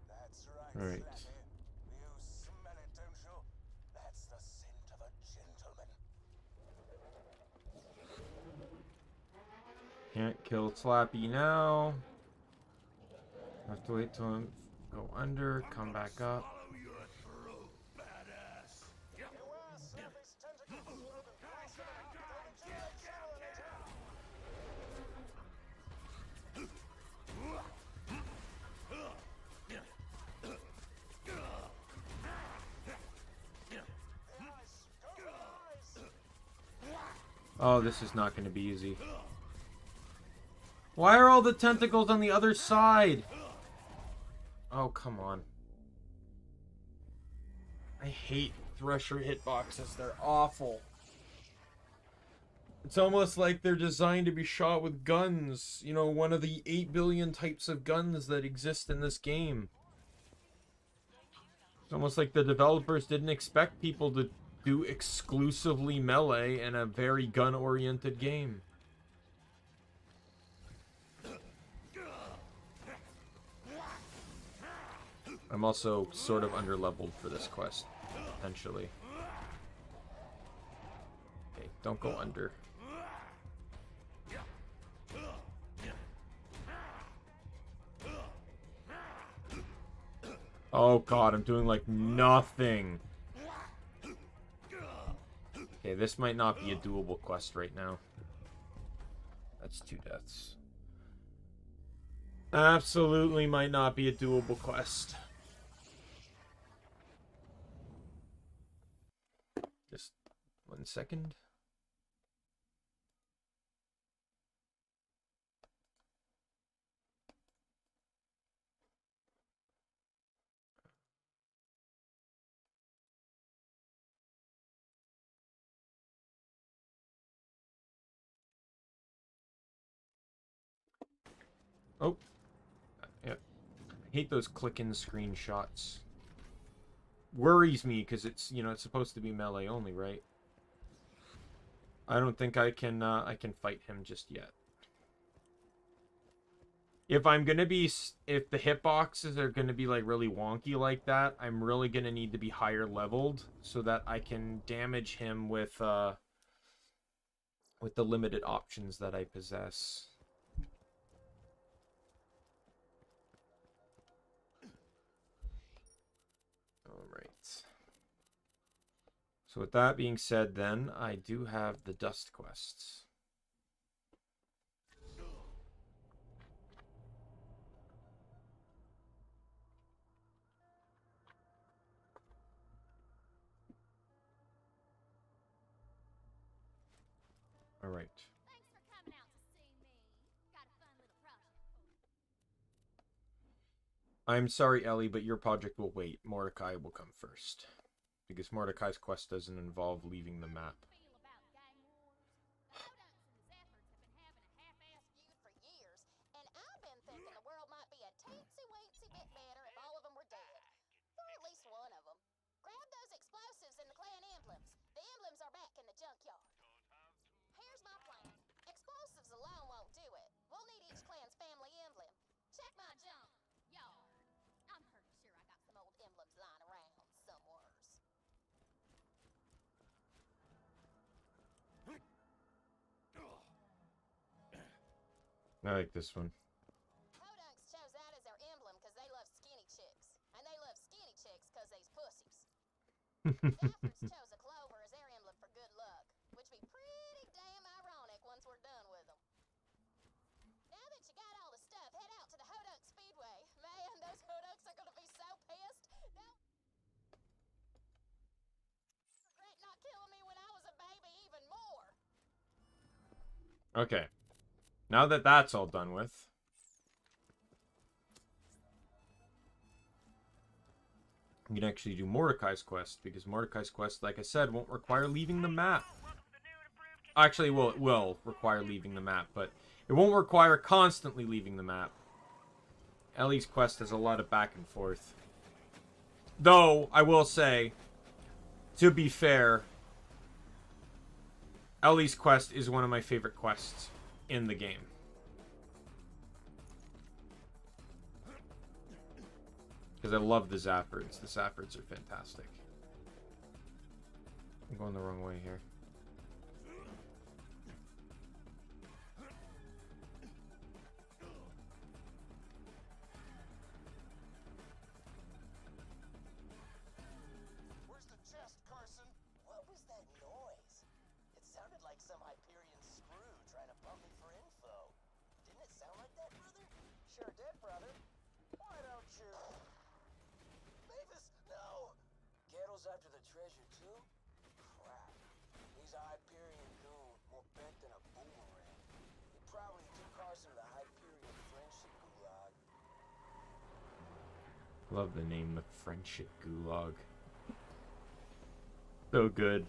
Speaker 2: That's right,
Speaker 1: All right.
Speaker 2: Slappy. You smell it, don't you? That's the scent of a gentleman.
Speaker 1: Can't kill Slappy now. Have to wait till him go under, come back up.
Speaker 3: Follow your throat, badass.
Speaker 2: Beware Slappy's tentacles. Blast them out. They'll regenerate channel later.
Speaker 1: Oh, this is not going to be easy. Why are all the tentacles on the other side? Oh, come on. I hate Thresher hitboxes. They're awful. It's almost like they're designed to be shot with guns. You know, one of the 8 billion types of guns that exist in this game. It's almost like the developers didn't expect people to do exclusively melee in a very gun-oriented game. I'm also sort of underleveled for this quest, potentially. Okay, don't go under. Oh god, I'm doing like nothing. Okay, this might not be a doable quest right now. That's 2 deaths. Absolutely might not be a doable quest. Just 1 second. Oh. Yeah. I hate those click-in screenshots. Worries me because it's, you know, it's supposed to be melee only, right? I don't think I can fight him just yet. If I'm gonna be, if the hitboxes are gonna be like really wonky like that, I'm really gonna need to be higher leveled so that I can damage him with the limited options that I possess. All right. So with that being said, then I do have the dust quests. All right.
Speaker 9: Thanks for coming out to see me. Got a fun little project for you.
Speaker 1: I'm sorry, Ellie, but your project will wait. Mordecai will come first. Because Mordecai's quest doesn't involve leaving the map.
Speaker 9: Feel about gang wars? The Loadouts and the Zephyrs have been having a half-assed feud for years, and I've been thinking the world might be a teensy-weensy bit better if all of them were dead. Or at least one of them. Grab those explosives and the clan emblems. The emblems are back in the junkyard. Here's my plan. Explosives alone won't do it. We'll need each clan's family emblem. Check my junk yard. I'm pretty sure I got some old emblems lying around somewheres.
Speaker 1: I like this one.
Speaker 9: Podunks chose that as their emblem because they love skinny chicks. And they love skinny chicks because they's pussies. Zephyrs chose a clover as their emblem for good luck, which be pretty damn ironic once we're done with them. Now that you got all the stuff, head out to the Hodunk Speedway. Man, those Hodunks are gonna be so pissed. They'll regret not killing me when I was a baby even more.
Speaker 1: Okay. Now that that's all done with, you can actually do Mordecai's quest, because Mordecai's quest, like I said, won't require leaving the map. Actually, well, it will require leaving the map, but it won't require constantly leaving the map. Ellie's quest has a lot of back and forth. Though, I will say, to be fair, Ellie's quest is one of my favorite quests in the game. Because I love the Zaffords. The Zaffords are fantastic. I'm going the wrong way here.
Speaker 2: Where's the chest, Carson? What was that noise? It sounded like some Hyperion screw trying to pump me for info. Didn't it sound like that, brother? Sure did, brother. Why don't you... Mavis, no! Gettle's after the treasure, too? Crap. He's a Hyperion goon, more bent than a boomerang. He probably took Carson to the Hyperion friendship gulag.
Speaker 1: Love the name, the Friendship Gulag. So good.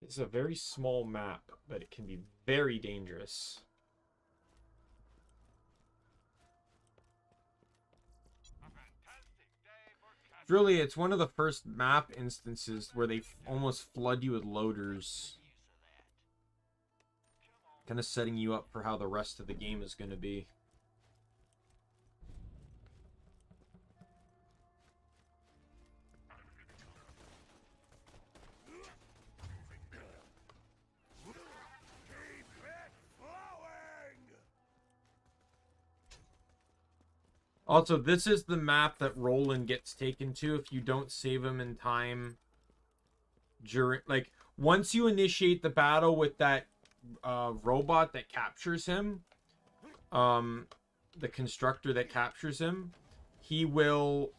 Speaker 1: It's a very small map, but it can be very dangerous. Really, it's one of the first map instances where they almost flood you with loaders. Kind of setting you up for how the rest of the game is going to be. Also, this is the map that Roland gets taken to if you don't save him in time during, like, once you initiate the battle with that robot that captures him, the constructor that captures him, he will,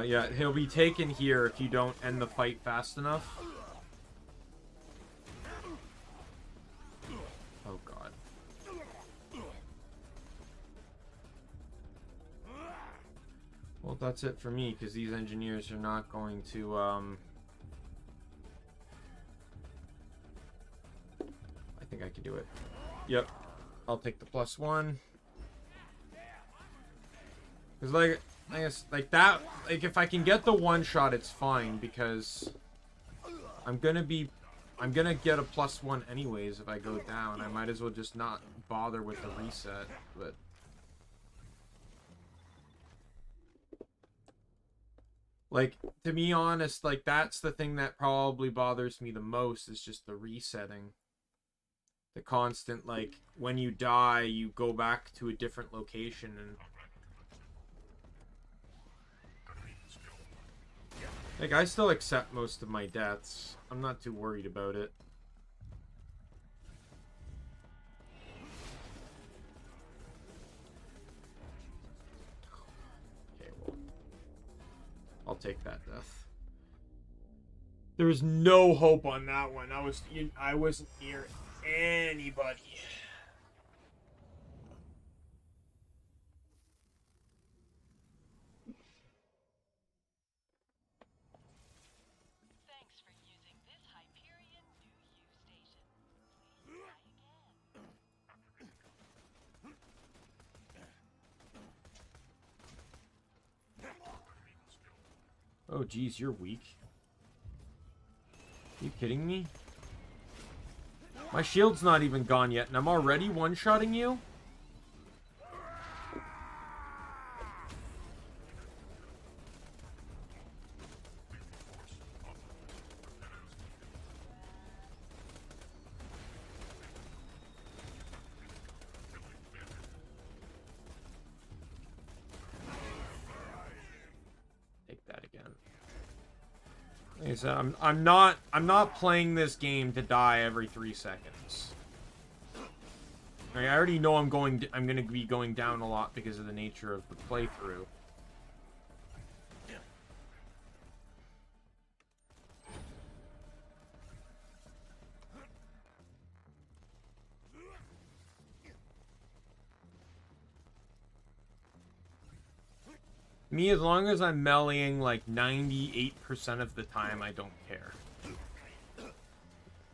Speaker 1: yeah, he'll be taken here if you don't end the fight fast enough. Oh, God. Well, that's it for me, because these engineers are not going to, I think I can do it. Yep. I'll take the +1. Because, like, I guess, like, that, like, if I can get the one-shot, it's fine, because I'm gonna get a +1 anyways if I go down. I might as well just not bother with the reset, but... Like, to be honest, like, that's the thing that probably bothers me the most, is just the resetting. The constant, like, when you die, you go back to a different location, and... Like, I still accept most of my deaths. I'm not too worried about it. Okay, well... I'll take that death. There was no hope on that one. I wasn't near anybody.
Speaker 7: Thanks for using this Hyperion New U station. Please try again.
Speaker 1: Oh, geez, you're weak. Are you kidding me? My shield's not even gone yet, and I'm already one-shotting you? Take that again. Like I said, I'm not playing this game to die every 3 seconds. Like, I already know I'm gonna be going down a lot because of the nature of the playthrough. Me, as long as I'm meleeing like 98% of the time, I don't care.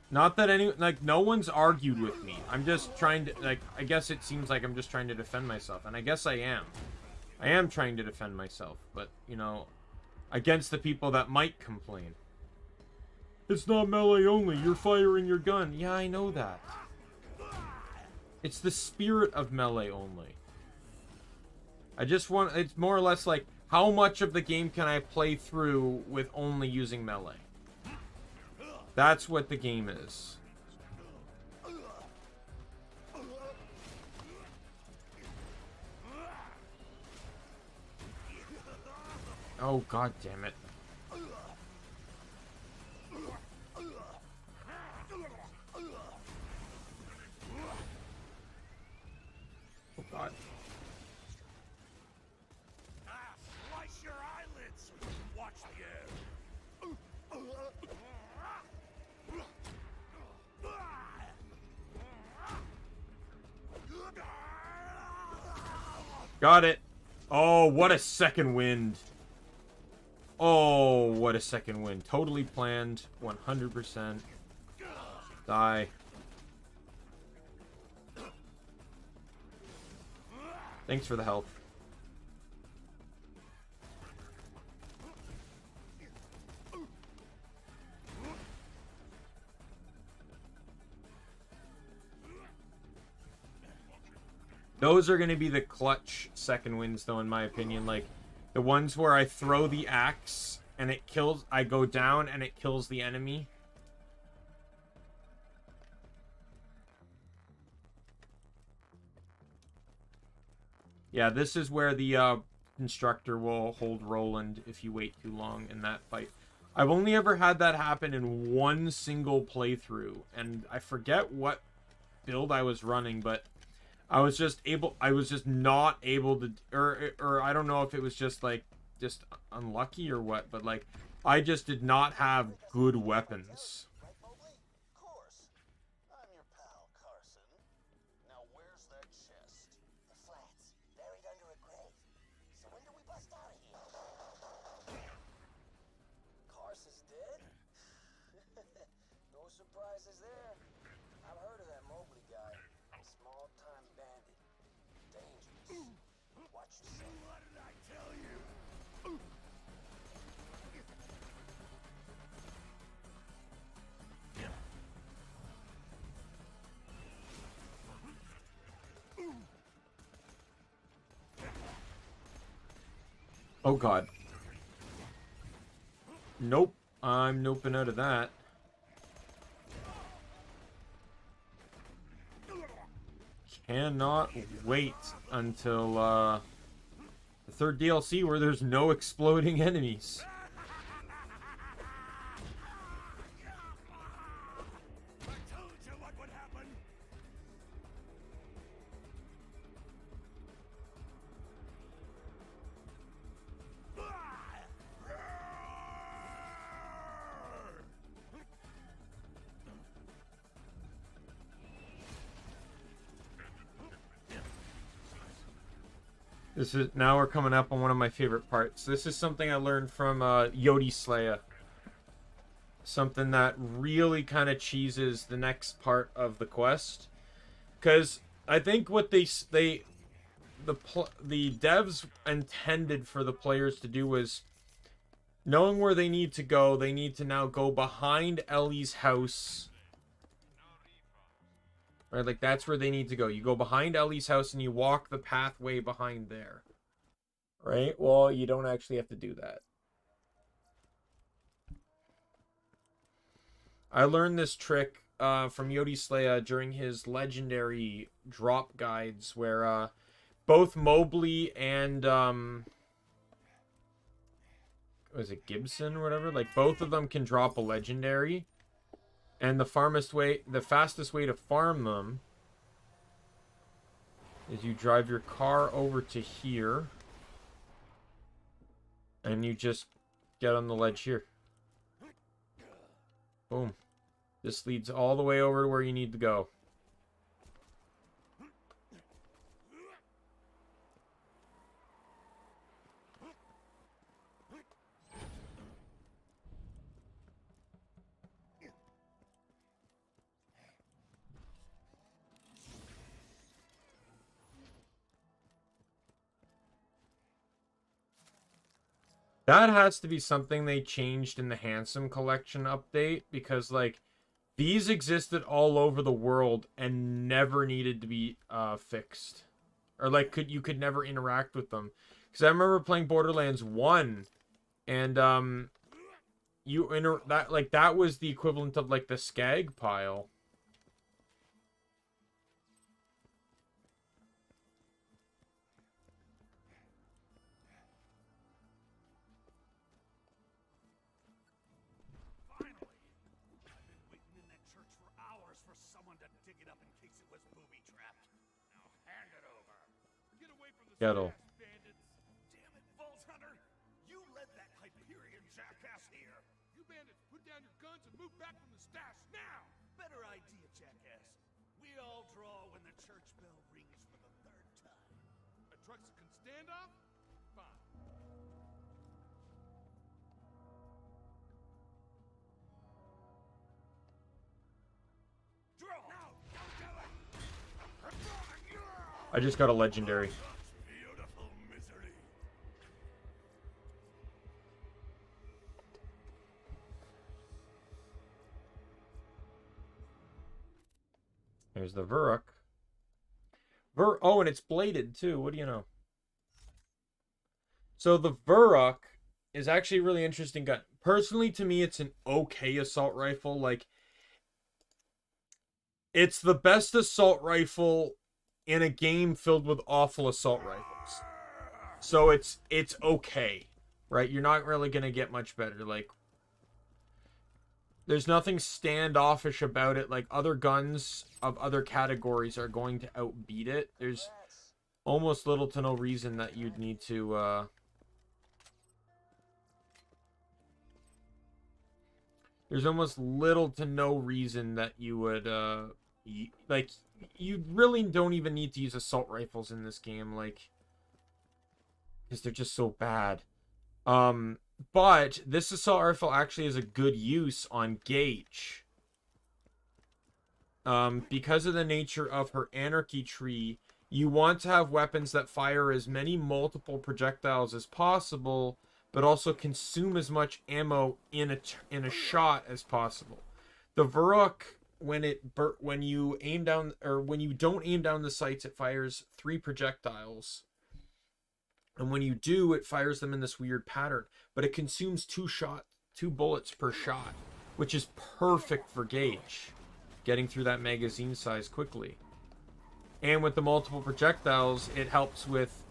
Speaker 1: Not that no one's argued with me. I'm just trying to, like, I guess it seems like I'm just trying to defend myself, and I guess I am. I am trying to defend myself, but, you know, against the people that might complain. It's not melee only, you're firing your gun. Yeah, I know that. It's the spirit of melee only. I just want, it's more or less like, how much of the game can I play through with only using melee? That's what the game is. Oh, god damn it. Oh god.
Speaker 3: Slice your eyelids! Watch the air!
Speaker 1: Got it. Oh, what a second wind. Oh, what a second wind. Totally planned. 100%. Die. Thanks for the help. Those are going to be the clutch second wins, though, in my opinion. Like, the ones where I throw the axe and it kills... I go down and it kills the enemy. Yeah, this is where the instructor will hold Roland if you wait too long in that fight. I've only ever had that happen in one single playthrough, and I forget what build I was running, but I was just not able to, or I don't know if it was just like, just unlucky or what, but like, I just did not have good weapons.
Speaker 2: Right, Mobley? Of course. I'm your pal, Carson. Now where's that chest?
Speaker 9: The flats, buried under a grave. So when do we bust out of here?
Speaker 5: Carson's dead? No surprises there. I've heard of that Mobley guy. Small-time bandit. Dangerous. Watch yourself.
Speaker 3: What did I tell you?
Speaker 1: Oh god. Nope. I'm noping out of that. Cannot wait until the third DLC where there's no exploding enemies.
Speaker 3: I told you what would happen.
Speaker 1: This is now we're coming up on one of my favorite parts. This is something I learned from Yodi Slaya. Something that really kind of cheeses the next part of the quest, because I think what the devs intended for the players to do was, knowing where they need to go, they need to now go behind Ellie's house. Right, like that's where they need to go. You go behind Ellie's house and you walk the pathway behind there. Right? Well, you don't actually have to do that. I learned this trick from Yodi Slaya during his legendary drop guides, where both Mobley and was it Gibson or whatever? Like both of them can drop a legendary. And the fastest way to farm them is you drive your car over to here and you just get on the ledge here. Boom. This leads all the way over to where you need to go. That has to be something they changed in the Handsome Collection update, because like these existed all over the world and never needed to be fixed, or like you could never interact with them. Because I remember playing Borderlands 1 and that was the equivalent of like the skag pile. Kettle.
Speaker 3: Bandits. Damn it, Vault Hunter! You led that Hyperion jackass here. You bandits, put down your guns and move back from the stash now. Better idea, jackass. We all draw when the church bell rings for the third time. A trucks can stand off? Fine. Drill! No! Don't do it!
Speaker 1: I just got a legendary.
Speaker 3: Beautiful misery.
Speaker 1: There's the Vuruk. Oh, and it's bladed too. What do you know? So the Vuruk is actually a really interesting gun. Personally, to me, it's an okay assault rifle. Like, it's the best assault rifle in a game filled with awful assault rifles. So it's okay, right? You're not really gonna get much better. Like, there's nothing standoffish about it. Like, other guns of other categories are going to outbeat it. There's almost little to no reason that you'd need to, there's almost little to no reason that you would, like, you really don't even need to use assault rifles in this game, like, because they're just so bad. But this assault rifle actually has a good use on Gage. Because of the nature of her anarchy tree, you want to have weapons that fire as many multiple projectiles as possible, but also consume as much ammo in a shot as possible. The Vuruk, when you aim down, or when you don't aim down the sights, it fires 3 projectiles. And when you do, it fires them in this weird pattern. But it consumes 2 bullets per shot, which is perfect for Gage, getting through that magazine size quickly. And with the multiple projectiles, it helps with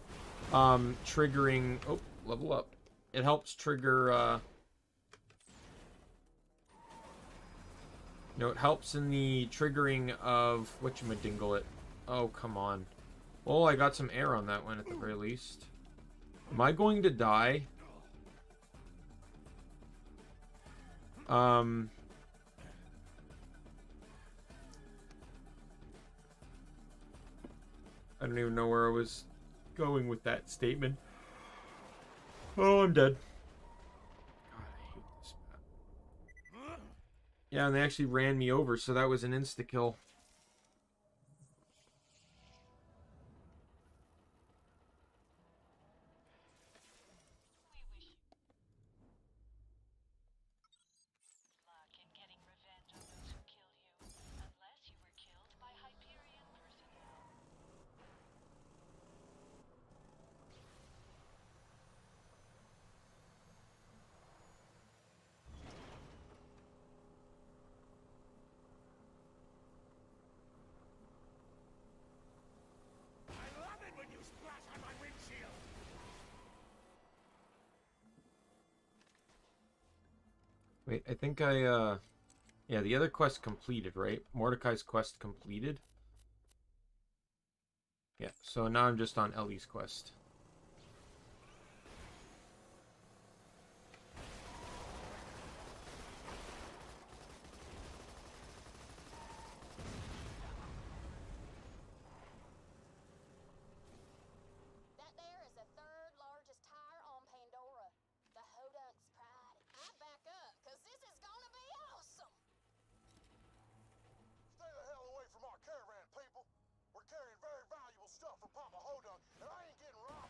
Speaker 1: triggering... Oh, level up. It helps trigger... it helps in the triggering of... Whatchamajingle-it. Oh, come on. Well, I got some air on that one at the very least. Am I going to die? I don't even know where I was going with that statement. Oh, I'm dead. God, I hate this map. Yeah, and they actually ran me over, so that was an insta-kill.
Speaker 7: Luck in getting revenge on those who kill you, unless you were killed by Hyperion personnel.
Speaker 3: I love it when you splash on my windshield.
Speaker 1: Wait, I think yeah, the other quest completed, right? Mordecai's quest completed? Yeah, so now I'm just on Ellie's quest.
Speaker 8: That there is the 3rd largest tire on Pandora. The Hodunk's pride. I back up, cause this is gonna be awesome.
Speaker 2: Stay the hell away from our caravan, people. We're carrying very valuable stuff for Papa Hodunk, and I ain't getting robbed.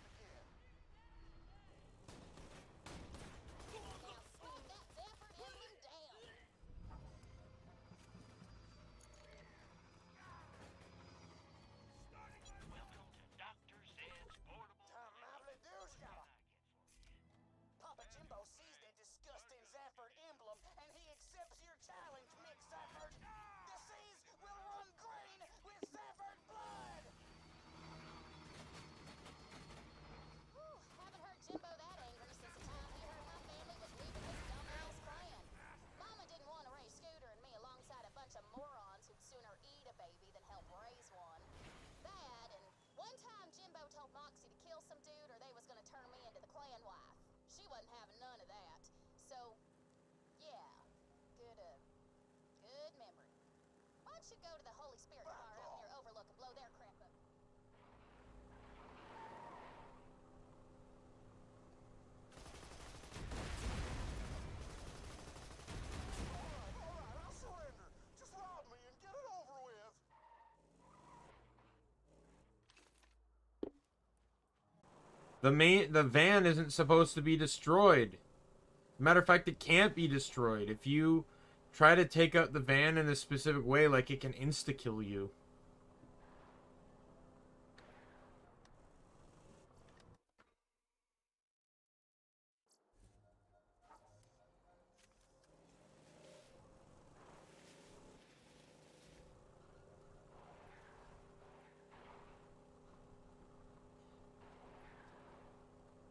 Speaker 1: The van isn't supposed to be destroyed. Matter of fact, it can't be destroyed. If you try to take out the van in a specific way, like, it can insta-kill you.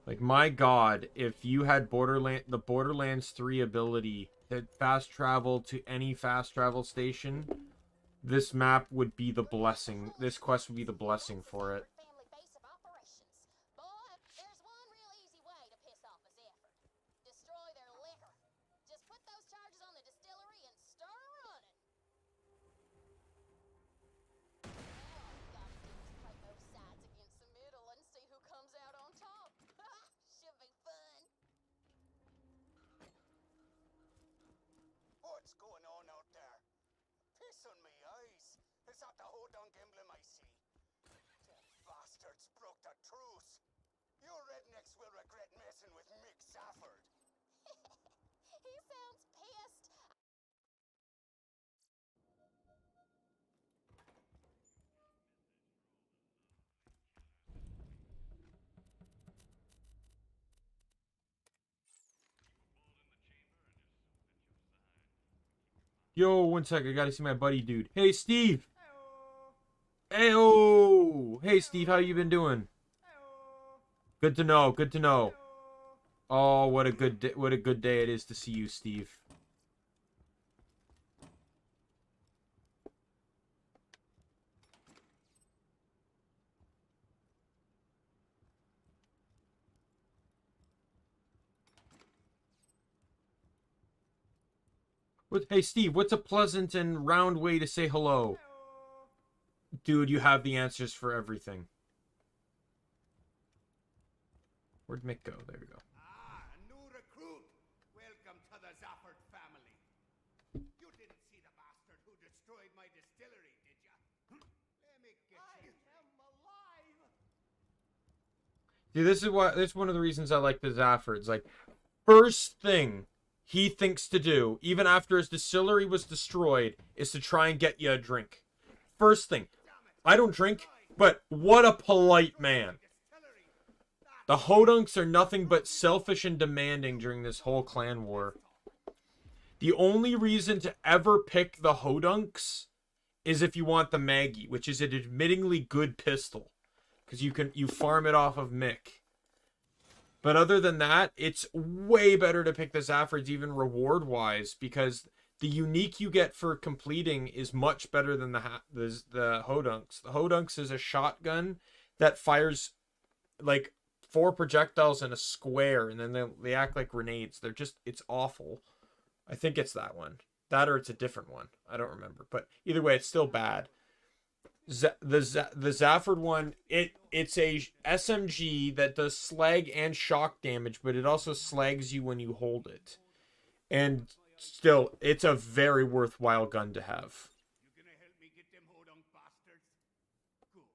Speaker 1: Like, my god, if you had the Borderlands 3 ability to fast travel to any fast travel station, this map would be the blessing. This quest would be the blessing for it.
Speaker 9: Family base of operations. Boy, there's one real easy way to piss off a Zephyr. Destroy their liquor. Just put those charges on the distillery and start a running. Now all you gotta do is play both sides against the middle and see who comes out on top. Should be fun.
Speaker 2: What's going on out there? Piss on me eyes. Is that the Hodunk emblem I see? Them bastards broke the truce. You rednecks will regret messing with Mick Safford.
Speaker 9: He sounds pissed.
Speaker 1: Yo, one sec, I gotta see my buddy dude. Hey, Steve! Heyo! Hey, Steve, how you been doing? Good to know, good to know. Oh, what a good day it is to see you, Steve. Hey, Steve, what's a pleasant and round way to say hello? Dude, you have the answers for everything. Where'd Mick go? There we go.
Speaker 5: Ah, a new recruit. Welcome to the Zafford family. You didn't see the bastard who destroyed my distillery, did ya? Let me get you. I am alive.
Speaker 1: See, this is one of the reasons I like the Zaffords. Like, first thing he thinks to do, even after his distillery was destroyed, is to try and get you a drink. First thing. I don't drink, but what a polite man. The Hodunks are nothing but selfish and demanding during this whole clan war. The only reason to ever pick the Hodunks is if you want the Maggie, which is an admittingly good pistol. Because you farm it off of Mick. But other than that, it's way better to pick the Zaffords, even reward-wise, because the unique you get for completing is much better than the Hodunks. The Hodunks is a shotgun that fires, like, 4 projectiles in a square, and then they act like grenades. It's awful. I think it's that one. That or it's a different one. I don't remember. But either way, it's still bad. The Zafford one, it's a SMG that does slag and shock damage, but it also slags you when you hold it. And still, it's a very worthwhile gun to have.
Speaker 5: You gonna help me get them Hodunk bastards? Good.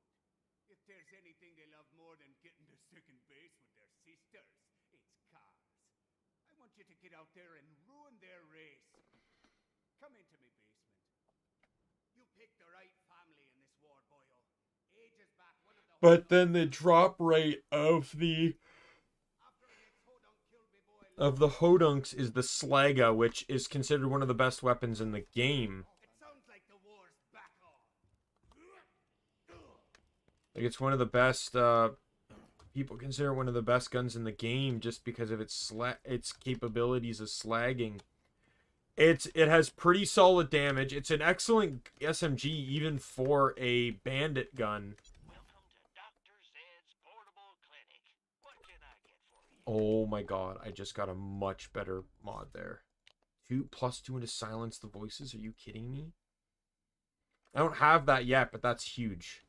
Speaker 5: If there's anything they love more than getting to second base with their sisters, it's cars. I want you to get out there and ruin their race. Come into me basement. You picked the right family in this war, boyo. Ages back, one of the
Speaker 1: But then the drop rate of the Hodunks is the Slaga, which is considered one of the best weapons in the game.
Speaker 5: It sounds like the war's back on.
Speaker 1: Like, it's one of the best, people consider it one of the best guns in the game just because of its capabilities of slagging. It has pretty solid damage. It's an excellent SMG even for a bandit gun.
Speaker 10: Welcome to Dr. Zed's portable clinic. What can I get for you?
Speaker 1: Oh my god, I just got a much better mod there. 2+2 to silence the voices? Are you kidding me? I don't have that yet, but that's huge.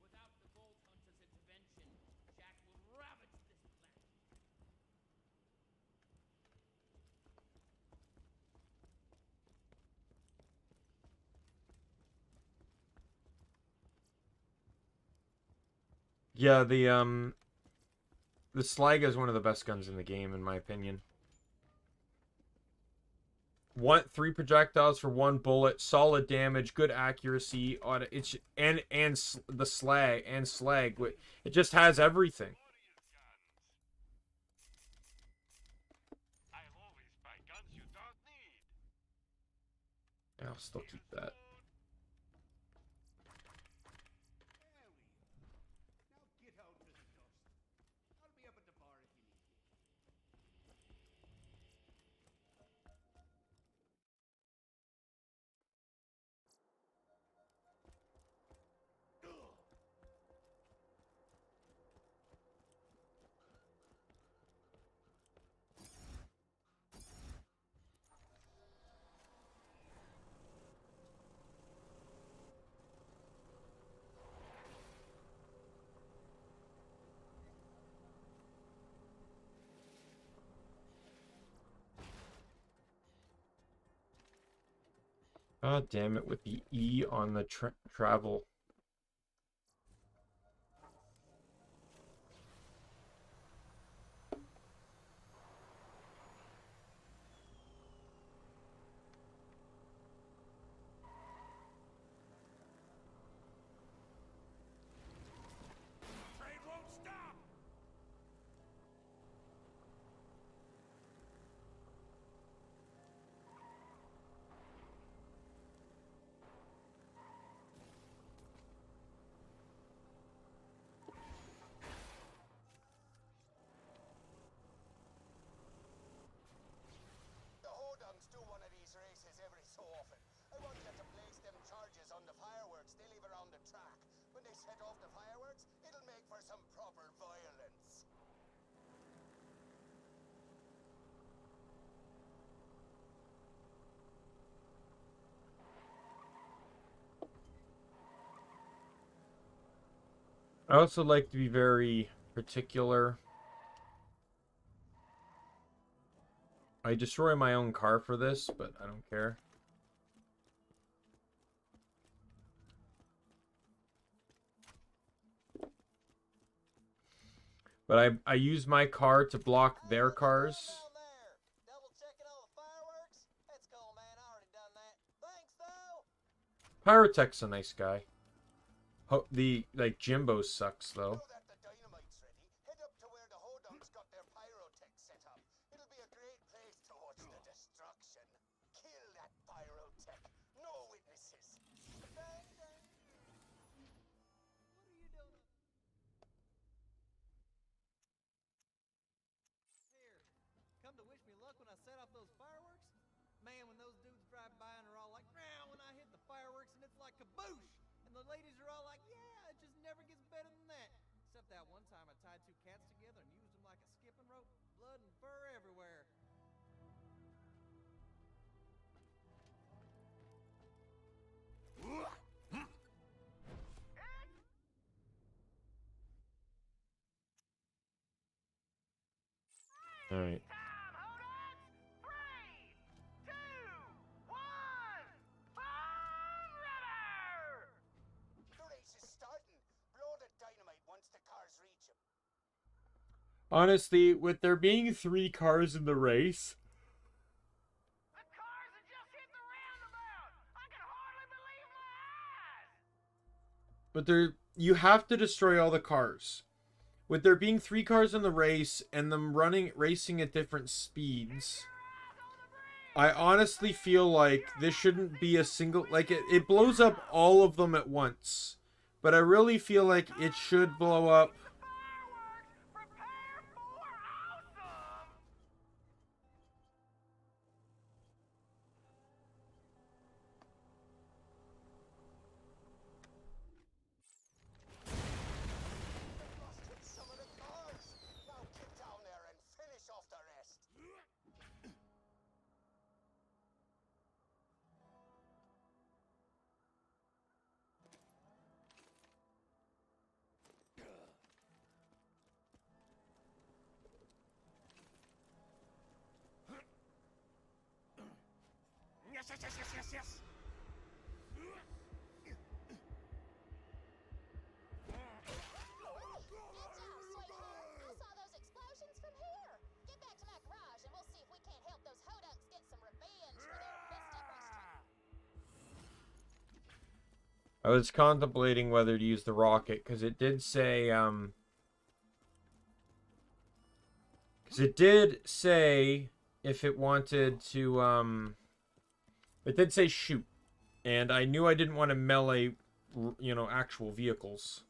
Speaker 5: Without the Vault Hunter's intervention, Jack will ravage this planet.
Speaker 1: Yeah, the The Slag is one of the best guns in the game, in my opinion. 3 projectiles for 1 bullet, solid damage, good accuracy. It's the Slag. It just has everything.
Speaker 10: I'll always buy guns you don't need.
Speaker 1: Yeah, I'll still keep that.
Speaker 5: There we are. Now get out to the dust. I'll be up at the bar if you need me.
Speaker 1: God damn it with the E on the travel.
Speaker 3: Train won't stop!
Speaker 2: The Hodungs do one of these races every so often. I want you to place them charges on the fireworks they leave around the track. When they set off the fireworks, it'll make for some proper violence.
Speaker 1: I also like to be very particular. I destroy my own car for this, but I don't care. But I use my car to block their cars.
Speaker 2: Down there. Double checking all the fireworks? That's cool, man. I already done that. Thanks, though.
Speaker 1: Pyrotech's a nice guy. Jimbo sucks, though.
Speaker 2: Now that the dynamite's ready, head up to where the Hodungs got their pyrotech set up. It'll be a great place to watch the destruction. Kill that pyrotech. No witnesses. Dang, dang. What are you doing?
Speaker 11: Here, come to wish me luck when I set off those fireworks? Man, when those dudes drive by and are all like, "Meow," when I hit the fireworks and it's like kaboosh! And the ladies are all like, "Yeah, it just never gets better than that." Except that one time I tied 2 cats together and used them like a skipping rope. Blood and fur everywhere.
Speaker 1: All right.
Speaker 10: Time, hold on! 3, 2, 1, Fun River!
Speaker 2: The race is starting. Blow the dynamite once the cars reach him.
Speaker 1: Honestly, with there being 3 cars in the race,
Speaker 10: The cars have just hit the roundabout! I can hardly believe my eyes!
Speaker 1: but you have to destroy all the cars. With there being 3 cars in the race and them racing at different speeds, I honestly feel like this shouldn't be a single, like it blows up all of them at once. But I really feel like it should blow up.
Speaker 10: Fireworks! Prepare for awesome!
Speaker 2: Busted some of the cars. Now get down there and finish off the rest.
Speaker 3: Yes, yes, yes, yes, yes, yes!
Speaker 9: Watch out, sweetheart. I saw those
Speaker 1: I was contemplating whether to use the rocket, because it did say, because it did say if it wanted to, it did say shoot. And I knew I didn't want to melee, you know, actual vehicles.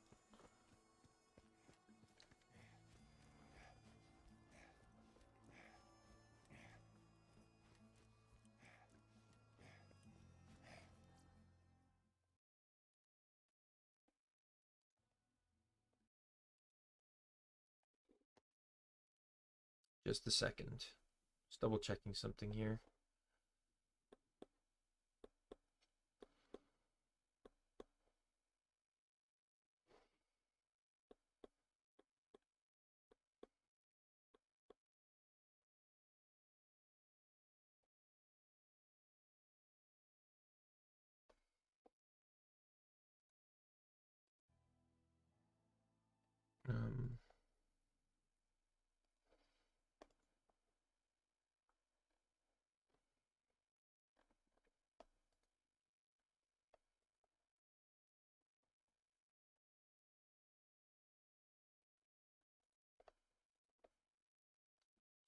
Speaker 1: Just a second. Just double checking something here.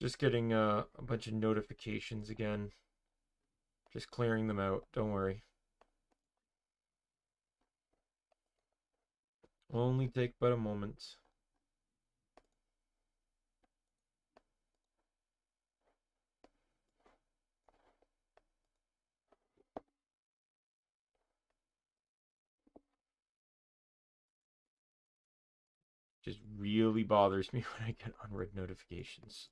Speaker 1: Just getting a bunch of notifications again. Just clearing them out. Don't worry. Will only take but a moment. Just really bothers me when I get unread notifications.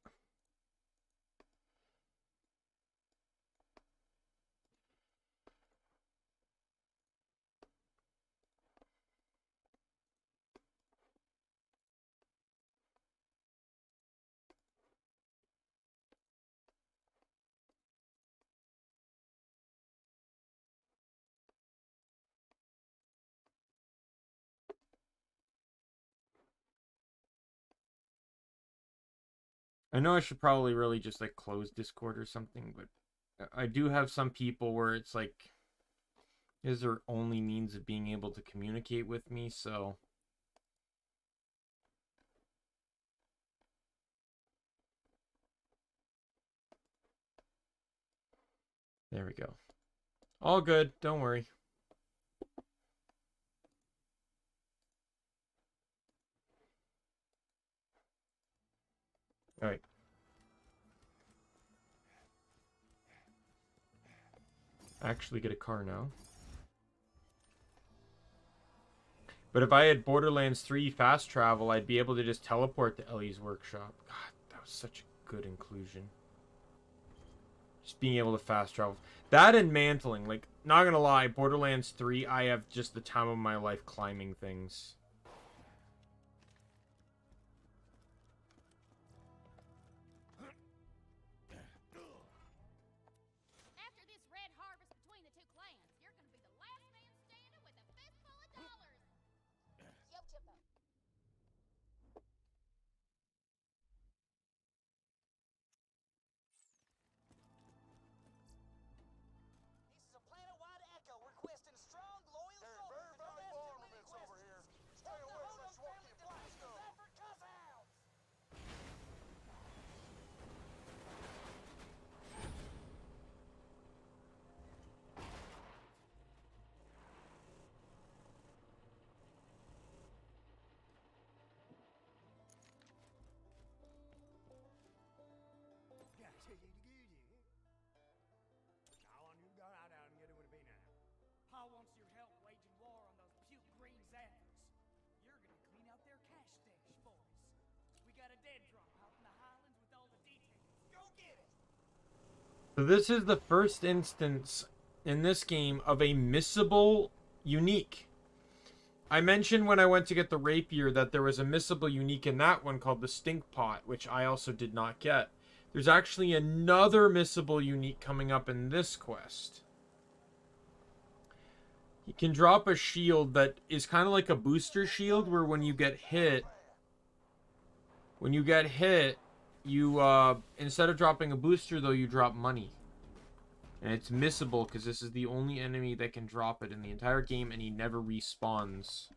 Speaker 1: I know I should probably really just like close Discord or something, but I do have some people where it's like is their only means of being able to communicate with me, so there we go. All good, don't worry. All right. Actually get a car now. But if I had Borderlands 3 fast travel, I'd be able to just teleport to Ellie's workshop. God, that was such a good inclusion. Just being able to fast travel. That and mantling. Like, not gonna lie, Borderlands 3, I have just the time of my life climbing things.
Speaker 9: After this red harvest between the two clans, you're gonna be the last man standing with a fistful of dollars. Yo, Chippo. This is a planet-wide echo requesting strong, loyal soldiers to don't ask too many questions. Stop the Hodor family defeating the Zephyr cuss-outs!
Speaker 10: Pa wants your help waging war on those puke green Zephyrs. You're gonna clean out their cash stash for us. We got a dead drop out in the Highlands with all the details. Go get it!
Speaker 1: So this is the first instance in this game of a missable unique. I mentioned when I went to get the rapier that there was a missable unique in that one called the stink pot, which I also did not get. There's actually another missable unique coming up in this quest. You can drop a shield that is kind of like a booster shield where when you get hit, you, instead of dropping a booster though, you drop money. And it's missable because this is the only enemy that can drop it in the entire game, and he never respawns.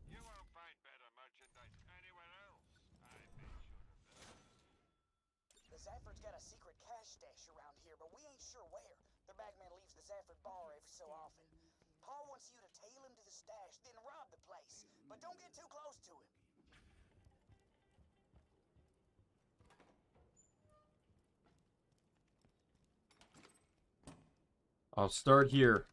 Speaker 12: You won't find better merchandise anywhere else, I make sure of that.
Speaker 2: The Zafford's got a secret cash stash around here, but we ain't sure where. The bagman leaves the Zafford bar every so often. Paul wants you to tail him to the stash, then rob the place. But don't get too close to him.
Speaker 1: I'll start here.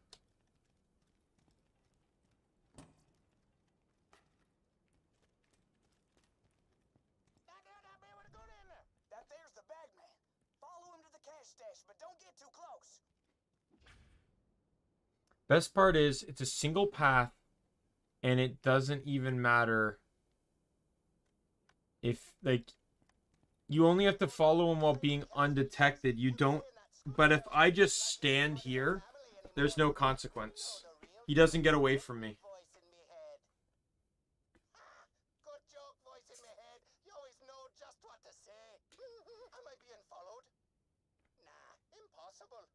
Speaker 2: Now, man, what going in there? That there's the bagman. Follow him to the cash stash, but don't get too close.
Speaker 1: Best part is it's a single path, and it doesn't even matter if, like, you only have to follow him while being undetected. You don't, but if I just stand here, there's no consequence. He doesn't get away from me.
Speaker 2: Voice in me head. Good joke, voice in me head. You always know just what to say. Am I being followed? Nah, impossible.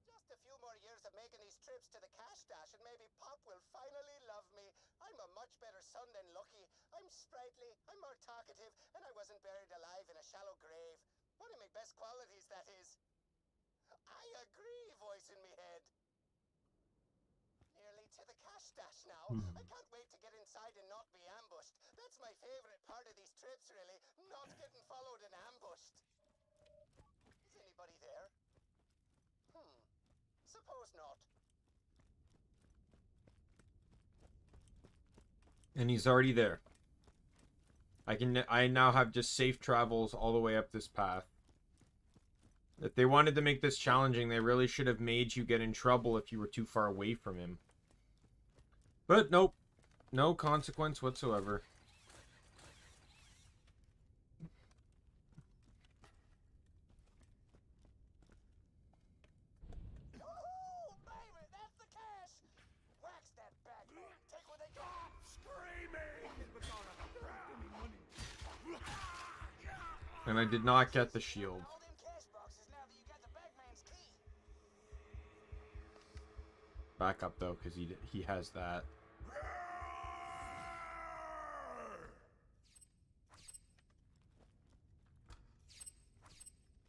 Speaker 2: Just a few more years of making these trips to the cash stash and maybe Pop will finally love me. I'm a much better son than Lucky. I'm sprightly, I'm more talkative, and I wasn't buried alive in a shallow grave. One of my best qualities, that is. I agree, voice in me head. Nearly to the cash stash now. I can't wait to get inside and not be ambushed. That's my favorite part of these trips, really. Not getting followed and ambushed. Is anybody there? Suppose not.
Speaker 1: And he's already there. I now have just safe travels all the way up this path. If they wanted to make this challenging, they really should have made you get in trouble if you were too far away from him. But nope. No consequence whatsoever.
Speaker 2: Woohoo, baby, that's the cash. Wax that bagman. Take what they got.
Speaker 1: And I did not get the shield.
Speaker 2: All them cash boxes now that you got the bagman's key.
Speaker 1: Back up though, because he has that.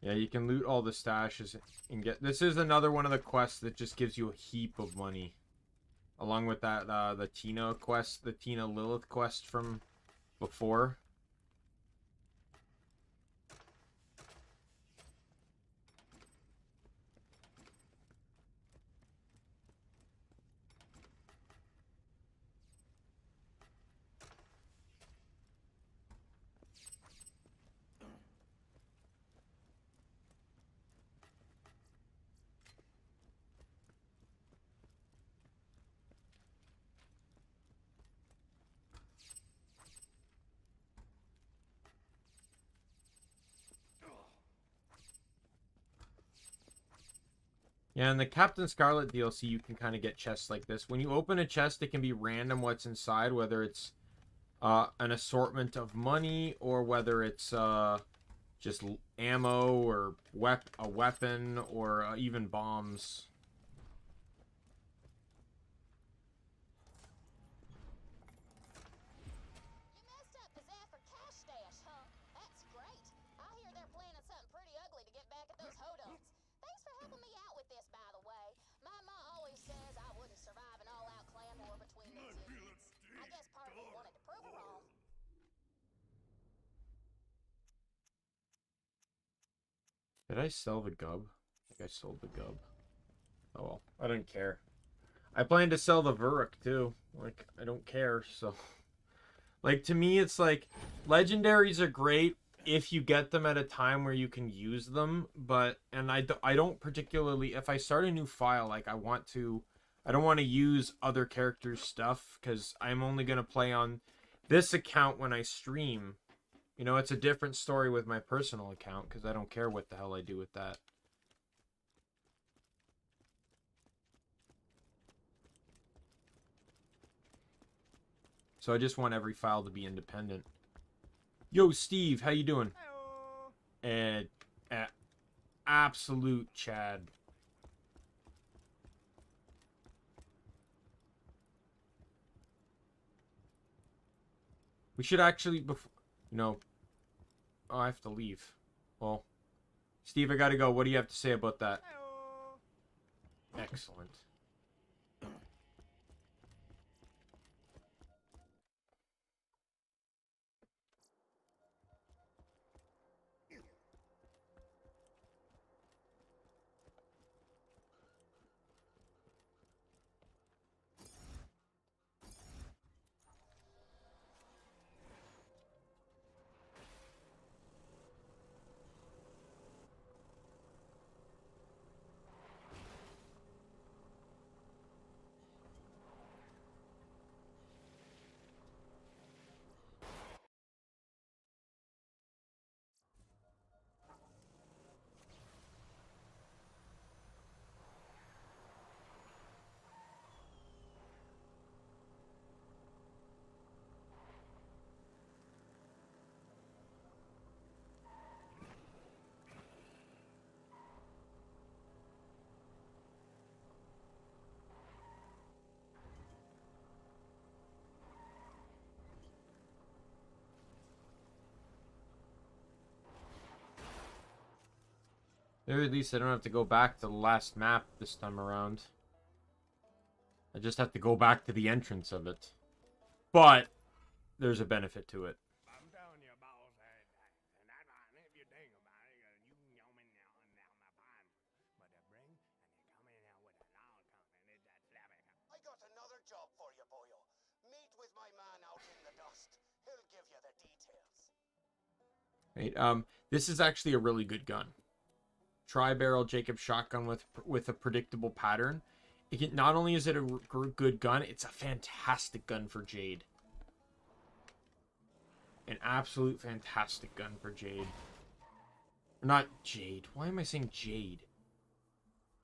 Speaker 1: Yeah, you can loot all the stashes and get... This is another one of the quests that just gives you a heap of money. Along with that, the Tina quest, the Tina Lilith quest from before. Yeah, in the Captain Scarlet DLC, you can kind of get chests like this. When you open a chest, it can be random what's inside, whether it's an assortment of money or whether it's just ammo or a weapon or even bombs.
Speaker 9: You messed up the Zafford cash stash, huh? That's great. I hear they're planning something pretty ugly to get back at those hodunks. Thanks for helping me out with this, by the way. My ma always says I wouldn't survive an all-out clan war between these idiots. I guess part of me wanted to prove her wrong.
Speaker 1: Did I sell the gub? I think I sold the gub. Oh well, I don't care. I plan to sell the Vuruk too. Like, I don't care, so... Like, to me, it's like, legendaries are great, if you get them at a time where you can use them, but and I don't particularly, if I start a new file, like I don't want to use other characters' stuff because I'm only going to play on this account when I stream. You know, it's a different story with my personal account because I don't care what the hell I do with that. So I just want every file to be independent. Yo, Steve, how you doing? And absolute Chad. We should actually, before, you know, oh, I have to leave. Well, Steve, I gotta go. What do you have to say about that? Excellent. Or at least I don't have to go back to the last map this time around. I just have to go back to the entrance of it. But there's a benefit to it.
Speaker 3: I'm telling you, boss, and that man, if you think about it, you yawning now and down the pine. But the bring, and you come in now with a loud confidence that slapping.
Speaker 2: I got another job for you, boyo. Meet with my man out in the dust. He'll give you the details.
Speaker 1: Right, this is actually a really good gun. Tri-barrel Jacob shotgun with a predictable pattern. Not only is it a good gun, it's a fantastic gun for Jade. An absolute fantastic gun for Jade. Not Jade. Why am I saying Jade?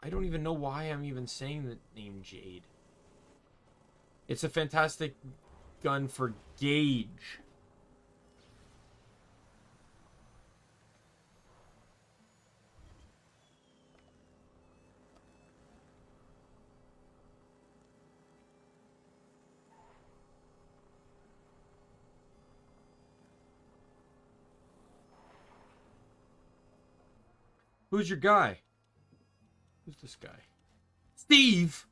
Speaker 1: I don't even know why I'm even saying the name Jade. It's a fantastic gun for Gage. Who's your guy? Who's this guy? Steve!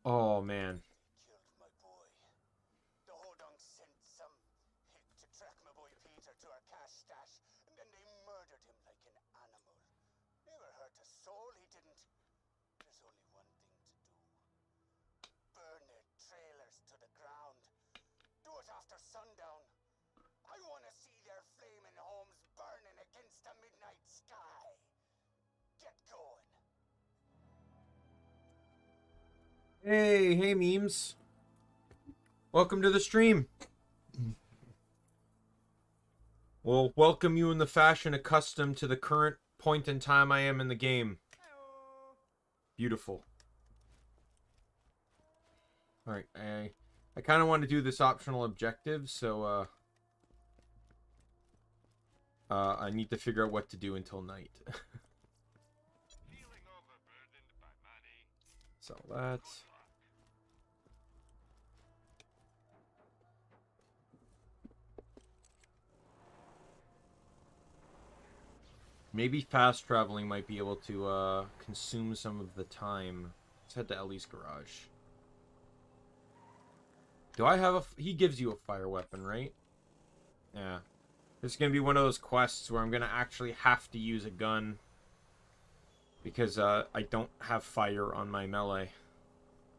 Speaker 1: Oh, man.
Speaker 2: Killed my boy. The Hodong sent some hit to track my boy Peter to our cash stash, and then they murdered him like an animal. Never hurt a soul, he didn't. There's only one thing to do. Burn their trailers to the ground. Do it after sundown. I want to see their flaming homes burning against the midnight sky. Get going.
Speaker 1: Hey, memes. Welcome to the stream. We'll welcome you in the fashion accustomed to the current point in time I am in the game. Beautiful. Alright, I kind of want to do this optional objective, so, I need to figure out what to do until night.
Speaker 12: Feeling overburdened by money?
Speaker 1: So that. Maybe fast traveling might be able to consume some of the time. Let's head to Ellie's garage. Do I have a... He gives you a fire weapon, right? Yeah. This is going to be one of those quests where I'm going to actually have to use a gun. Because I don't have fire on my melee.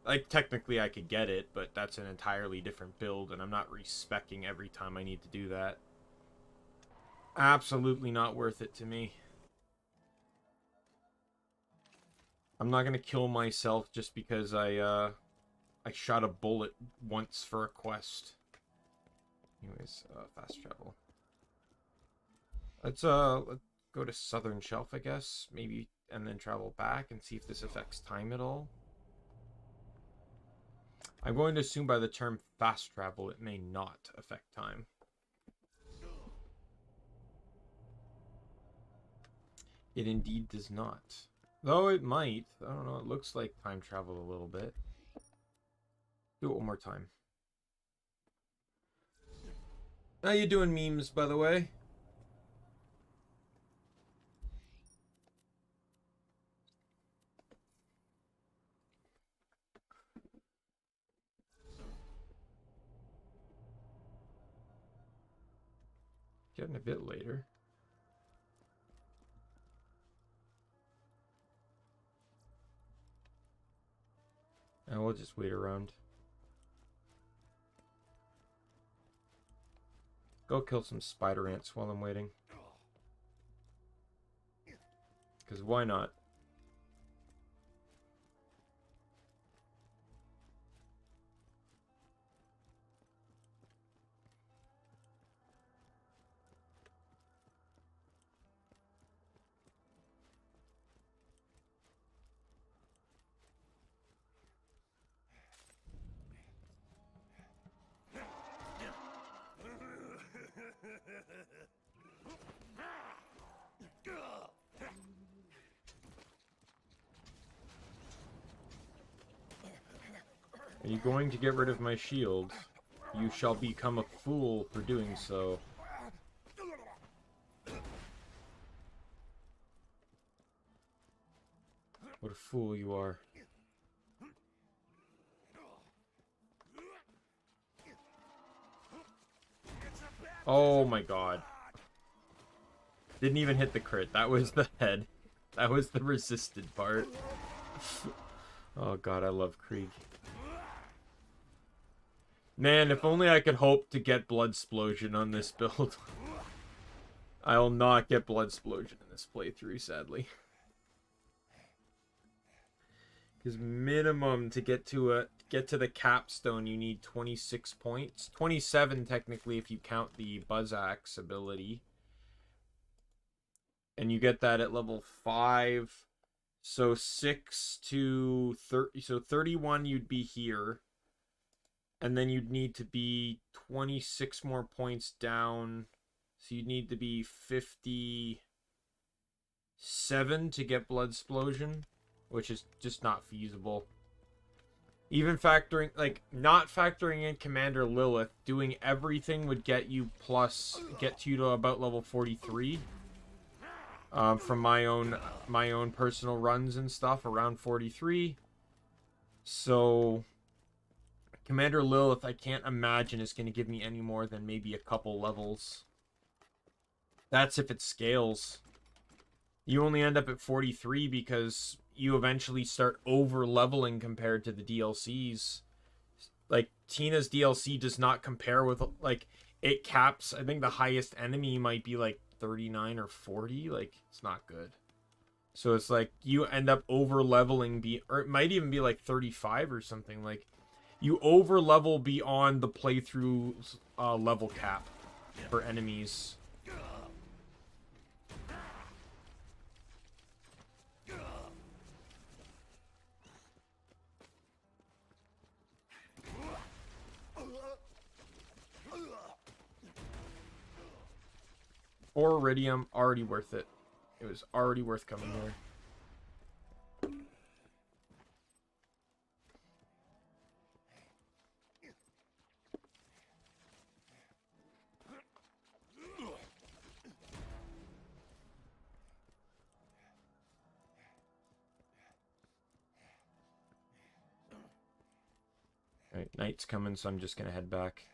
Speaker 1: Like, technically I could get it, but that's an entirely different build, and I'm not respecing every time I need to do that. Absolutely not worth it to me. I'm not gonna kill myself just because I shot a bullet once for a quest. Anyways, fast travel. Let's go to Southern Shelf, I guess. Maybe, and then travel back and see if this affects time at all. I'm going to assume by the term fast travel, it may not affect time. It indeed does not. Though it might. I don't know. It looks like time travel a little bit. Do it one more time. How you doing, memes, by the way? Getting a bit later. And we'll just wait around. Go kill some spider ants while I'm waiting. Because why not? Are you going to get rid of my shield? You shall become a fool for doing so. What a fool you are. Oh my god. Didn't even hit the crit. That was the head. That was the resisted part. Oh god, I love Krieg. Man, if only I could hope to get Bloodsplosion on this build. I'll not get Bloodsplosion in this playthrough, sadly. Because minimum to get to the capstone, you need 26 points. 27 technically if you count the Buzz Axe ability. And you get that at level 5. So 6 to 30. So 31 you'd be here. And then you'd need to be 26 more points down. So you'd need to be 57 to get Bloodsplosion, which is just not feasible. Even factoring, like, not factoring in Commander Lilith, doing everything would get you to about level 43. From my own personal runs and stuff, around 43. So Commander Lilith, I can't imagine is going to give me any more than maybe a couple levels. That's if it scales. You only end up at 43 because you eventually start over-leveling compared to the DLCs. Like, Tina's DLC does not compare with, like, it caps, I think the highest enemy might be, like, 39 or 40. Like, it's not good. So it's like, you end up over-leveling, or it might even be, like, 35 or something. Like, you over-level beyond the playthrough level cap for enemies. Or Iridium, already worth it. It was already worth coming here. Alright, night's coming, so I'm just gonna head back.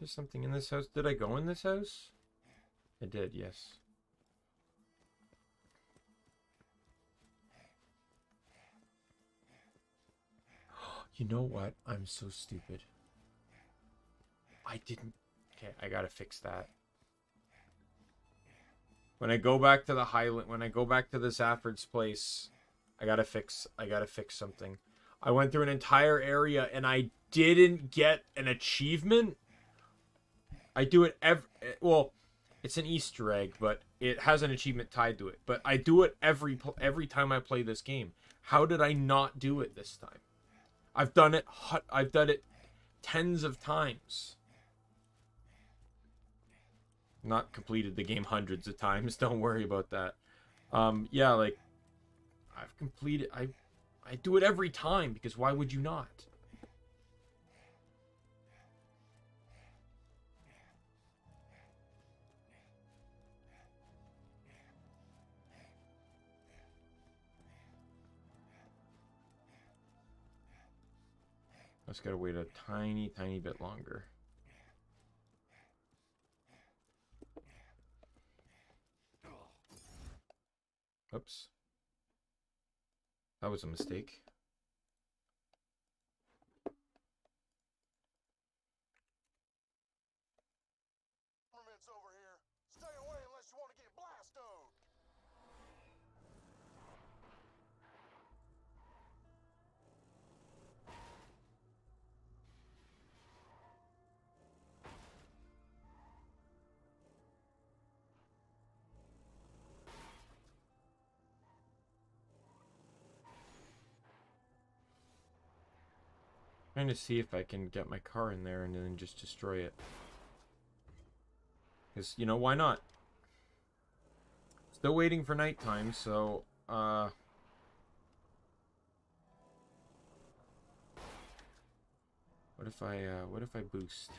Speaker 1: There's something in this house. Did I go in this house? I did, yes. You know what? I'm so stupid. I didn't... Okay, I gotta fix that. When I go back to the Highland... When I go back to the Zafford's place, I gotta fix something. I went through an entire area and I didn't get an achievement. I do it every... Well, it's an Easter egg, but it has an achievement tied to it. But I do it every time I play this game. How did I not do it this time? I've done it tens of times. Not completed the game hundreds of times. Don't worry about that. Yeah, like I've completed. I do it every time because why would you not? I just gotta wait a tiny bit longer. Oops. That was a mistake.
Speaker 2: Government's over here. Stay away unless you want to get blasted.
Speaker 1: Trying to see if I can get my car in there and then just destroy it. Because, you know, why not? Still waiting for nighttime, so, what if I boost?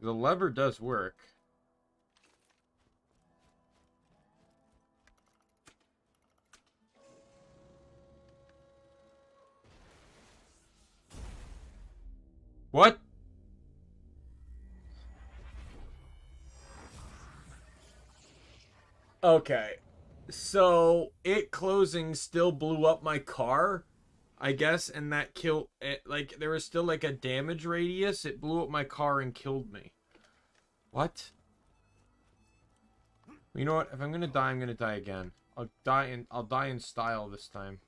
Speaker 1: The lever does work. What? Okay. So, it closing still blew up my car, I guess, and that killed it. Like, there was still, like, a damage radius. It blew up my car and killed me. What? You know what? If I'm gonna die, I'm gonna die again. I'll die in style this time.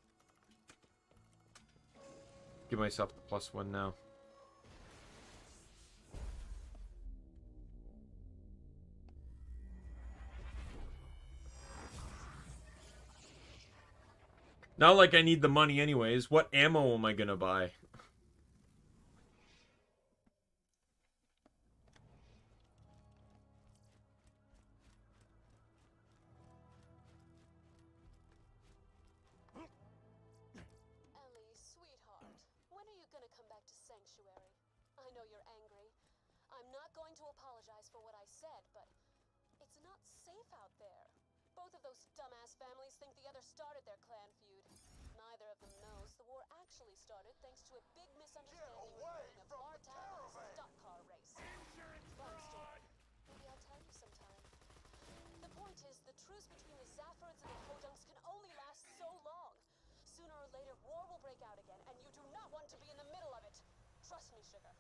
Speaker 1: Give myself the +1 now. Not like I need the money anyways. What ammo am I gonna buy?
Speaker 8: Ellie, sweetheart, when are you gonna come back to Sanctuary? I know you're angry. I'm not going to apologize for what I said, but it's not safe out there. Both of those dumbass families think the other started their clan feud. Neither of them knows the war actually started thanks to a big misunderstanding regarding a bar-tab stock car race. Long story. Maybe I'll tell you sometime. The point is, the truce between the Zaffords and the Hodunks can only last so long. Sooner or later, war will break out again, and you do not want to be in the middle of it. Trust me, sugar.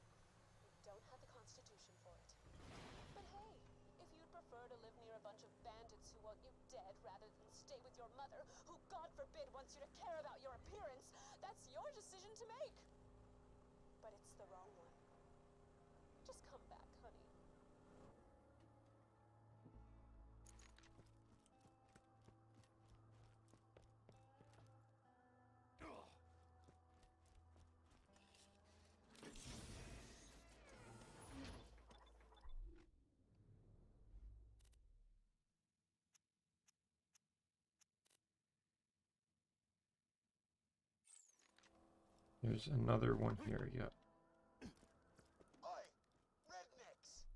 Speaker 8: You don't have the Constitution for it. But hey, if you'd prefer to live near a bunch of bandits who want you dead rather than stay with your mother, who, God forbid, wants you to care about your appearance, that's your decision to make. But it's the wrong one. Just come back, honey.
Speaker 1: There's another one here, yeah.
Speaker 2: Oi, rednecks!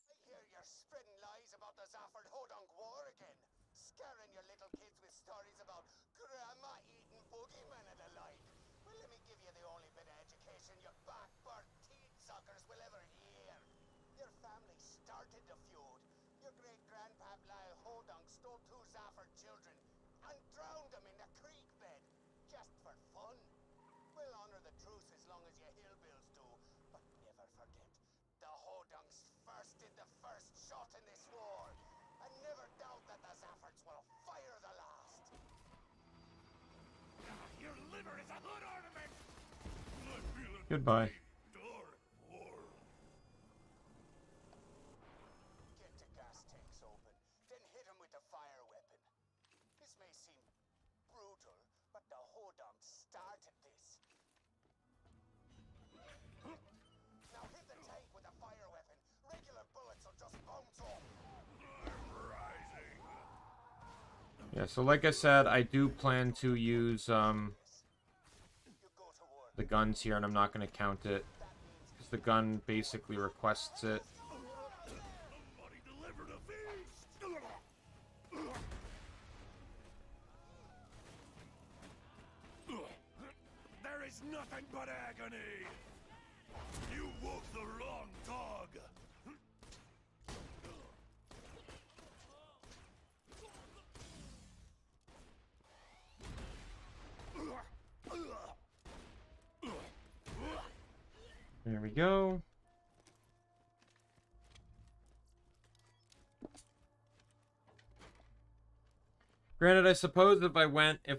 Speaker 2: I hear you're spreading lies about the Zafford Hodunk War again, scaring your little kids with stories about grandma eating boogeymen and the like. Well, let me give you the only bit of education your back-burnt teen suckers will ever hear. Your family started the feud. Your great-grandpap Lyle Hodunk stole 2
Speaker 1: Goodbye.
Speaker 5: Get the gas tanks open, then hit him with the fire weapon. This may seem brutal, but the Hodunk started this. Now hit the tank with a fire weapon. Regular bullets will just bounce off.
Speaker 1: Yeah, so like I said, I do plan to use the guns here, and I'm not going to count it because the gun basically requests it.
Speaker 3: Somebody delivered a feast! There is nothing but agony! You woke the wrong dog!
Speaker 1: There we go. Granted, I suppose if I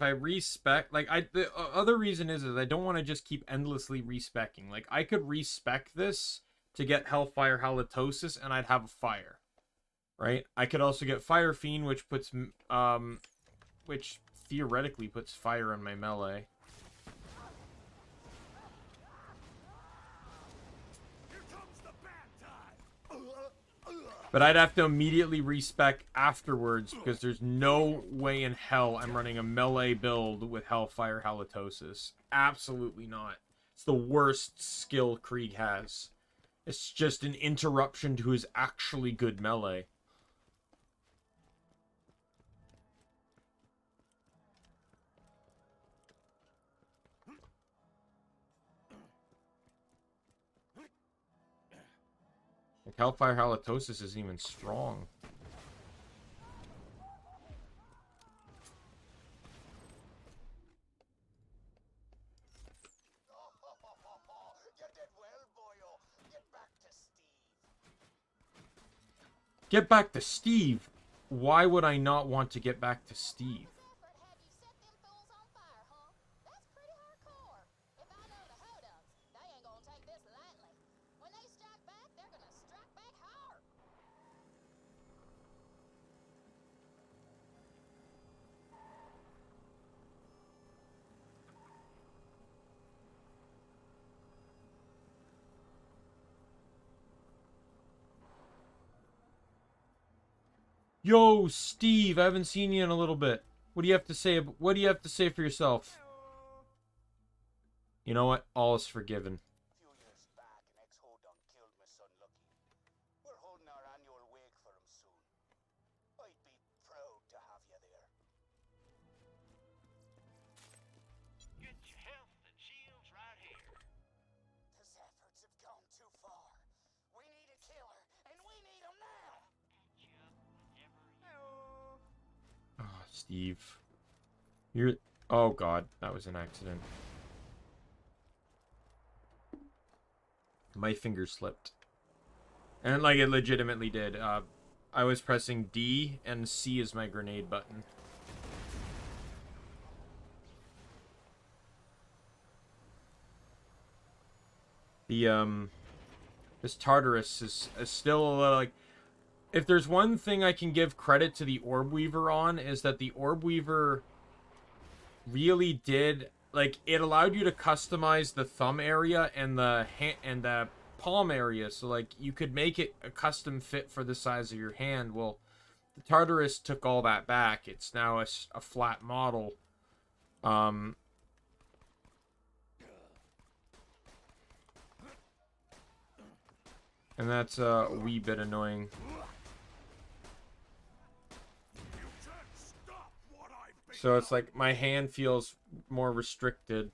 Speaker 1: respec, like, the other reason is I don't want to just keep endlessly respecking. Like, I could respec this to get Hellfire Halitosis, and I'd have a fire, right? I could also get Fire Fiend, which which theoretically puts fire on my melee. But I'd have to immediately respec afterwards because there's no way in hell I'm running a melee build with Hellfire Halitosis. Absolutely not. It's the worst skill Krieg has. It's just an interruption to his actually good melee. Like, Hellfire Halitosis isn't even strong.
Speaker 5: You did well, boyo. Get back to Steve.
Speaker 1: Get back to Steve? Why would I not want to get back to Steve?
Speaker 9: Effort have you set them fools on fire, huh? That's pretty hardcore. If I know the Hodunks, they ain't gonna take this lightly. When they strike back, they're gonna strike back hard.
Speaker 1: Yo, Steve, I haven't seen you in a little bit. What do you have to say? What do you have to say for yourself? You know what? All is forgiven.
Speaker 5: A few years back, an ex-Hodunk killed my son Lucky. We're holding our annual wake for him soon. I'd be proud to have you there.
Speaker 12: Get your health and shields right here.
Speaker 5: His efforts have gone too far. We need a killer, and we need him now.
Speaker 1: Oh, Steve. You're... Oh, God. That was an accident. My finger slipped. And, like, it legitimately did. I was pressing D, and C is my grenade button. The, this Tartarus is still a little, like... If there's one thing I can give credit to the Orb Weaver on, is that the Orb Weaver really did, like, it allowed you to customize the thumb area and the palm area, so, like, you could make it a custom fit for the size of your hand. Well, the Tartarus took all that back. It's now a flat model. And that's a wee bit annoying. So it's like my hand feels more restricted.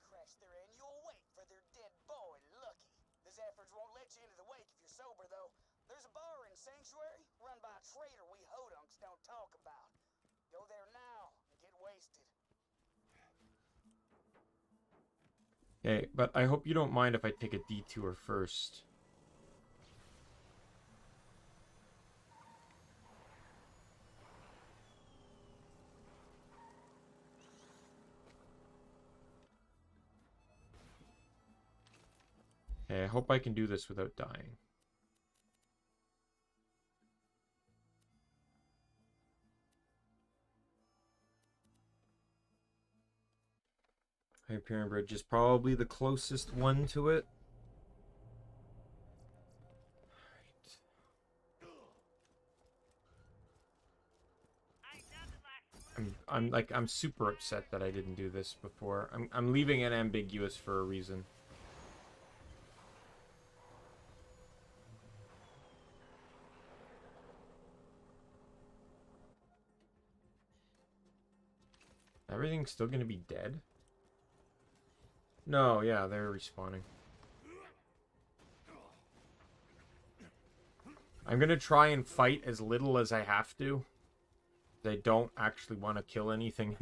Speaker 5: Crash their annual wake for their dead boy, Lucky. The Zephyrs won't let you into the wake if you're sober, though. There's a bar in Sanctuary run by a traitor we Hodunks don't talk about. Go there now and get wasted.
Speaker 1: Okay, but I hope you don't mind if I take a detour first. Okay, I hope I can do this without dying. Hyperion Bridge is probably the closest one to it. I'm super upset that I didn't do this before. I'm leaving it ambiguous for a reason. Everything's still gonna be dead? No, yeah, they're respawning. I'm gonna try and fight as little as I have to. I don't actually want to kill anything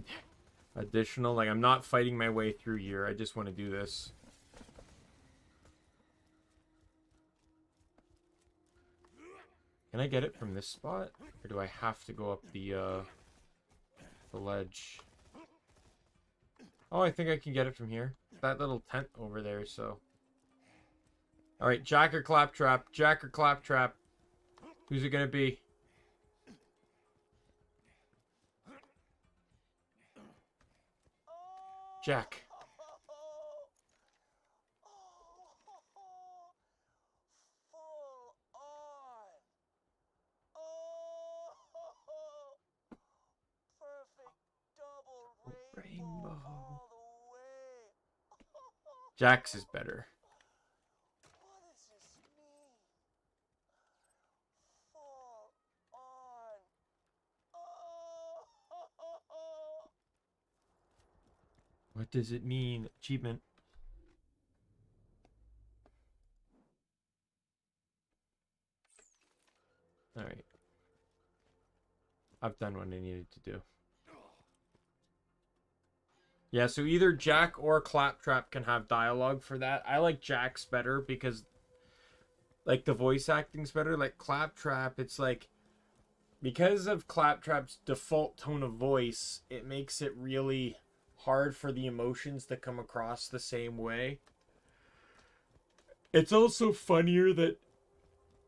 Speaker 1: additional. Like, I'm not fighting my way through here. I just want to do this. Can I get it from this spot? Or do I have to go up the ledge? Oh, I think I can get it from here. That little tent over there, so... Alright, Jack or Claptrap? Jack or Claptrap? Who's it gonna be? Jack. Rainbow. Jack's is better.
Speaker 2: What does this mean? Full on. Oh.
Speaker 1: What does it mean? Achievement. Alright. I've done what I needed to do. Yeah, so either Jack or Claptrap can have dialogue for that. I like Jack's better because, like, the voice acting's better. Like, Claptrap, it's like, because of Claptrap's default tone of voice, it makes it really hard for the emotions to come across the same way. It's also funnier that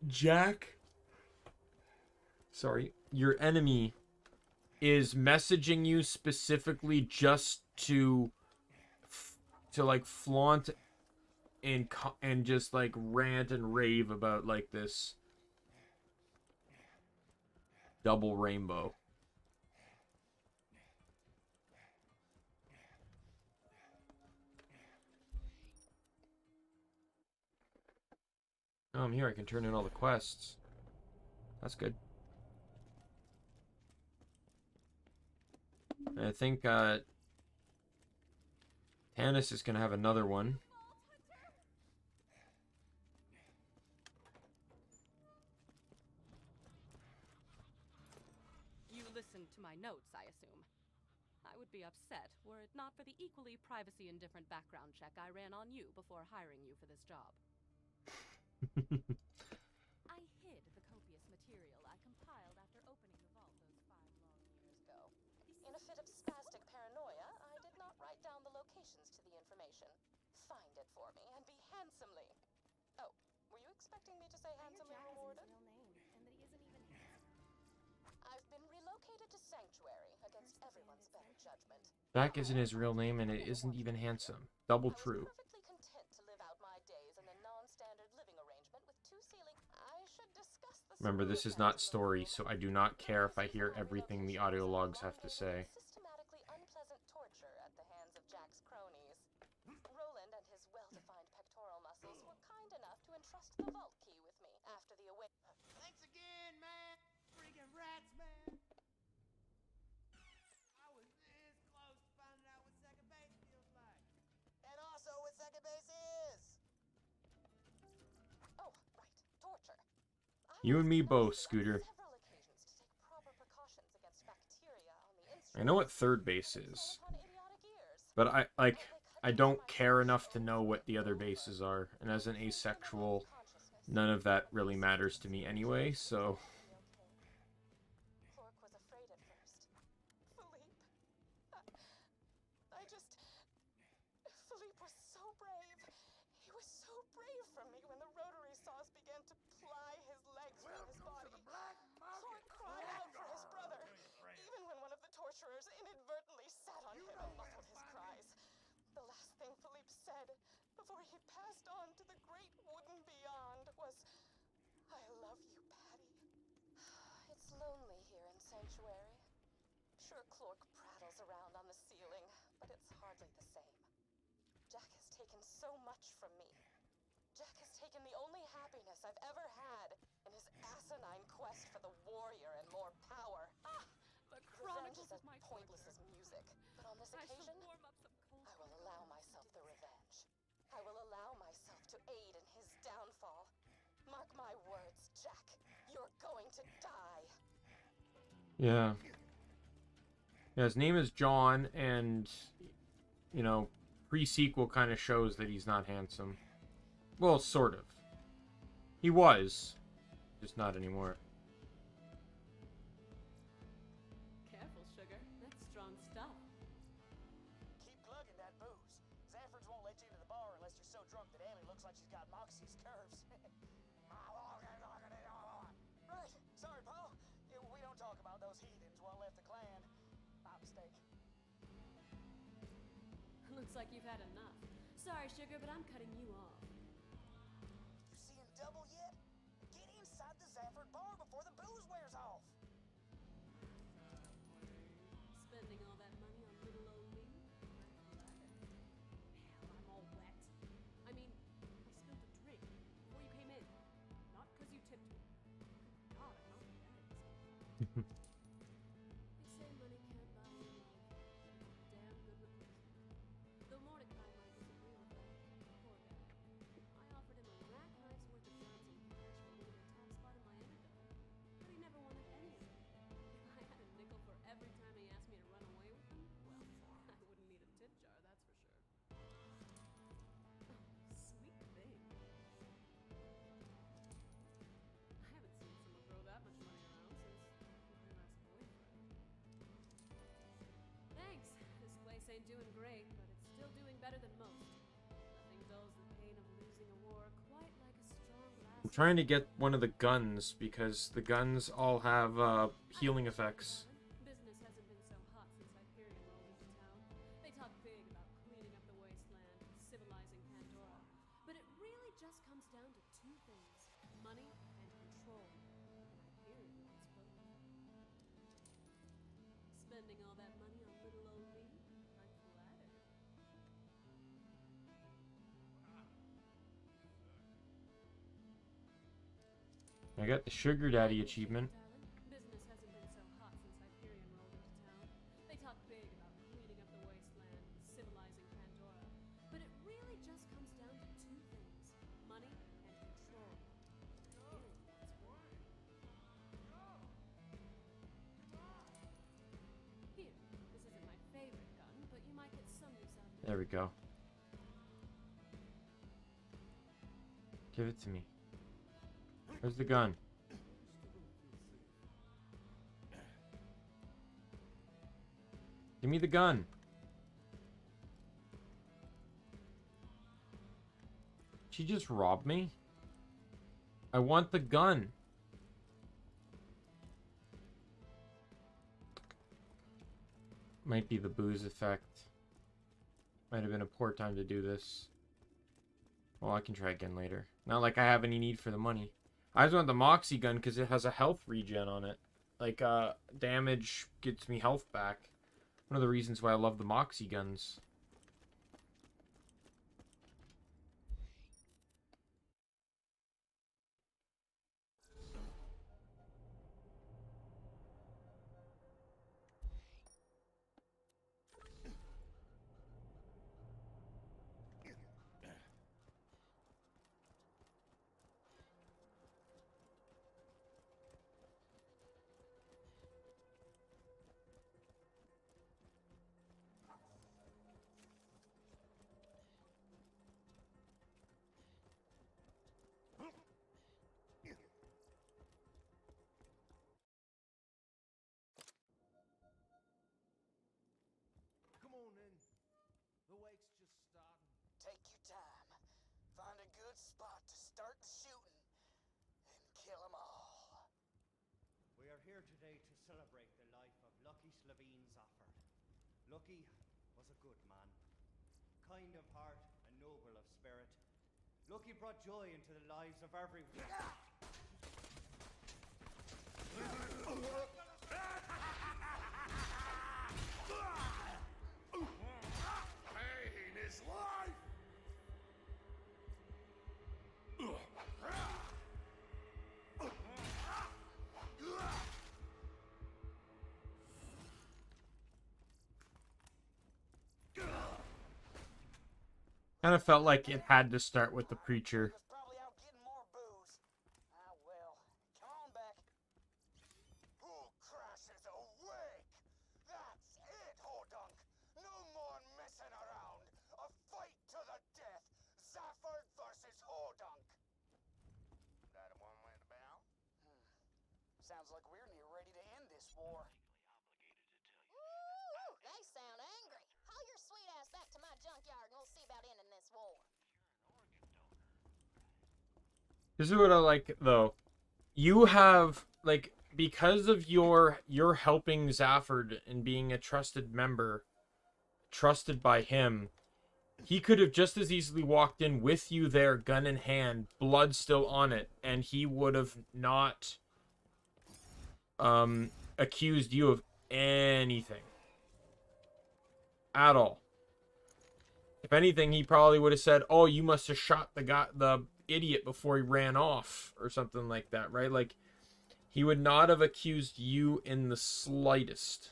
Speaker 1: Jack... Sorry. Your enemy is messaging you specifically just to like flaunt and just like rant and rave about like this double rainbow. Oh, I'm here. I can turn in all the quests. That's good. I think Tannis is going to have another one.
Speaker 4: You listened to my notes, I assume. I would be upset were it not for the equally privacy-indifferent background check I ran on you before hiring you for this job. I hid the copious material I compiled after opening the vault those 5 long years ago.
Speaker 8: In a fit of spastic paranoia, I did not write down the locations to the information. Find it for me and be handsomely. Oh, were you expecting me to say handsomely rewarded? I've been relocated to Sanctuary against everyone's better judgment.
Speaker 1: Jack isn't his real name, and it isn't even handsome. Double true.
Speaker 8: I was perfectly content to live out my days in a non-standard living arrangement with 2 ceilings. I should discuss the...
Speaker 1: Remember, this is not story, so I do not care if I hear everything the audio logs have to say.
Speaker 8: Systematically unpleasant torture at the hands of Jack's cronies. Roland and his well-defined pectoral muscles were kind enough to entrust the vault key with me after the away...
Speaker 5: Thanks again, man. Freaking rats, man. I was this close to finding out what second base feels like.
Speaker 2: And also what second base is.
Speaker 8: Oh, right. Torture.
Speaker 1: You and me both, Scooter.
Speaker 8: Several occasions to take proper precautions against bacteria on the
Speaker 1: I know what third base is, but I don't care enough to know what the other bases are, and as an asexual, none of that really matters to me anyway, so...
Speaker 8: Clark was afraid at first. Philippe. Philippe was so brave. He was so brave It's lonely here in Sanctuary. Sure, Clork prattles around on the ceiling, but it's hardly the same. Jack has taken so much from me. Jack has taken the only happiness I've ever had in his asinine quest for the warrior and more power.
Speaker 4: Ah, the
Speaker 8: Revenge
Speaker 4: chronicles
Speaker 8: is
Speaker 4: of
Speaker 8: as
Speaker 4: my
Speaker 8: pointless
Speaker 4: torture.
Speaker 8: as music, but on this
Speaker 4: I shall
Speaker 8: occasion,
Speaker 4: warm up some cold
Speaker 8: I will allow myself the revenge. I will allow myself to aid in his downfall. Mark my words, Jack. You're going to die.
Speaker 1: Yeah. Yeah, his name is John, and, you know, pre-sequel kind of shows that he's not handsome. Well, sort of. He was. Just not anymore.
Speaker 4: Careful, sugar. That's strong stuff.
Speaker 2: Keep plugging that booze. Zanfords won't let you into the bar unless you're so drunk that Amy looks like she's got Moxie's curves. Right. Sorry, Paul. Yeah, we don't talk about those heathens what left the clan. My mistake.
Speaker 4: Looks like you've had enough. Sorry, sugar, but I'm cutting you off.
Speaker 2: You seeing double yet? Get inside the Zanford bar before the booze wears off.
Speaker 4: Spending all that money on little old me? Hell, I'm all wet. I mean, I spilled a drink before you came in. Not because you tipped me. God, I don't think that is. They say money can't buy you love. Damn good replacement. Though Mordecai might disagree with that. Poor guy. I offered him a rack knife's worth of guns and cash for winning a top spot in my antidote. But he never wanted any of it. If I had a nickel for every time he asked me to run away with him, well, I wouldn't need a tip jar, that's for sure. Oh, sweet thing. I haven't seen someone throw that much money around since my last boyfriend. Thanks. This place ain't doing great, but it's still doing better than most. Nothing dulls the pain of losing a war quite like a strong glass.
Speaker 1: I'm trying to get one of the guns, because the guns all have healing effects.
Speaker 4: Business hasn't been so hot since Hyperion rolled into town. They talk big about cleaning up the wasteland, civilizing Pandora. But it really just comes down to two things: money and control. Hyperion wants both. Spending all that money on little old me? I'm flattered.
Speaker 1: I got the Sugar Daddy achievement.
Speaker 4: Darling, business hasn't been so hot since Hyperion rolled into town. They talk big about cleaning up the wasteland, civilizing Pandora. But it really just comes down to two things: money and control. Hyperion wants both. Here, this isn't my favorite gun, but you might get some use out of it.
Speaker 1: There we go. Give it to me. Where's the gun? Give me the gun. She just robbed me? I want the gun. Might be the booze effect. Might have been a poor time to do this. Well, I can try again later. Not like I have any need for the money. I just want the Moxie gun because it has a health regen on it. Like, damage gets me health back. One of the reasons why I love the Moxie guns.
Speaker 11: Come on in. The wake's just starting.
Speaker 2: Take your time. Find a good spot to start the shooting. And kill 'em all.
Speaker 5: We are here today to celebrate the life of Lucky Slavine Zafford. Lucky was a good man, kind of heart and noble of spirit. Lucky brought joy into the lives of everyone.
Speaker 3: Pain is life!
Speaker 1: Kind of felt like it had to start with the preacher.
Speaker 2: Was probably out getting more booze. Ah, well. Come on back. Who crashes awake? That's it, Hodunk. No more messing around. A fight to the death. Zafford versus Hodunk. That a one went about? Sounds like we're near ready to end this war.
Speaker 9: Woo! They sound angry. Haul your sweet ass back to my junkyard and we'll see about ending this war.
Speaker 1: This is what I like, though. You have, like, because of your helping Zafford and being a trusted member, trusted by him, he could have just as easily walked in with you there, gun in hand, blood still on it, and he would have not accused you of anything at all. If anything, he probably would have said, "Oh, you must have shot the idiot before he ran off," or something like that, right? Like, he would not have accused you in the slightest.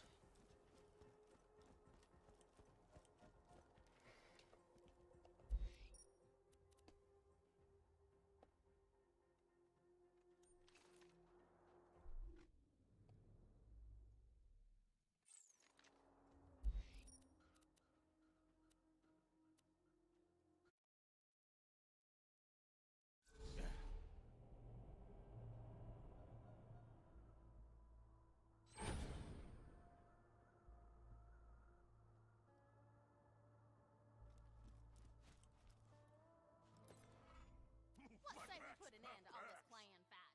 Speaker 4: What say we put an end to all this playing fat?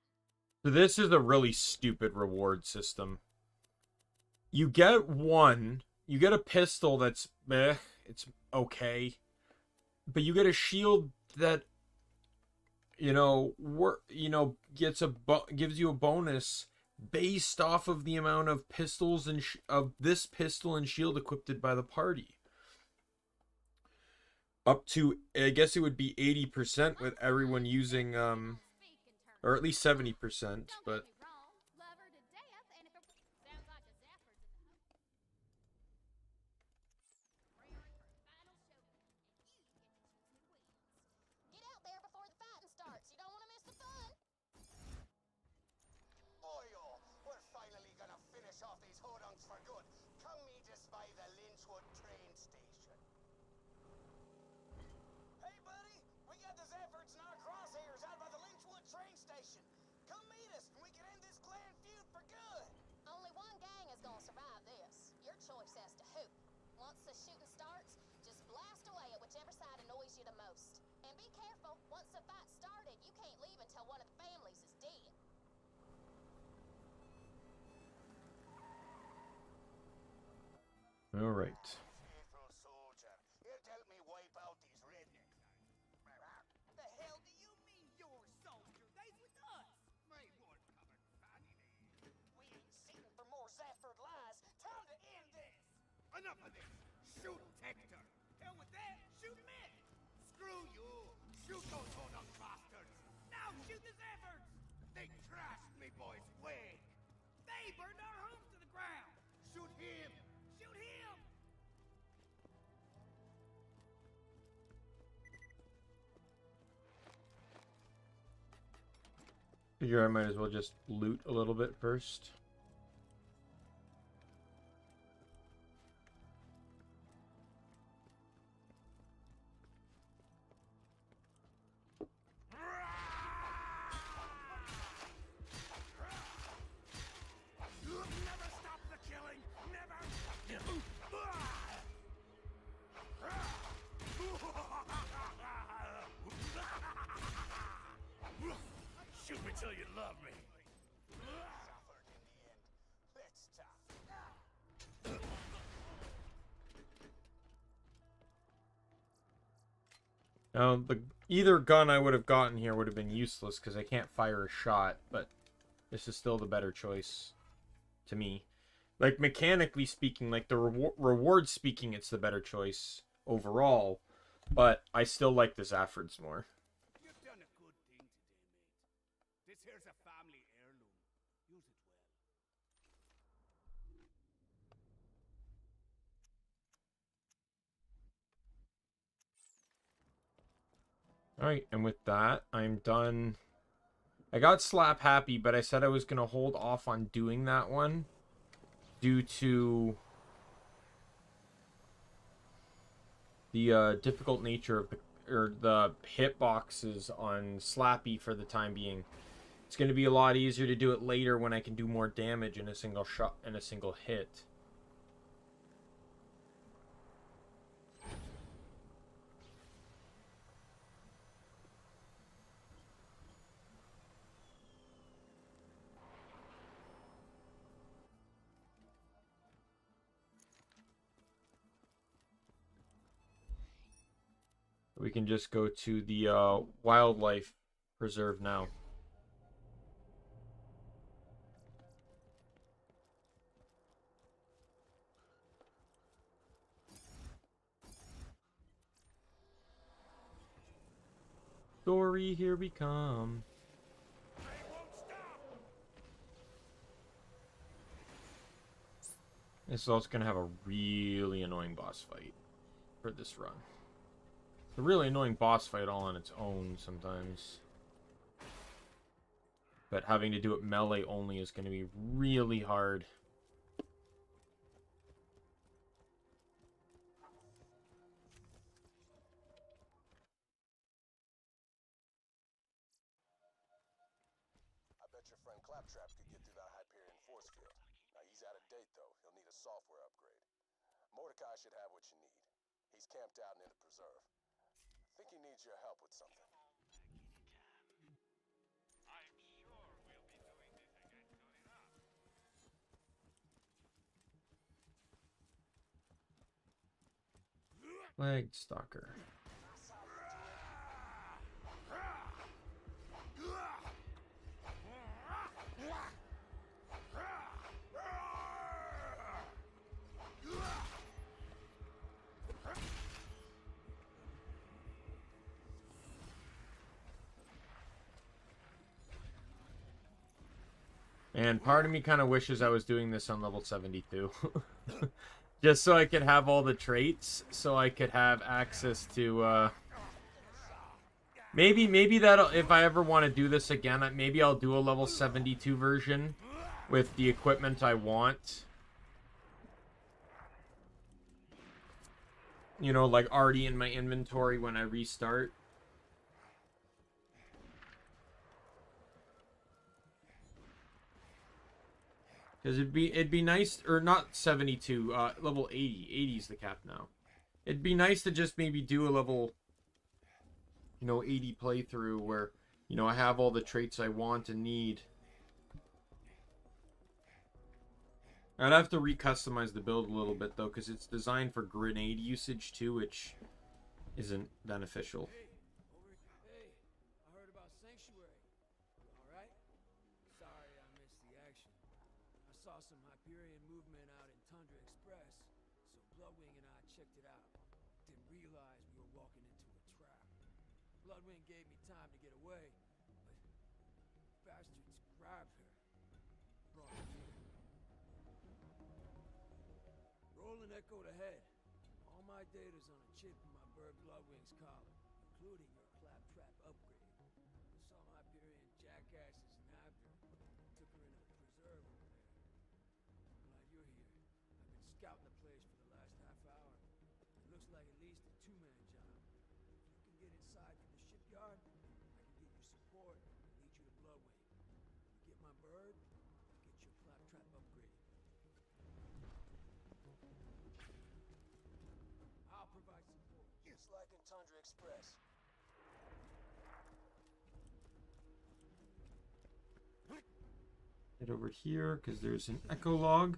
Speaker 1: So this is a really stupid reward system. You get a pistol that's meh, it's okay, but you get a shield that gives you a bonus based off of the amount of pistols and of this pistol and shield equipped by the party. Up to, I guess it would be 80% with everyone using or at least 70%, but
Speaker 9: Get out there before the fighting starts. You don't want to miss the fun.
Speaker 2: Oil! We're finally gonna finish off these Hodunks for good. Come meet us by the Lynchwood train station. Hey, buddy! We got the Zeffords in our crosshairs out by the Lynchwood train station. Come meet us and we can end this clan feud for good.
Speaker 9: Only one gang is gonna survive this. Your choice as to who. Once the shooting starts, just blast away at whichever side annoys you the most. And be careful, once the fight started, you can't leave until one of the families is dead.
Speaker 1: all right.
Speaker 2: Faithful soldier, here to help me wipe out these rednecks.
Speaker 5: The hell do you mean your soldier? They's with us. My one covered fanny.
Speaker 2: We ain't sitting for more Zafford lies. Time to end this.
Speaker 5: Enough of this. Shoot Hector. Hell with that. Shoot him in. Screw you. Shoot those Hodunk bastards. Now shoot the Zeffords. They trashed me boy's wig. They burned our homes to the ground. Shoot him. Shoot him.
Speaker 1: Figure I might as well just loot a little bit first.
Speaker 3: Never stop the killing! Never! Shoot me till you love me!
Speaker 2: Zafford in the end. Let's talk.
Speaker 1: Now, either gun I would have gotten here would have been useless because I can't fire a shot, but this is still the better choice. to me. Like, mechanically speaking, like the reward speaking, it's the better choice overall. But I still like the Zaffords more.
Speaker 5: You've done a good thing today, mate. This here's a family heirloom. Use it well.
Speaker 1: Alright, and with that, I'm done. I got slap happy, but I said I was going to hold off on doing that one due to the difficult nature of the hitboxes on Slappy for the time being. It's going to be a lot easier to do it later when I can do more damage in a single shot, in a single hit. We can just go to the wildlife preserve now. Story, here we come. This is also going to have a really annoying boss fight for this run. A really annoying boss fight all on its own sometimes. But having to do it melee only is going to be really hard.
Speaker 13: I bet your friend Claptrap could get through that Hyperion force field. Now he's out of date though. He'll need a software upgrade. Mordecai should have what you need. He's camped out near the preserve. I think he needs your help with something.
Speaker 12: I'm sure we'll be doing this again soon enough.
Speaker 1: Flag Stalker. And part of me kind of wishes I was doing this on level 72. Just so I could have all the traits, so I could have access to, maybe that'll, if I ever want to do this again, maybe I'll do a level 72 version with the equipment I want. You know, like already in my inventory when I restart. Because it'd be nice, or not 72, level 80. 80 is the cap now. It'd be nice to just maybe do a level, 80 playthrough where, I have all the traits I want and need. I'd have to recustomize the build a little bit, though, because it's designed for grenade usage, too, which isn't beneficial.
Speaker 10: Hey, I heard about Sanctuary. You alright? Sorry I missed the action. I saw some Hyperion movement out in Tundra Express, so Bloodwing and I checked it out. Didn't realize we were walking into a trap. Bloodwing gave me time to get away, but bastards grabbed her. Brought her here. Roland echoed ahead. All my data's on a chip in my bird Bloodwing's collar, including your claptrap upgrade. Some Hyperion jackasses nabbed her. Took her into the preserve over there. Glad you're here. I've been scouting the place for the last half hour. It looks like at least a two-man job. If you can get inside from the shipyard, I can give you support and lead you to Bloodwing. You get my bird, I'll get your claptrap upgrade. I'll provide support.
Speaker 13: Just like in Tundra Express.
Speaker 1: Head over here, because there's an echo log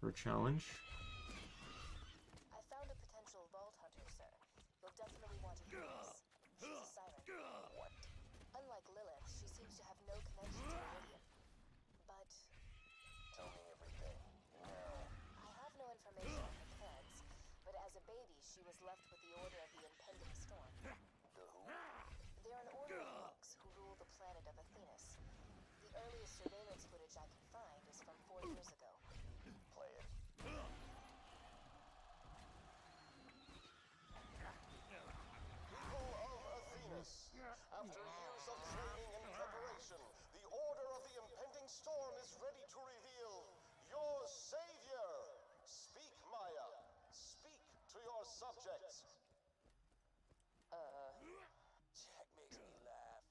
Speaker 1: for a challenge.
Speaker 8: I found a potential vault hunter, sir. You'll definitely want to hear this. She's a siren. What? Unlike Lilith, she seems to have no connection to Iridium. But she was left with the order of the impending storm.
Speaker 13: The who?
Speaker 8: They're an order of monks who rule the planet of Athenas. The earliest surveillance footage I can find is from 4 years ago.
Speaker 13: Play it. People of Athenas, after years of training and preparation, the order of the impending storm is ready to reveal your savior. Speak, Maya. Speak to your subjects.
Speaker 2: Jack makes me laugh.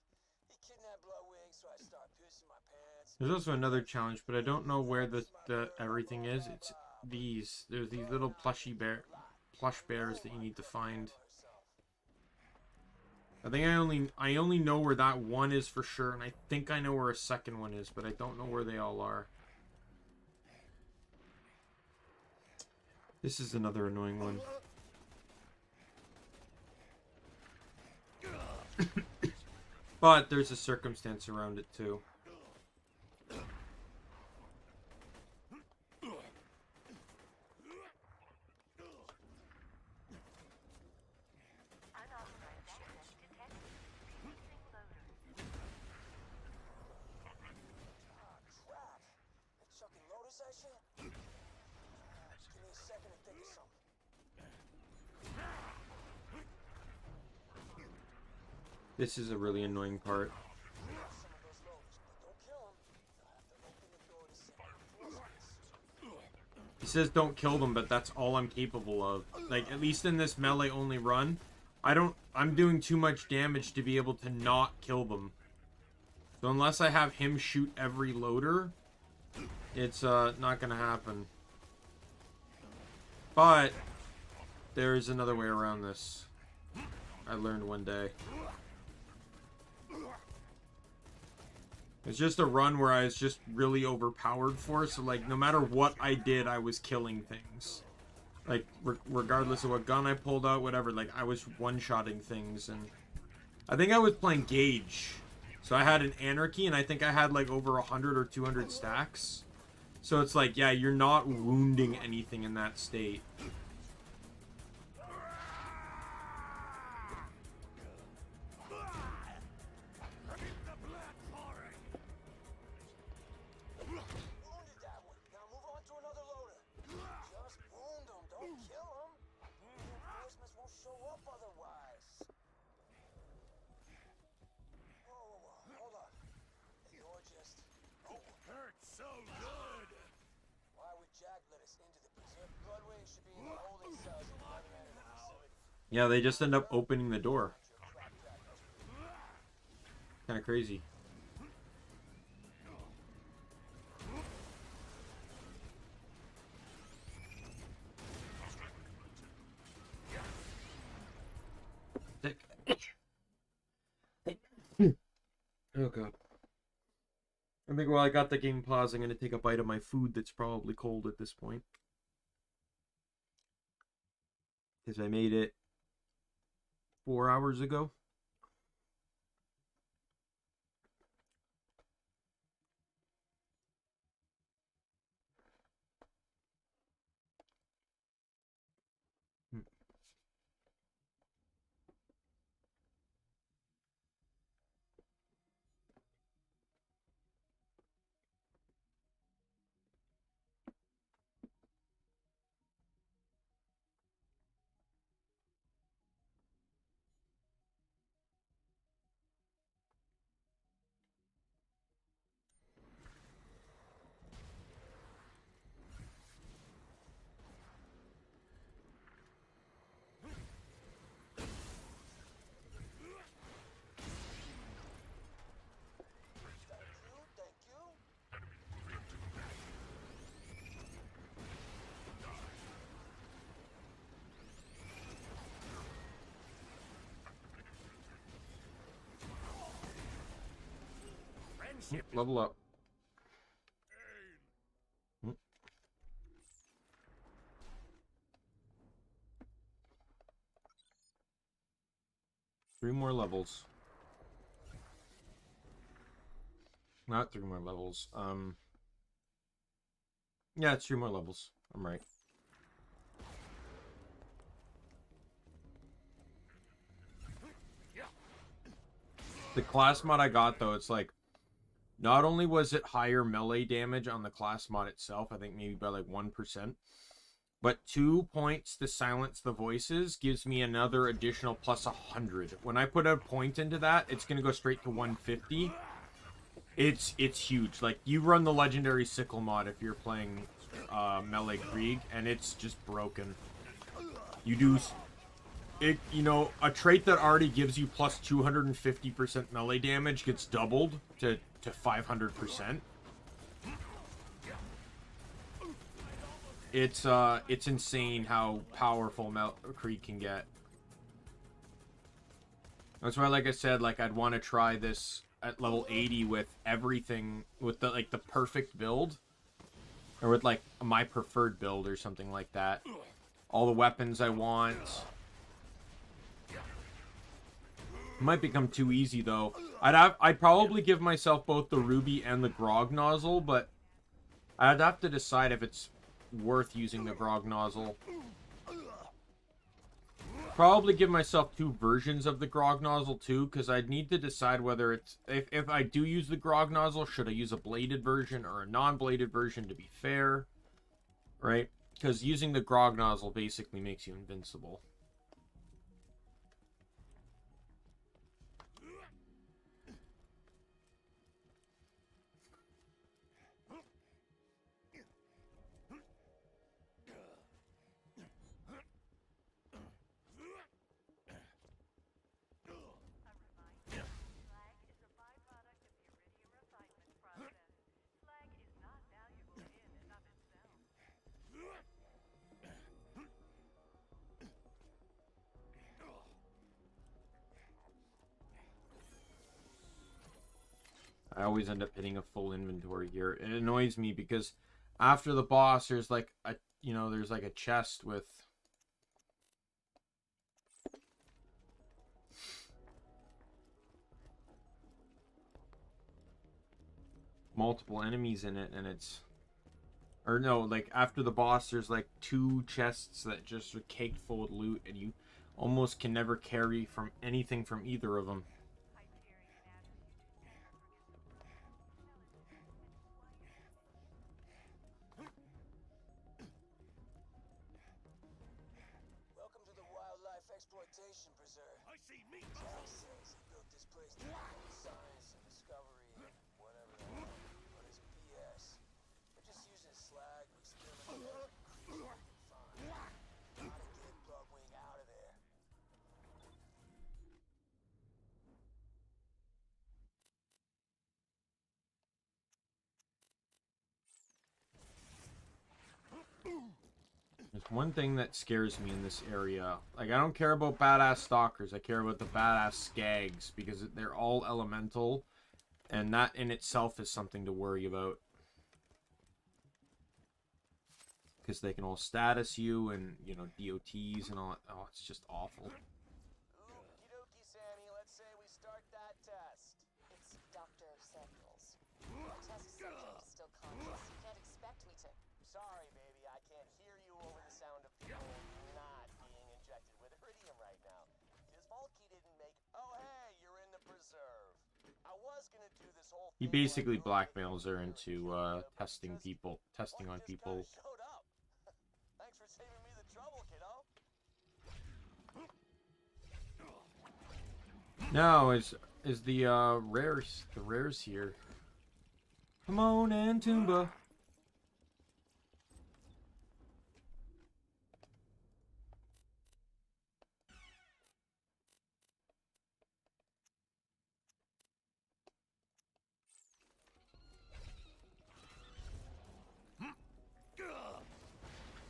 Speaker 2: He kidnapped Bloodwing, so I start pissing my pants.
Speaker 1: There's also another challenge, but I don't know where the everything is. It's these. There's these little plush bears that you need to find. I think I only know where that one is for sure, and I think I know where a second one is, but I don't know where they all are. This is another annoying one. But there's a circumstance around it too.
Speaker 2: Crap! They're chucking loaders at you? Give me a second to think of something.
Speaker 1: This is a really annoying part.
Speaker 2: Some of those loaders, but don't kill them. They'll have to open the door to send reinforcements.
Speaker 1: He says don't kill them, but that's all I'm capable of. Like, at least in this melee only run, I'm doing too much damage to be able to not kill them. So unless I have him shoot every loader, it's not gonna happen. But there is another way around this. I learned one day. It's just a run where I was just really overpowered for, so like no matter what I did, I was killing things. Like regardless of what gun I pulled out, whatever, like I was one-shotting things. And I think I was playing Gauge, so I had an Anarchy, and I think I had like over 100 or 200 stacks. So it's like, yeah, you're not wounding anything in that state.
Speaker 2: Wounded that one. Now move on to another loader. Just wound them, don't kill them. Reinforcements won't show up otherwise. Whoa, hold on. You're just... Oh, hurts so good. Why would Jack let us into the preserve? Bloodwing should be in the holding cells in the other end of the facility.
Speaker 1: Yeah, they just end up opening the door. Kind of crazy. Oh god. I think while I got the game paused, I'm going to take a bite of my food that's probably cold at this point. Because I made it 4 hours ago.
Speaker 2: Thank you.
Speaker 1: 3 level up. Three more levels. Not 3 more levels. Yeah, it's 3 more levels. I'm right. The class mod I got, though, it's like, not only was it higher melee damage on the class mod itself, I think maybe by like 1%, but 2 points to silence the voices gives me another additional plus 100. When I put a point into that, it's going to go straight to 150. It's huge. Like, you run the legendary sickle mod if you're playing melee Krieg, and it's just broken. You do... It, you know, a trait that already gives you plus 250% melee damage gets doubled to 500%. It's insane how powerful Krieg can get. That's why, like I said, like, I'd want to try this at level 80 with everything, with the, like, the perfect build, or with, like, my preferred build or something like that. All the weapons I want. Might become too easy, though. I'd probably give myself both the ruby and the grog nozzle, but I'd have to decide if it's worth using the grog nozzle. Probably give myself 2 versions of the grog nozzle too, because I'd need to decide whether it's, if I do use the grog nozzle, should I use a bladed version or a non-bladed version to be fair, right? Because using the grog nozzle basically makes you invincible. I always end up hitting a full inventory here. It annoys me because after the boss, there's like a, you know, there's like a chest with multiple enemies in it, and it's, or no, like after the boss, there's like 2 chests that just are caked full of loot, and you almost can never carry from anything from either of them.
Speaker 13: Exploitation preserve. I see meat. He says he built this place to promote science and discovery and whatever the hell. But it's BS. They're just using slag to experiment with every creature they can find. Gotta get Bloodwing out of there.
Speaker 1: There's one thing that scares me in this area. Like, I don't care about badass stalkers. I care about the badass skags, because they're all elemental, and that in itself is something to worry about. Because they can all status you, and, you know, DOTs and all that. Oh, it's just awful.
Speaker 2: Okie dokie, Sammy. Let's say we start that test.
Speaker 8: It's Dr. Samuels. My test subject is still conscious. You can't expect me to...
Speaker 2: Sorry, baby. I can't hear you over the sound of people not being injected with iridium right now. His Volkey didn't make... Oh, hey, you're in the preserve. I was gonna do this whole thing.
Speaker 1: He basically blackmails her into testing on people.
Speaker 2: Showed up. Thanks for saving me the trouble, kiddo.
Speaker 1: Now is the rares here. Come on, and Toomba.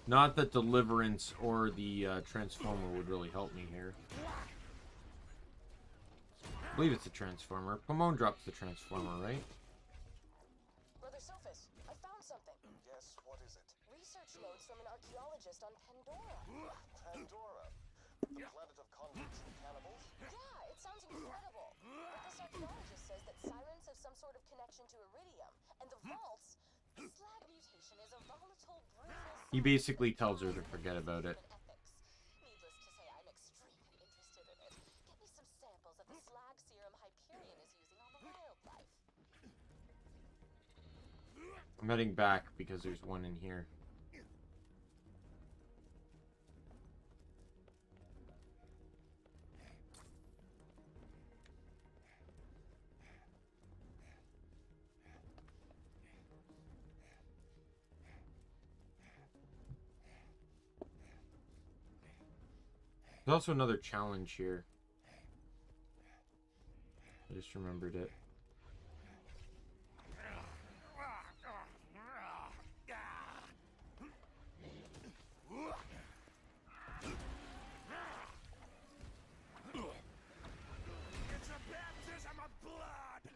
Speaker 1: Not that Deliverance or the Transformer would really help me here. I believe it's a Transformer. Pomone drops the Transformer, right?
Speaker 8: Brother Sophus, I found something.
Speaker 13: Yes, what is it?
Speaker 8: Research notes from an archaeologist on Pandora.
Speaker 13: Pandora. The planet of convicts and cannibals?
Speaker 8: Yeah, it sounds incredible. But this archaeologist says that sirens have some sort of connection to iridium, and the vaults... The slag mutation is a volatile, brutal...
Speaker 1: He basically tells her to forget about it.
Speaker 8: Needless to say, I'm extremely interested in it. Get me some samples of the slag serum Hyperion is
Speaker 1: I'm heading back because there's one in here. There's also another challenge here. I just remembered it.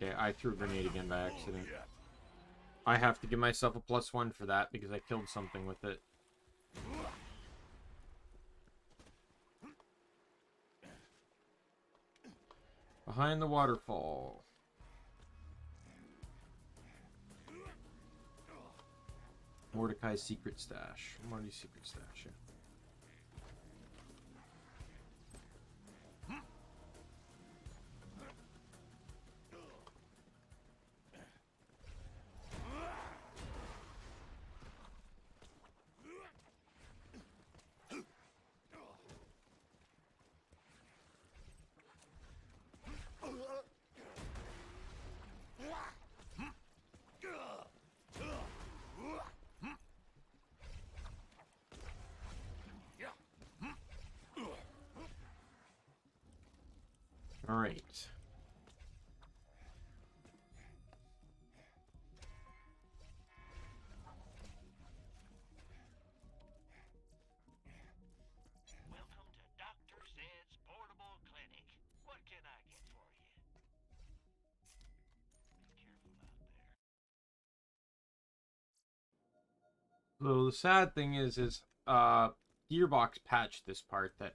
Speaker 1: Okay, I threw a grenade again by accident. I have to give myself a +1 for that because I killed something with it. Behind the waterfall. Mordecai's secret stash. Marty's secret stash, yeah. All right.
Speaker 12: Welcome to Dr. Zed's portable clinic. What can I get for you? Be careful out there.
Speaker 1: So the sad thing is Gearbox patched this part that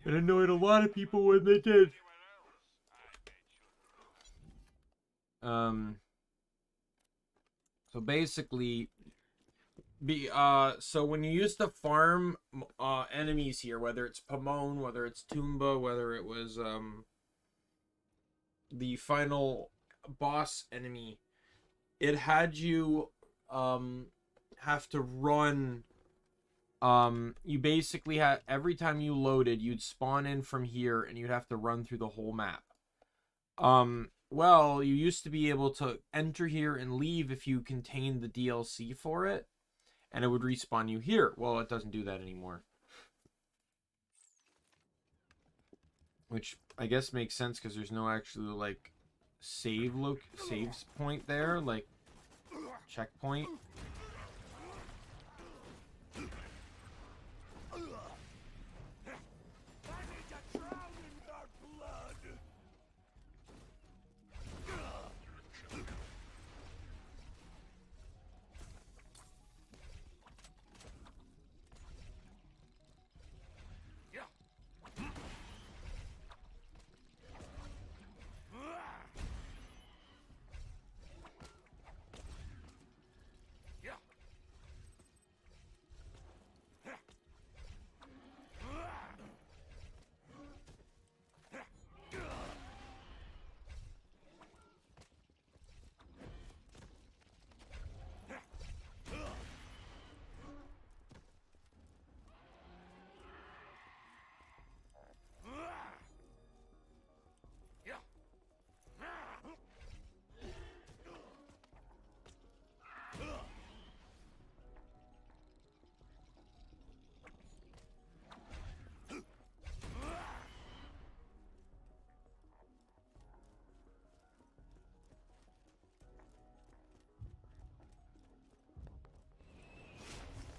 Speaker 1: it annoyed a lot of people when they did. So basically, so when you used to farm enemies here, whether it's Pomone, whether it's Toomba, whether it was the final boss enemy, it had you have to run. You basically had, every time you loaded, you'd spawn in from here and you'd have to run through the whole map. Well, you used to be able to enter here and leave if you contained the DLC for it, and it would respawn you here. Well, it doesn't do that anymore. Which I guess makes sense because there's no actually like saves point there, like checkpoint.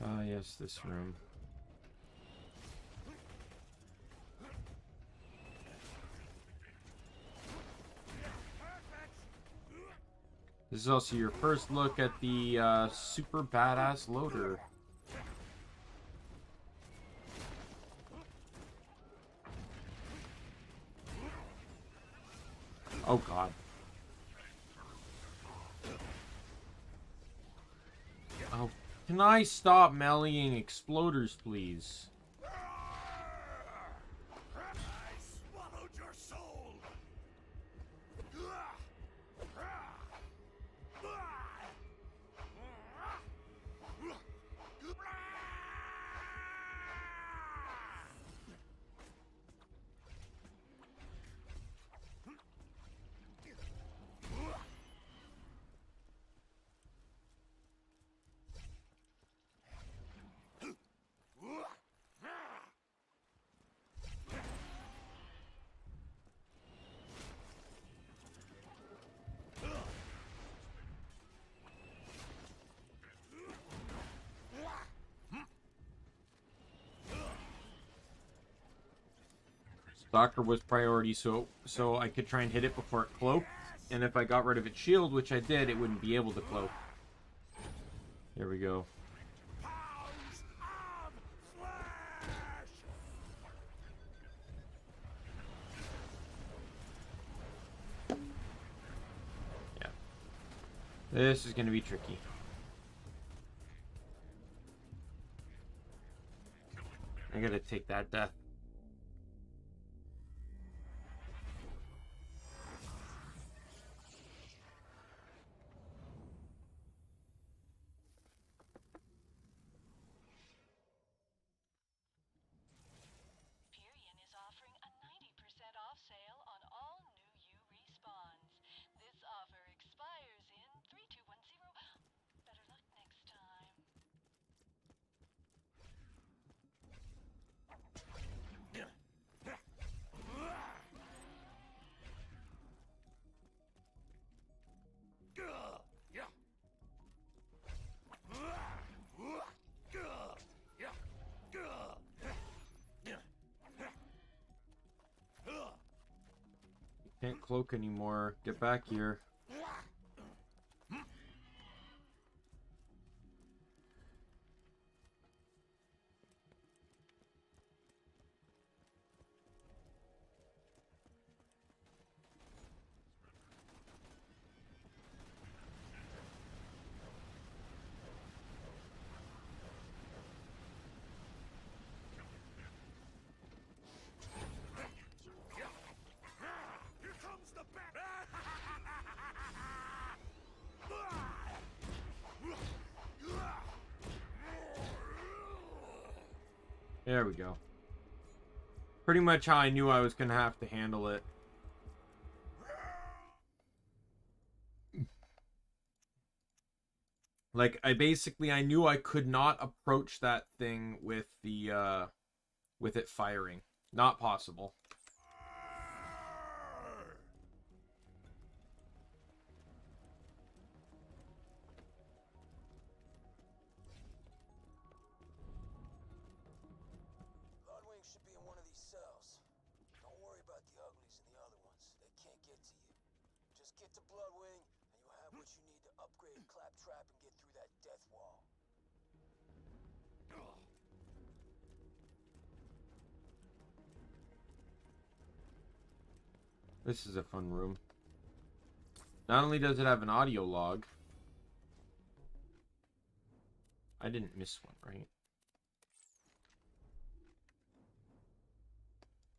Speaker 1: Ah, yes, this room. This is also your first look at the super badass loader. Oh god. Oh, can I stop meleeing exploders, please?
Speaker 5: Swallowed your soul.
Speaker 1: Stalker was priority, so I could try and hit it before it cloaked. And if I got rid of its shield, which I did, it wouldn't be able to cloak. There we go. Yeah. This is going to be tricky. I gotta take that death.
Speaker 7: Perion is offering a 90% off sale on all new you respawns. This offer expires in 3210. Better luck next time.
Speaker 1: Can't cloak anymore. Get back here. There we go. Pretty much how I knew I was going to have to handle it. Like, I knew I could not approach that thing with the, with it firing. Not possible.
Speaker 13: Bloodwing should be in one of these cells. Don't worry about the uglies and the other ones. They can't get to you. Just get to Bloodwing, and you'll have what you need to upgrade Claptrap and get through that death wall.
Speaker 1: This is a fun room. Not only does it have an audio log. I didn't miss one, right?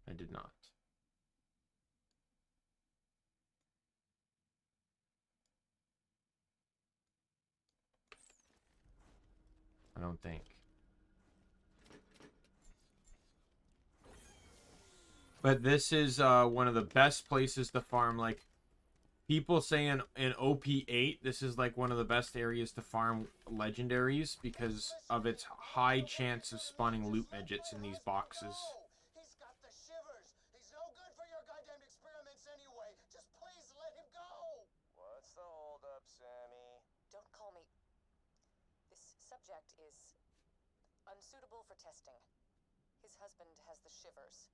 Speaker 1: I did not. I don't think. But this is one of the best places to farm. Like, people say in OP8, this is like one of the best areas to farm legendaries because of its high chance of spawning loot midgets in these boxes.
Speaker 2: He's got the shivers. He's no good for your goddamn experiments anyway. Just please let him go.
Speaker 13: What's the holdup, Sammy?
Speaker 8: Don't call me. This subject is unsuitable for testing. His husband has the shivers.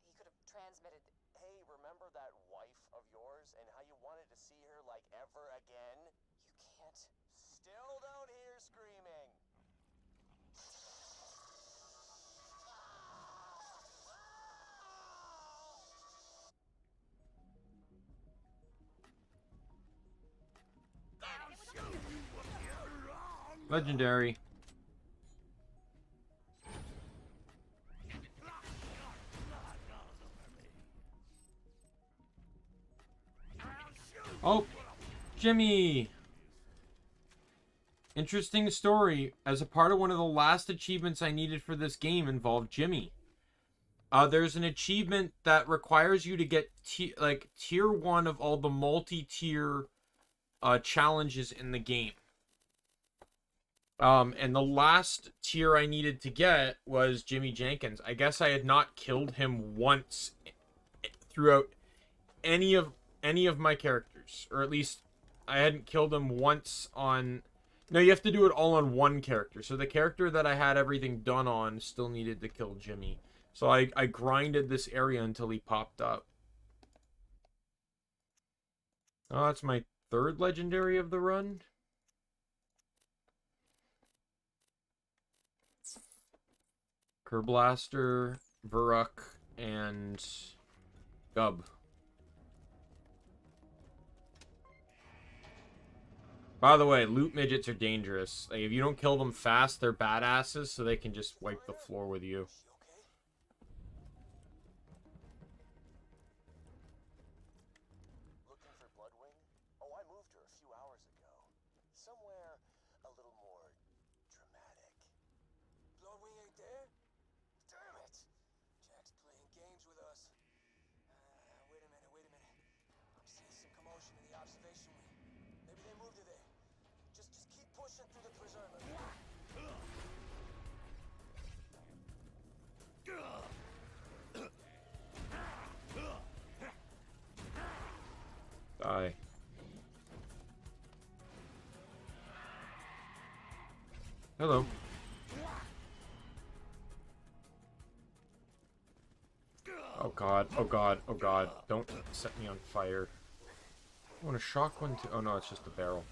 Speaker 8: He could have transmitted.
Speaker 13: Hey, remember that wife of yours and how you wanted to see her like ever again?
Speaker 8: You can't.
Speaker 13: Still don't hear screaming.
Speaker 1: Legendary. Oh, Jimmy. Interesting story. As a part of one of the last achievements I needed for this game involved Jimmy. There's an achievement that requires you to get tier 1 of all the multi-tier challenges in the game. And the last tier I needed to get was Jimmy Jenkins. I guess I had not killed him once throughout any of my characters, or at least I hadn't killed him once on. No, you have to do it all on one character. So the character that I had everything done on still needed to kill Jimmy. So I grinded this area until he popped up. Oh, that's my third legendary of the run. Kerblaster, Varuk, and Gub. By the way, loot midgets are dangerous. Like, if you don't kill them fast, they're badasses, so they can just wipe the floor with you.
Speaker 13: Looking for Bloodwing? Oh, I moved her a few hours ago. Somewhere a little more dramatic. Bloodwing ain't there? Damn it! Jack's playing games with us. Wait a minute. I'm seeing some commotion in the observation wing. Maybe they moved her there. Just keep pushing through the preserver.
Speaker 1: Die. Hello. Oh god, oh god, oh god. Don't set me on fire. I want a shock one too. Oh no, it's just a barrel.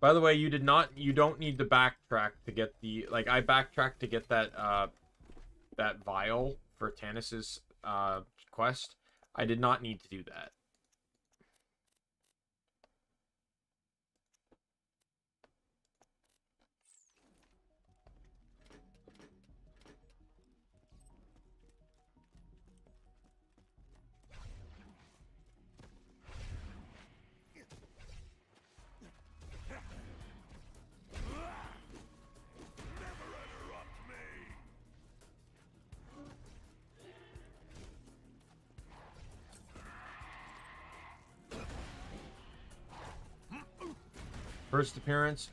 Speaker 1: By the way, you don't need to backtrack to get the, like, I backtracked to get that, that vial for Tannis's, quest. I did not need to do that.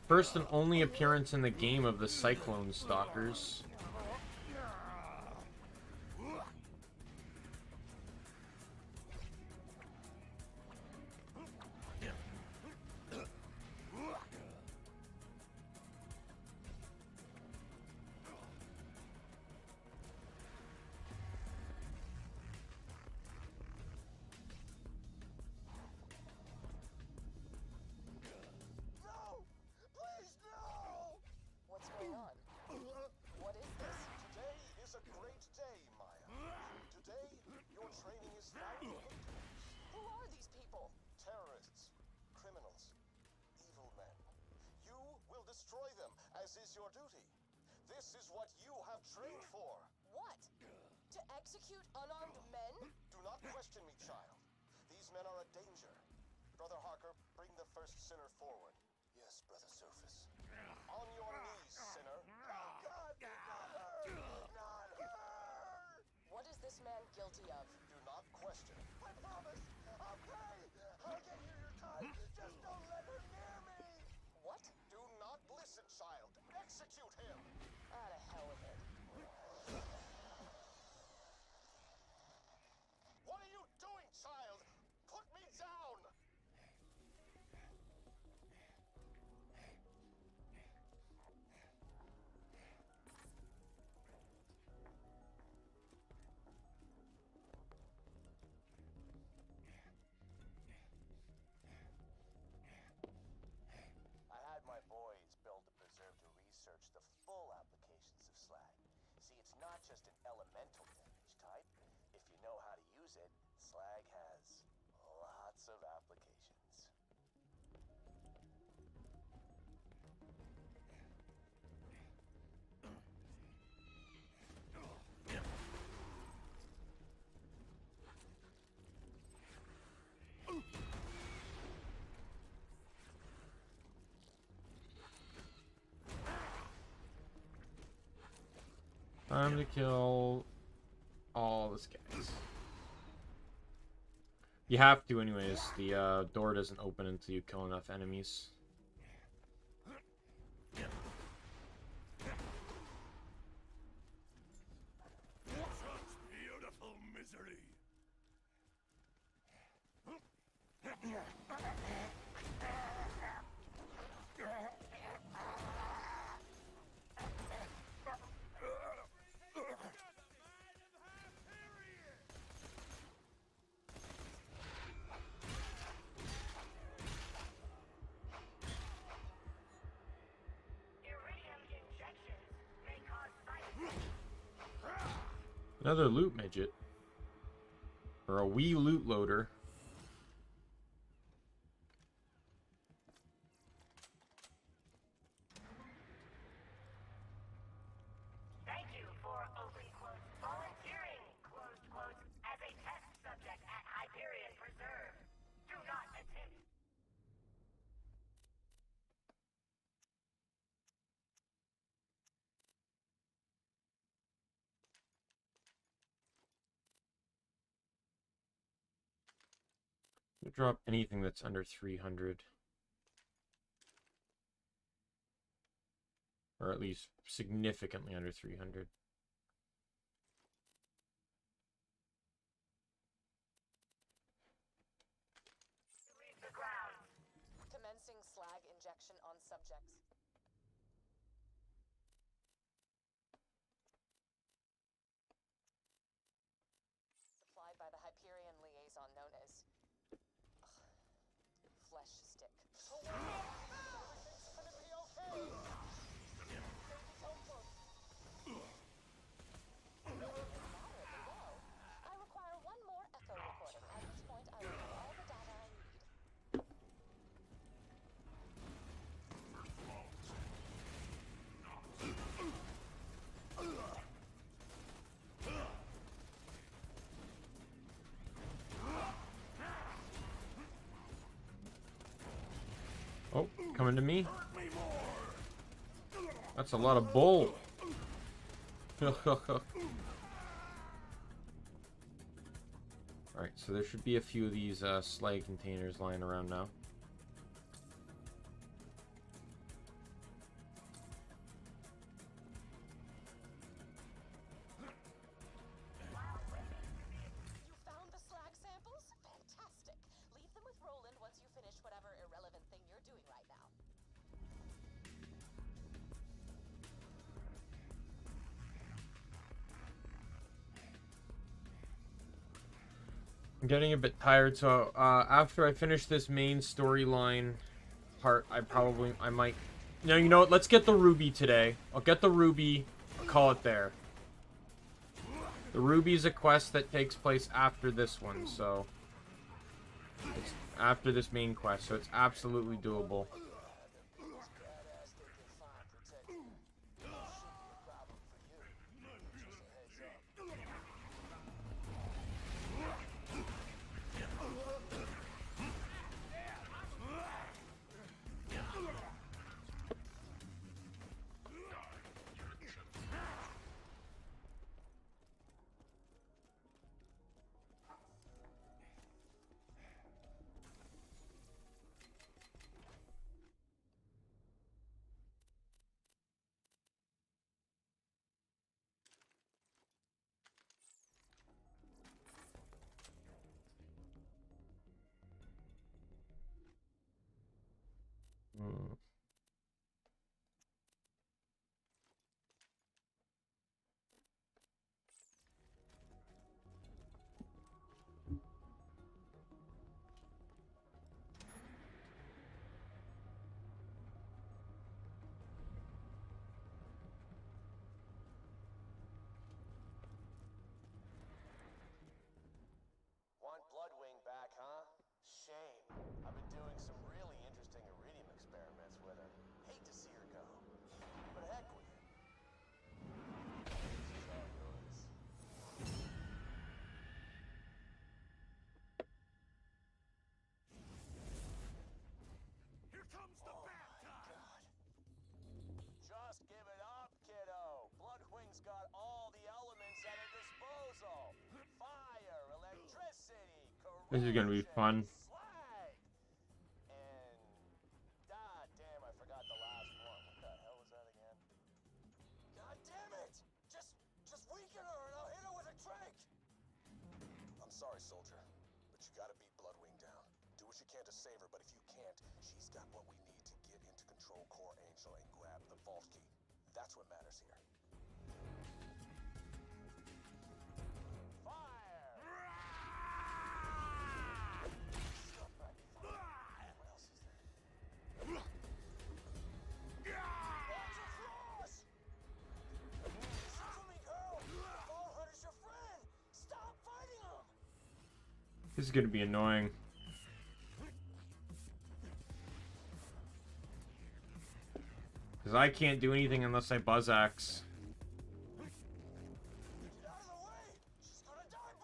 Speaker 1: First and only appearance in the game of the Cyclone Stalkers.
Speaker 8: What's going on? What is this?
Speaker 13: Today is a great day, Maya. Today, your training is finally complete.
Speaker 8: Who are these people?
Speaker 13: Terrorists, criminals, evil men. You will destroy them, as is your duty. This is what you have trained for.
Speaker 8: What? To execute unarmed men?
Speaker 13: Do not question me, child. These men are a danger. Brother Harker, bring the first sinner forward. Yes, Brother Surface. On your knees, sinner. Oh, God, not her! Not her!
Speaker 8: What is this man guilty of?
Speaker 13: Do not question. I promise. I'll pay. I'll get you your time. Just don't let her near me.
Speaker 8: What?
Speaker 13: Do not listen, child. Execute him.
Speaker 8: Ah, to hell with it.
Speaker 13: What are you doing, child? Put me down. I had my boys build a preserve to research the full applications of slag. See, it's not just an elemental damage type. If you know how to use it, slag has lots of applications.
Speaker 1: Time to kill all the guys. You have to anyways. The door doesn't open until you kill enough enemies.
Speaker 3: Such beautiful misery.
Speaker 1: Another loot midget. Or a wee loot loader.
Speaker 6: Thank you for open quotes volunteering closed quotes as a test subject at Hyperion Preserve. Do not attempt.
Speaker 1: Drop anything that's under 300. Or at least significantly under 300.
Speaker 6: Leave the ground.
Speaker 8: Commencing slag injection on subjects. Supplied by the Hyperion liaison known as Flesh Stick.
Speaker 2: Everything's gonna be okay. Baby's hopeful.
Speaker 8: Moderately low. I require one more echo recording, at which point I will have all the data I need.
Speaker 1: Oh, coming to me? That's a lot of bull. Alright, so there should be a few of these slag containers lying around now.
Speaker 8: You found the slag samples? Fantastic. Leave them with Roland once you finish whatever irrelevant thing you're doing right now.
Speaker 1: I'm getting a bit tired, so after I finish this main storyline part, I might... No, you know what? Let's get the ruby today. I'll get the ruby, call it there. The ruby is a quest that takes place after this one, so... It's after this main quest, so it's absolutely doable.
Speaker 13: Want Bloodwing back, huh? Shame. I've been doing some really interesting iridium experiments with her. Hate to see her go. But heck with it. This is all yours.
Speaker 5: Here comes the bad time.
Speaker 13: Just give it up, kiddo. Bloodwing's got all the elements at her disposal. Fire, electricity,
Speaker 1: This is gonna be fun.
Speaker 13: slag. And god damn, I forgot the last one. What the hell was that again? God damn it! Just weaken her and I'll hit her with a drink. I'm sorry, soldier, but you gotta beat Bloodwing down. Do what you can to save her, but if you can't, she's got what we need to get into Control Core Angel and grab the vault key. That's what matters here. Fire! What else is there? Watch your cross! Listen to me, girl! The ball hunter's your friend!
Speaker 1: This is gonna be annoying. Because I can't do anything unless I buzz axe.
Speaker 13: Get out of the way! She's gonna die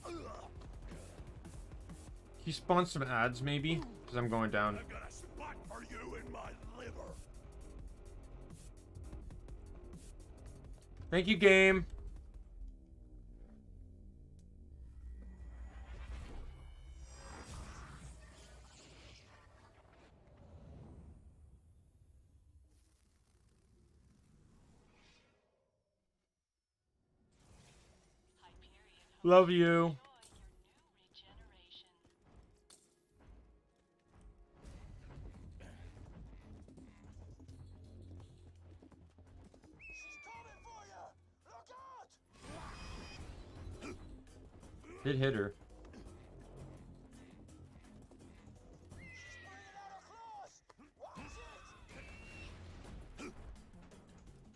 Speaker 13: bomb!
Speaker 1: Can you spawn some ads, maybe? Because I'm going down.
Speaker 12: I've got a spot for you in my liver.
Speaker 1: Thank you, game. Love you.
Speaker 13: She's coming for you! Look out!
Speaker 1: Did hit her.
Speaker 13: She's bringing out her claws! Watch it!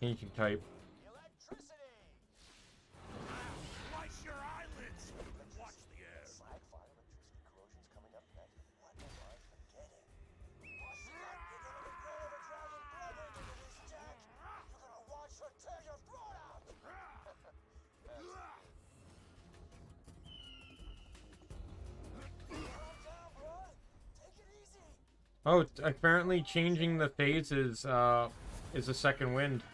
Speaker 1: Ancient type.
Speaker 13: Electricity!
Speaker 12: Slice your eyelids. Watch the air.
Speaker 13: Slag fire, electricity corrosion's coming up next. What am I forgetting? Watch it! You're gonna be growing a dragon blood into this, Jack! You're gonna watch her tear your throat out! Calm down, blood! Take it easy!
Speaker 1: Oh, apparently changing the phases is a second wind.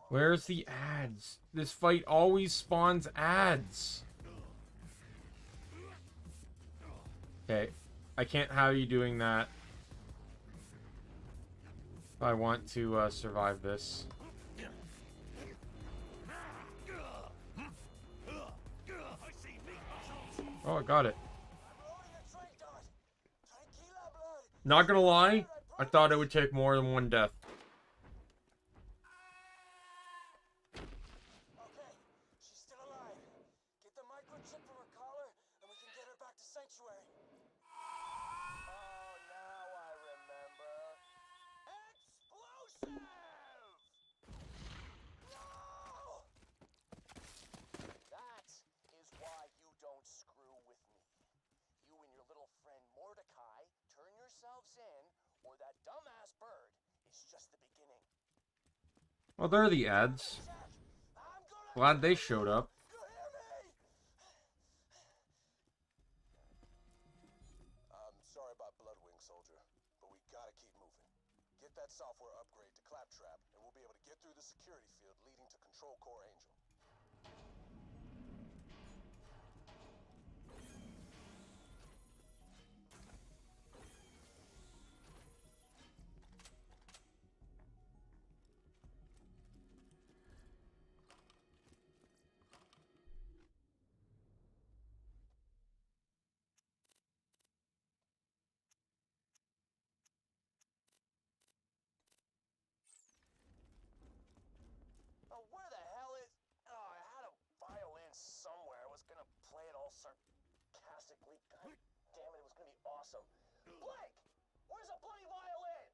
Speaker 1: Where's the ads? This fight always spawns ads. Okay, I can't have you doing that if I want to survive this. Oh, I got it. Not gonna lie, I thought it would take more than one death.
Speaker 13: Okay, she's still alive. Get the microchip from her collar, and we can get her back to Sanctuary. Oh, now I remember. Explosive! No! That is why you don't screw with me. You and your little friend Mordecai turn yourselves in, or that dumbass bird is just the beginning.
Speaker 1: Well, there are the ads. Glad they showed up.
Speaker 13: I'm sorry about Bloodwing, soldier, but we gotta keep moving. Get that software upgrade to Claptrap, and we'll be able to get through the security field leading to Control Core Angel. Oh, where the hell is... Oh, I had a violin somewhere. I was gonna play it all sarcastically. God damn it, it was gonna be awesome. Blake! Where's a bloody violin?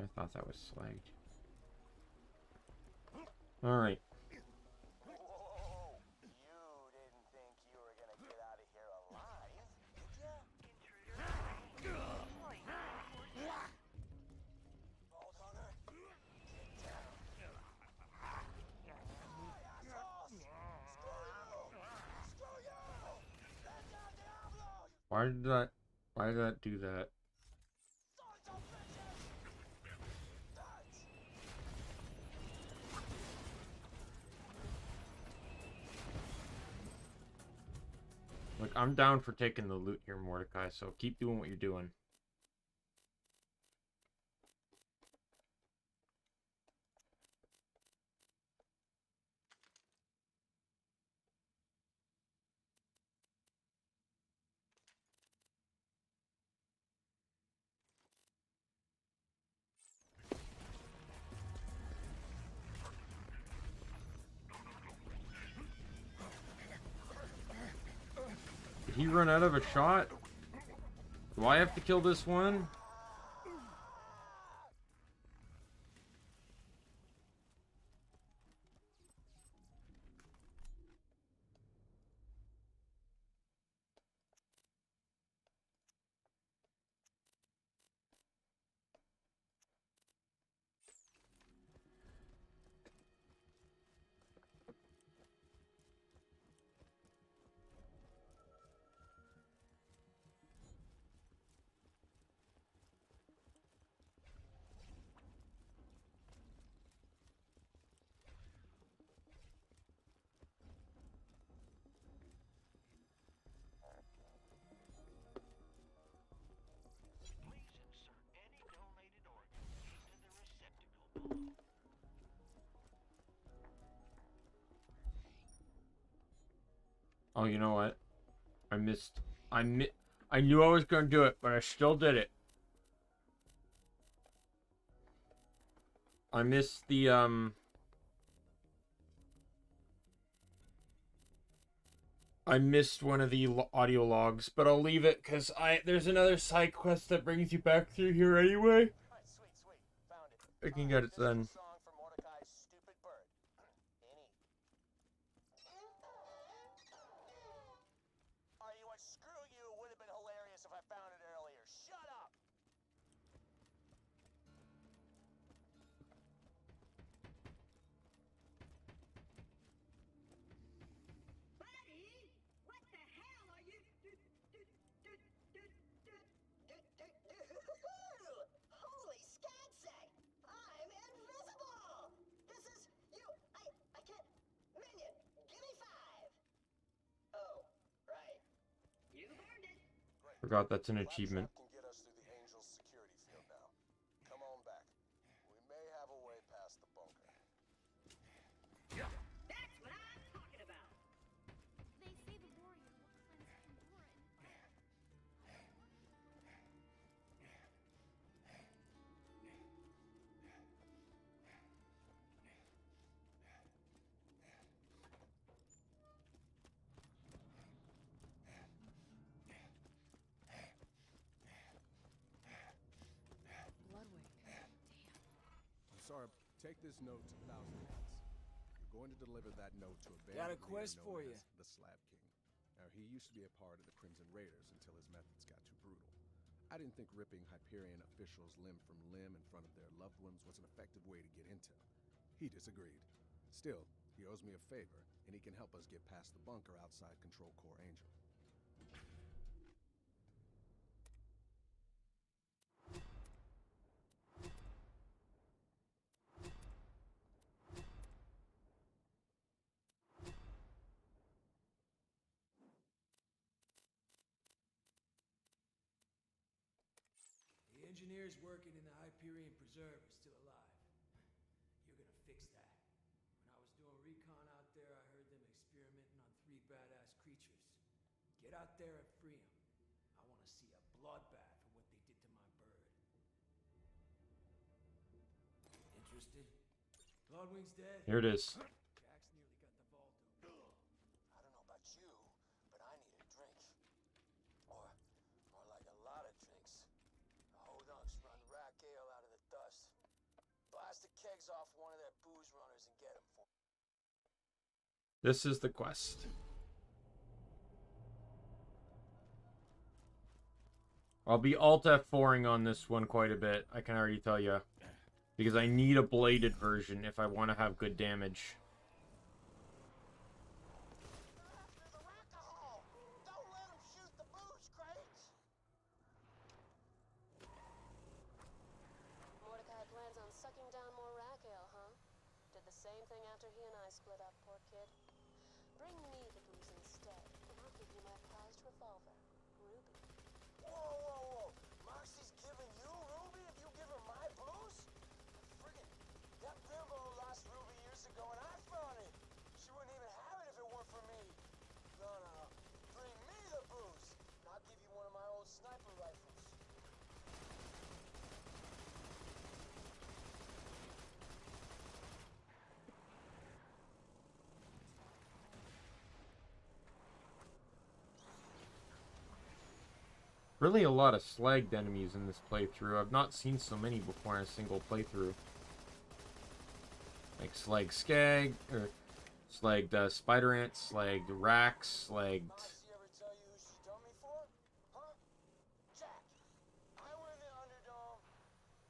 Speaker 1: I thought that was slagged. Alright.
Speaker 13: Whoa! You didn't think you were gonna get out of here alive, did ya? Vault Hunter, get down. Hi, assholes! Screw you! Screw you! Stand down, Diablo!
Speaker 1: Why did that do that?
Speaker 13: Sons of bitches! Nuts!
Speaker 1: Look, I'm down for taking the loot here, Mordecai, so keep doing what you're doing. Did he run out of a shot? Do I have to kill this one? Oh, you know what? I missed. I knew I was gonna do it, but I still did it. I missed the I missed one of the audio logs, but I'll leave it because there's another side quest that brings you back through here anyway.
Speaker 2: Alright, sweet, sweet. Found it.
Speaker 1: I can get it
Speaker 2: This is
Speaker 1: then.
Speaker 2: the song for Mordecai's stupid bird. Any. Are you what? Screw you. Would have been hilarious if I found it earlier. Shut up.
Speaker 6: Buddy, what the hell are you?
Speaker 9: Holy scadsec! I'm invisible! This is you. I can't. Minion, give me 5. Oh, right.
Speaker 6: You burned it.
Speaker 13: Great.
Speaker 1: Forgot that's an achievement.
Speaker 13: Claptrap can get us through the Angel's security field now. Come on back. We may have a way past the bunker.
Speaker 6: That's what I'm talking about.
Speaker 4: They say the warrior will cleanse Pandora in fire. Bloodwing. Damn.
Speaker 13: I'm sorry. Take this note to Thousand Heads. You're going to deliver that note to a
Speaker 10: Got a
Speaker 13: bandit
Speaker 10: quest
Speaker 13: leader
Speaker 10: for
Speaker 13: known
Speaker 10: you.
Speaker 13: as the Slab King. Now, he used to be a part of the Crimson Raiders until his methods got too brutal. I didn't think ripping Hyperion officials limb from limb in front of their loved ones was an effective way to get intel. He disagreed. Still, he owes me a favor, and he can help us get past the bunker outside Control Core Angel.
Speaker 10: The engineers working in the Hyperion Preserve are still alive. You're gonna fix that. When I was doing recon out there, I heard them experimenting on 3 badass creatures. Get out there and free them. I want to see a bloodbath for what they did to my bird. Interested? Bloodwing's dead.
Speaker 1: Here it is.
Speaker 10: Jack's nearly got the vault open.
Speaker 2: I don't know about you, but I need a drink. Or like a lot of drinks. The Hodunks run rack ale out of the dust. Blast the kegs off one of their booze runners and get them for me.
Speaker 1: This is the quest. I'll be Alt F4ing on this one quite a bit, I can already tell you. Because I need a bladed version if I want to have good damage.
Speaker 2: After the alcohol! Don't let them shoot the booze crates!
Speaker 8: Mordecai plans on sucking down more rack ale, huh? Did the same thing after he and I split up, poor kid. Bring me the booze instead, and I'll give you my prized revolver, Ruby.
Speaker 2: Whoa, whoa, whoa! Moxie's giving you Ruby if you give her my booze? Friggin', that bimbo lost Ruby years ago and I found it! She wouldn't even have it if it weren't for me! No, no, no. Bring me the booze! And I'll give you one of my old sniper rifles.
Speaker 1: Really a lot of slagged enemies in this playthrough. I've not seen so many before in a single playthrough. Like slagged skag, or slagged spider ants, slagged racks, slagged...
Speaker 2: Moxie ever tell you who she dumped me for? Huh? Jack. I win the Underdome.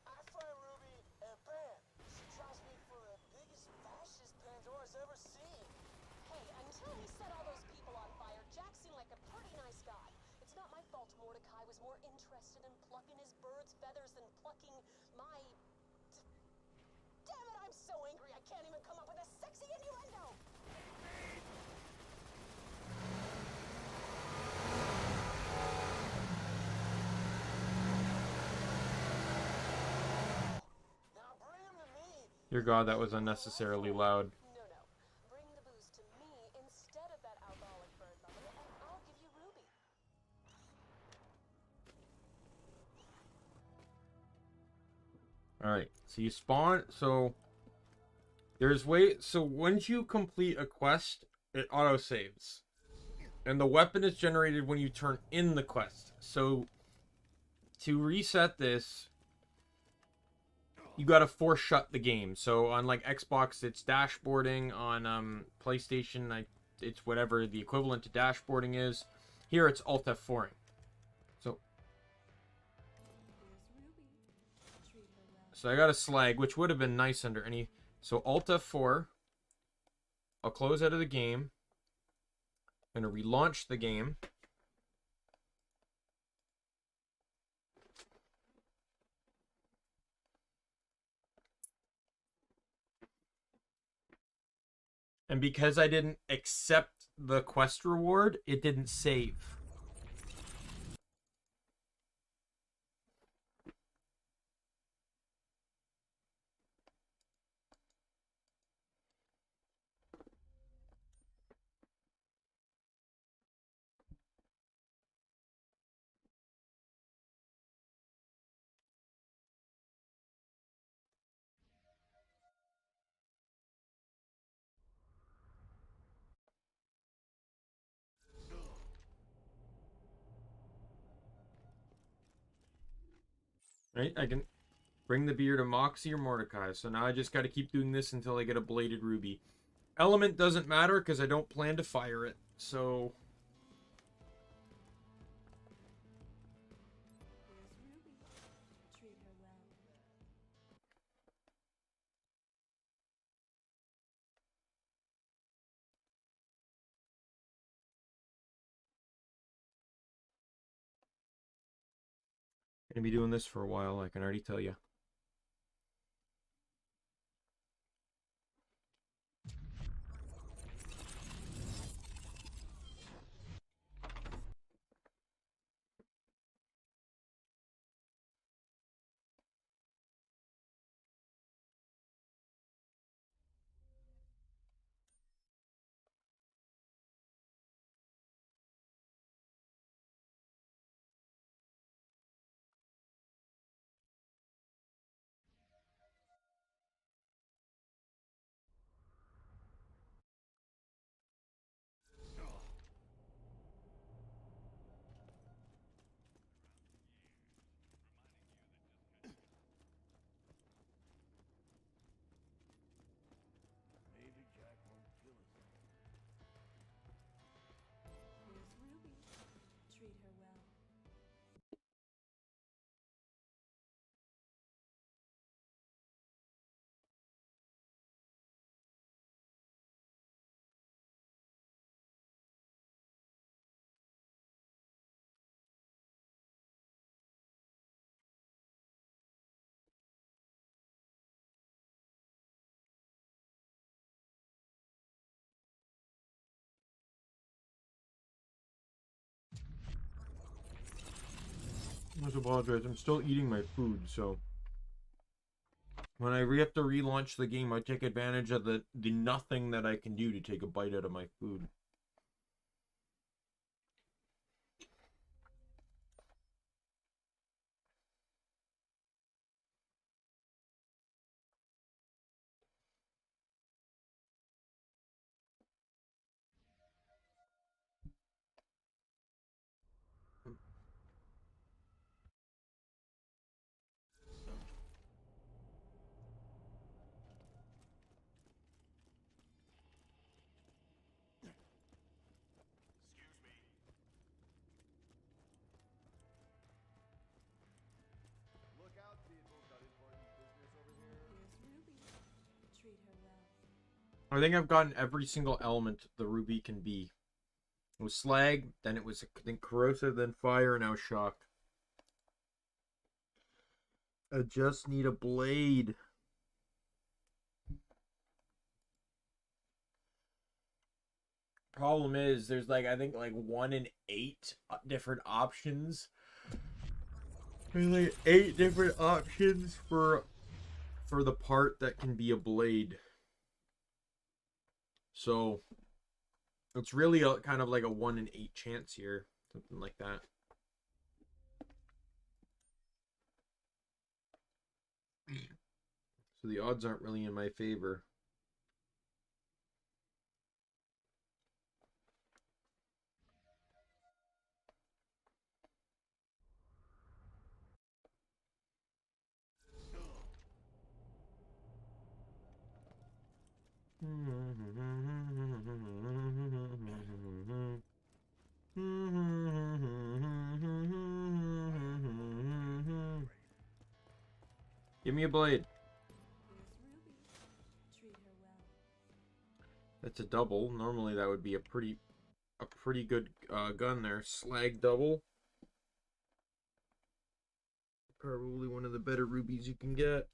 Speaker 2: I fight Ruby, and bam! She drops me for the biggest fascist Pandora's ever seen.
Speaker 8: Hey, until he set all those people on fire, Jack seemed like a pretty nice guy. It's not my fault Mordecai was more interested in plucking his bird's feathers than plucking my... Damn it, I'm so angry I can't even come up with a sexy innuendo!
Speaker 2: Now bring him to me.
Speaker 1: Dear God, that was unnecessarily loud.
Speaker 8: No. Bring the booze to me instead of that alcoholic bird lover, and I'll give you Ruby.
Speaker 1: Alright, so you spawn, so once you complete a quest, it autosaves. And the weapon is generated when you turn in the quest. So to reset this, you gotta force shut the game. So on like Xbox, it's dashboarding. On PlayStation, it's whatever the equivalent to dashboarding is. Here it's Alt F4ing. So I got a slag, which would have been nice under any... So Alt F4. I'll close out of the game. I'm going to relaunch the game. And because I didn't accept the quest reward, it didn't save. Right? I can bring the beer to Moxie or Mordecai. So now I just got to keep doing this until I get a bladed ruby. Element doesn't matter because I don't plan to fire it. So... Gonna be doing this for a while, I can already tell you.
Speaker 3: Maybe Jack won't kill us.
Speaker 4: Here's Ruby. Treat her well.
Speaker 1: I must apologize, I'm still eating my food, so... When I have to relaunch the game, I take advantage of the nothing that I can do to take a bite out of my food. I think I've gotten every single element the ruby can be. It was slag, then it was then corrosive, then fire, and now shock. I just need a blade. Problem is, there's like I think like 1 in 8 different options. There's like 8 different options for the part that can be a blade. So it's really a kind of like a 1 in 8 chance here, something like that. So the odds aren't really in my favor. Give me a blade. That's a double. Normally that would be a pretty good gun there. Slag double. Probably one of the better rubies you can get.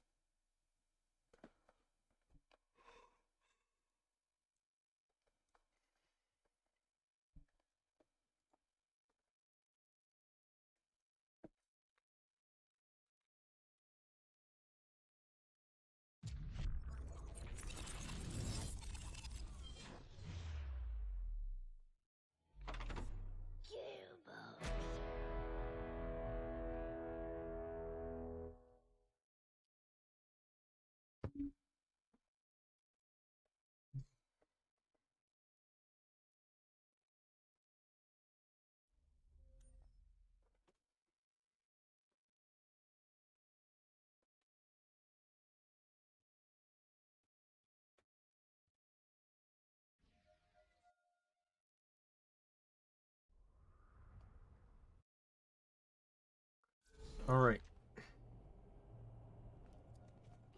Speaker 1: All right.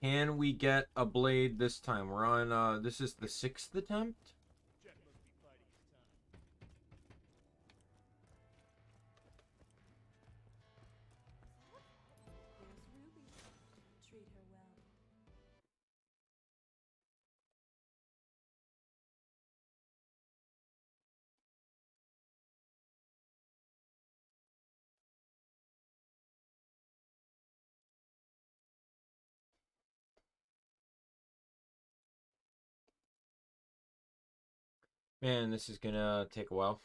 Speaker 1: Can we get a blade this time? We're on, this is the 6th attempt? Man, this is gonna take a while.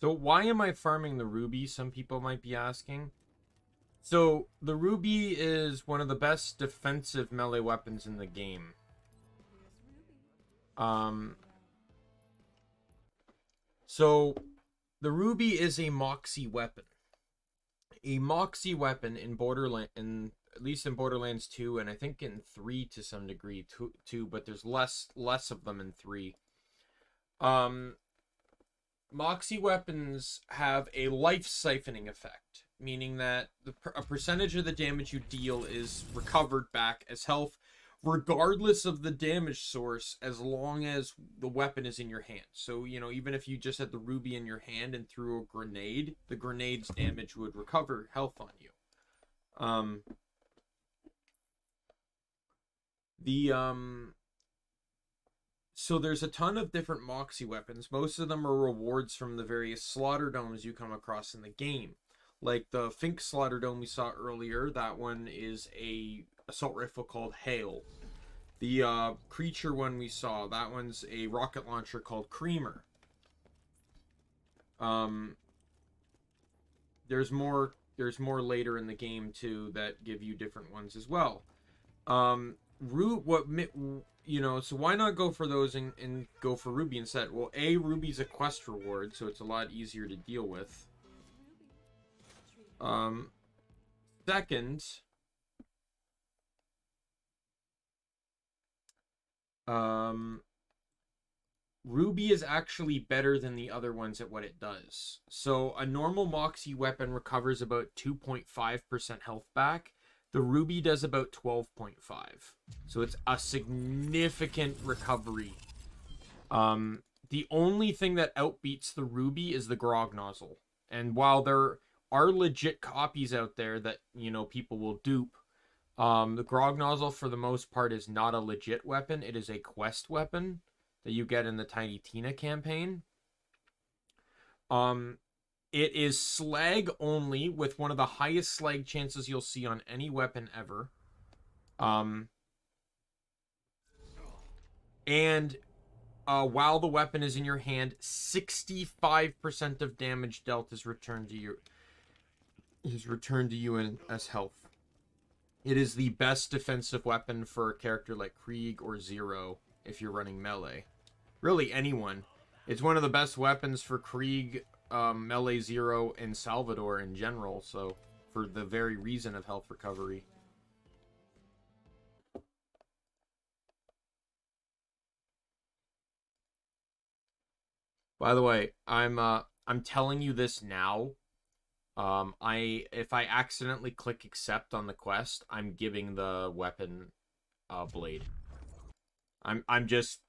Speaker 1: So why am I farming the ruby? Some people might be asking. So the ruby is one of the best defensive melee weapons in the game. So the ruby is a moxie weapon. A moxie weapon in at least in Borderlands 2 and I think in 3 to some degree too, but there's less of them in 3. Moxie weapons have a life siphoning effect, meaning that a percentage of the damage you deal is recovered back as health, regardless of the damage source, as long as the weapon is in your hand. So, you know, even if you just had the ruby in your hand and threw a grenade, the grenade's damage would recover health on you. So there's a ton of different moxie weapons. Most of them are rewards from the various slaughter domes you come across in the game. Like the Fink slaughter dome we saw earlier, that one is a assault rifle called Hail. The creature one we saw, that one's a rocket launcher called Creamer. There's more later in the game too that give you different ones as well. So why not go for those and go for Ruby instead? Well, Ruby's a quest reward, so it's a lot easier to deal with. Second, Ruby is actually better than the other ones at what it does. So a normal Moxie weapon recovers about 2.5% health back. The Ruby does about 12.5. So it's a significant recovery. The only thing that outbeats the Ruby is the Grog Nozzle. And while there are legit copies out there that, people will dupe, the Grog Nozzle for the most part is not a legit weapon. It is a quest weapon that you get in the Tiny Tina campaign. It is slag only, with one of the highest slag chances you'll see on any weapon ever. While the weapon is in your hand, 65% of damage dealt is returned to you as health. It is the best defensive weapon for a character like Krieg or Zero if you're running melee. Really, anyone. It's one of the best weapons for Krieg, Melee Zero, and Salvador in general, so for the very reason of health recovery. By the way, I'm telling you this now. If I accidentally click accept on the quest, I'm giving the weapon blade. I'm just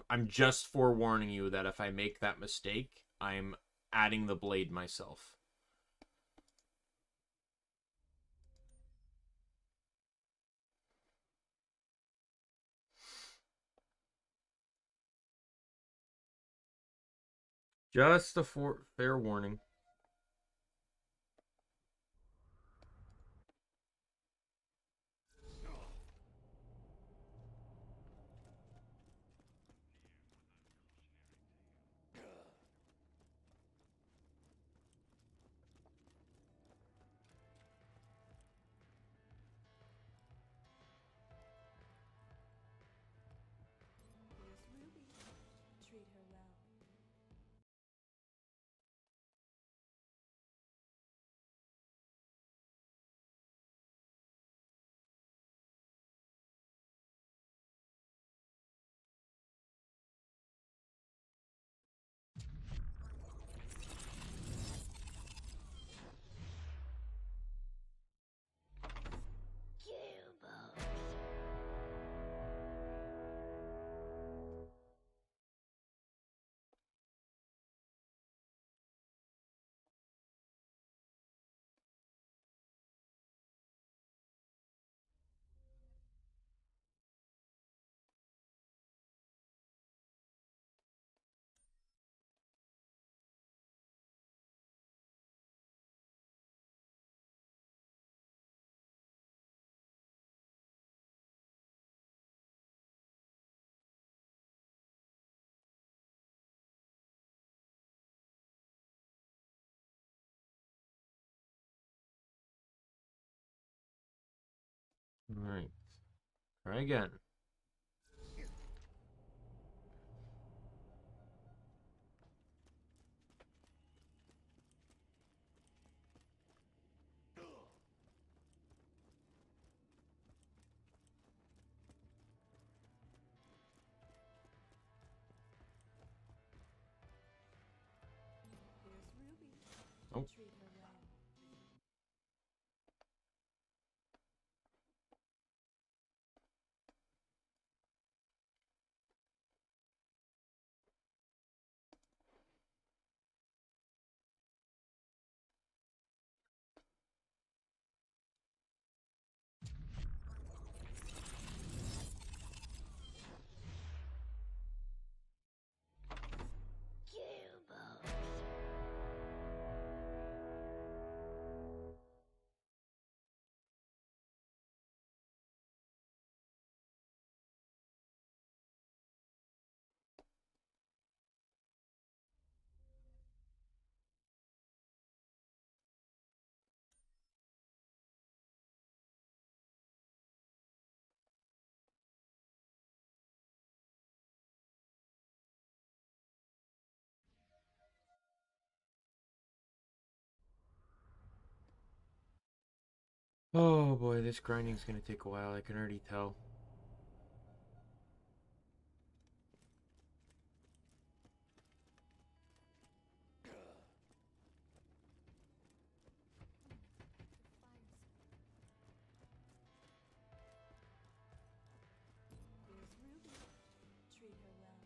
Speaker 1: forewarning you that if I make that mistake, I'm adding the blade myself. Just a fair warning.
Speaker 4: Here's Ruby. Treat her well.
Speaker 1: Alright. Try again.
Speaker 4: Here's Ruby.
Speaker 1: Oh.
Speaker 4: Treat her well.
Speaker 1: Oh boy, this grinding's gonna take a while, I can already tell.
Speaker 4: Here's Ruby. Treat her well.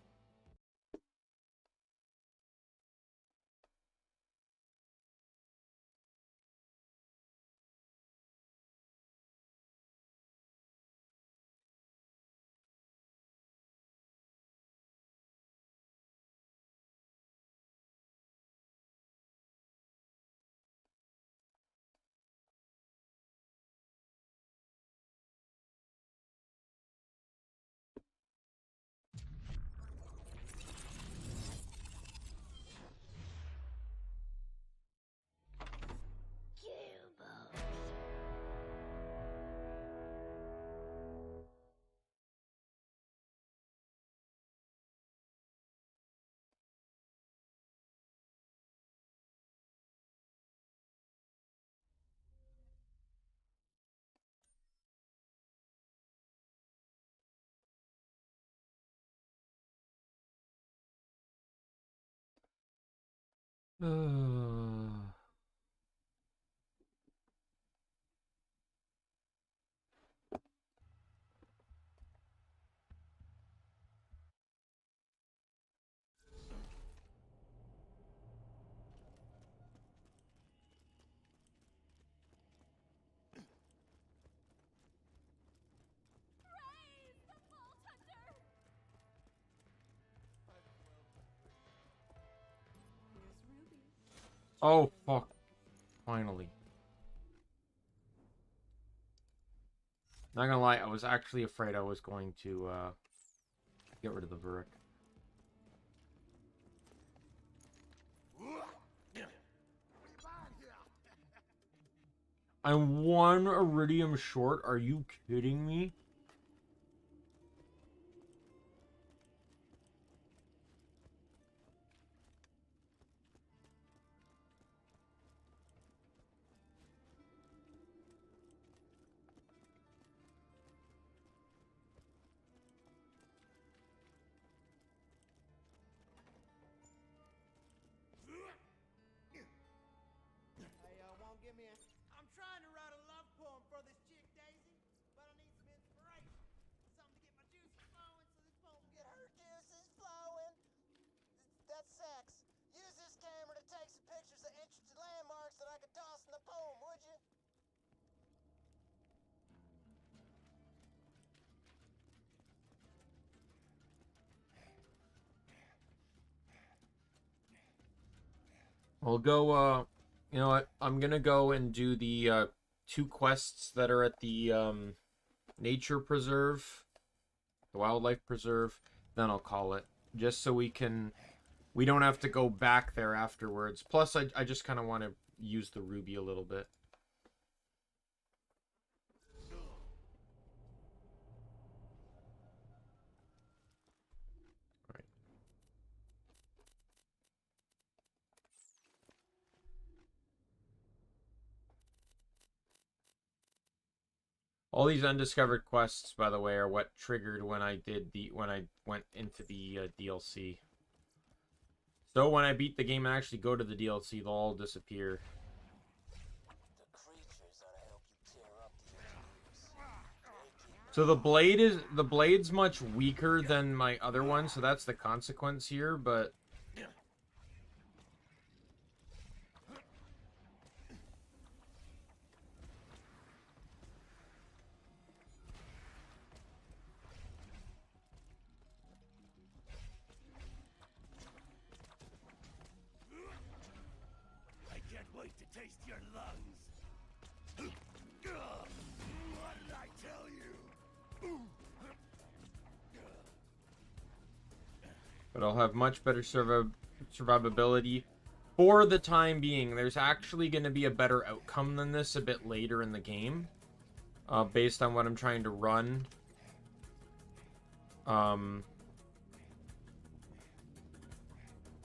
Speaker 4: Praise the Vault Hunter! Here's Ruby.
Speaker 1: Oh fuck. Finally. Not gonna lie, I was actually afraid I was going to get rid of the Vuric. I'm 1 iridium short. Are you kidding me?
Speaker 11: Hey, won't give me a... I'm trying to write a love poem for this chick, Daisy, but I need some inspiration. Something to get my juices flowing so this poem
Speaker 2: Get her juices flowing. That's sex. Use this camera to take some pictures of interesting landmarks that I could toss in the poem, would you?
Speaker 1: I'll go, you know what? I'm gonna go and do the 2 quests that are at the nature preserve, the wildlife preserve. Then I'll call it, just so we don't have to go back there afterwards. Plus, I just kind of want to use the ruby a little bit. All these undiscovered quests, by the way, are what triggered when I went into the DLC. So when I beat the game and actually go to the DLC, they'll all disappear.
Speaker 2: The creatures ought to help you tear up the engineers.
Speaker 1: So the blade's much weaker than my other one, so that's the consequence here, but
Speaker 5: I can't wait to taste your lungs. What did I tell you?
Speaker 1: but I'll have much better survivability for the time being. There's actually going to be a better outcome than this a bit later in the game, based on what I'm trying to run.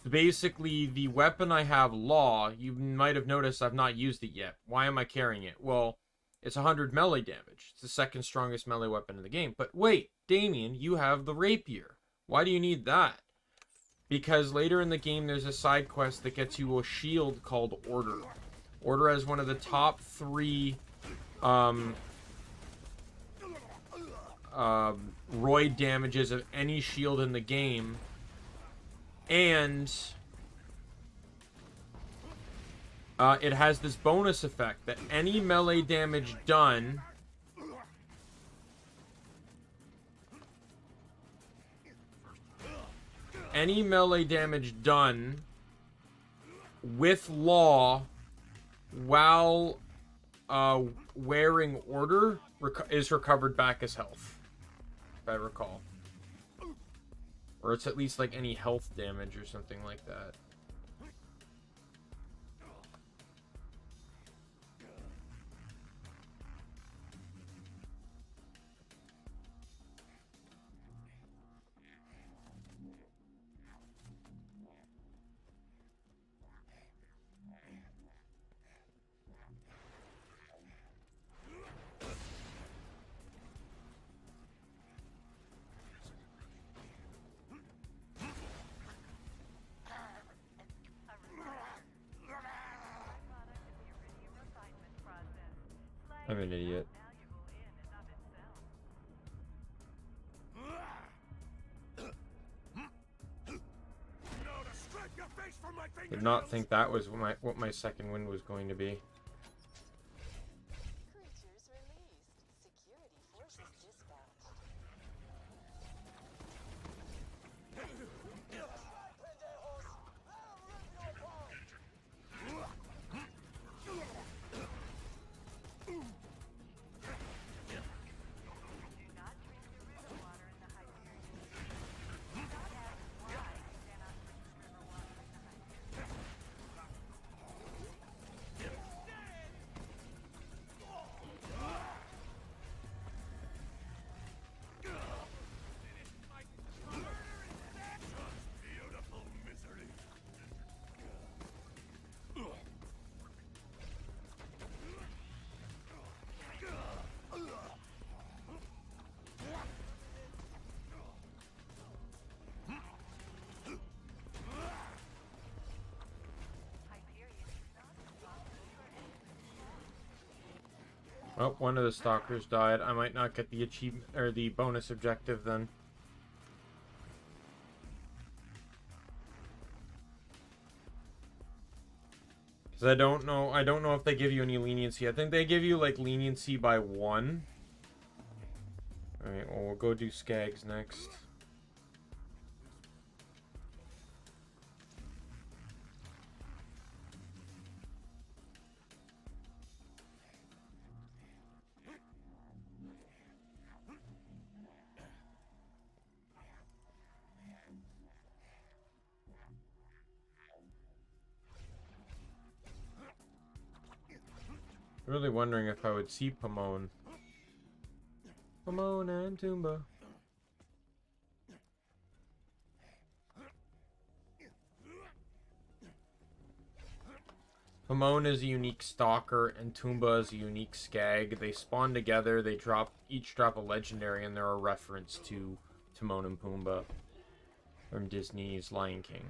Speaker 1: Basically, the weapon I have, Law, you might have noticed I've not used it yet. Why am I carrying it? Well, It's 100 melee damage. It's the second strongest melee weapon in the game. But wait, Daimien, you have the rapier. Why do you need that? Because later in the game, there's a side quest that gets you a shield called Order. Order has one of the top 3 roid damages of any shield in the game. And it has this bonus effect that any melee damage done with law while wearing Order is recovered back as health, if I recall. Or it's at least like any health damage or something like that. I'm an idiot. Did not think that was what my second wind was going to be.
Speaker 8: Creatures released. Security forces dispatched.
Speaker 1: Oh, one of the stalkers died. I might not get the achievement or the bonus objective then. Because I don't know if they give you any leniency. I think they give you like leniency by 1. Alright, well we'll go do Skags next. Really wondering if I would see Pomone. Pomone and Toomba. Pomone is a unique stalker and Toomba is a unique skag. They spawn together, they each drop a legendary, and they're a reference to Timon and Pumbaa from Disney's Lion King.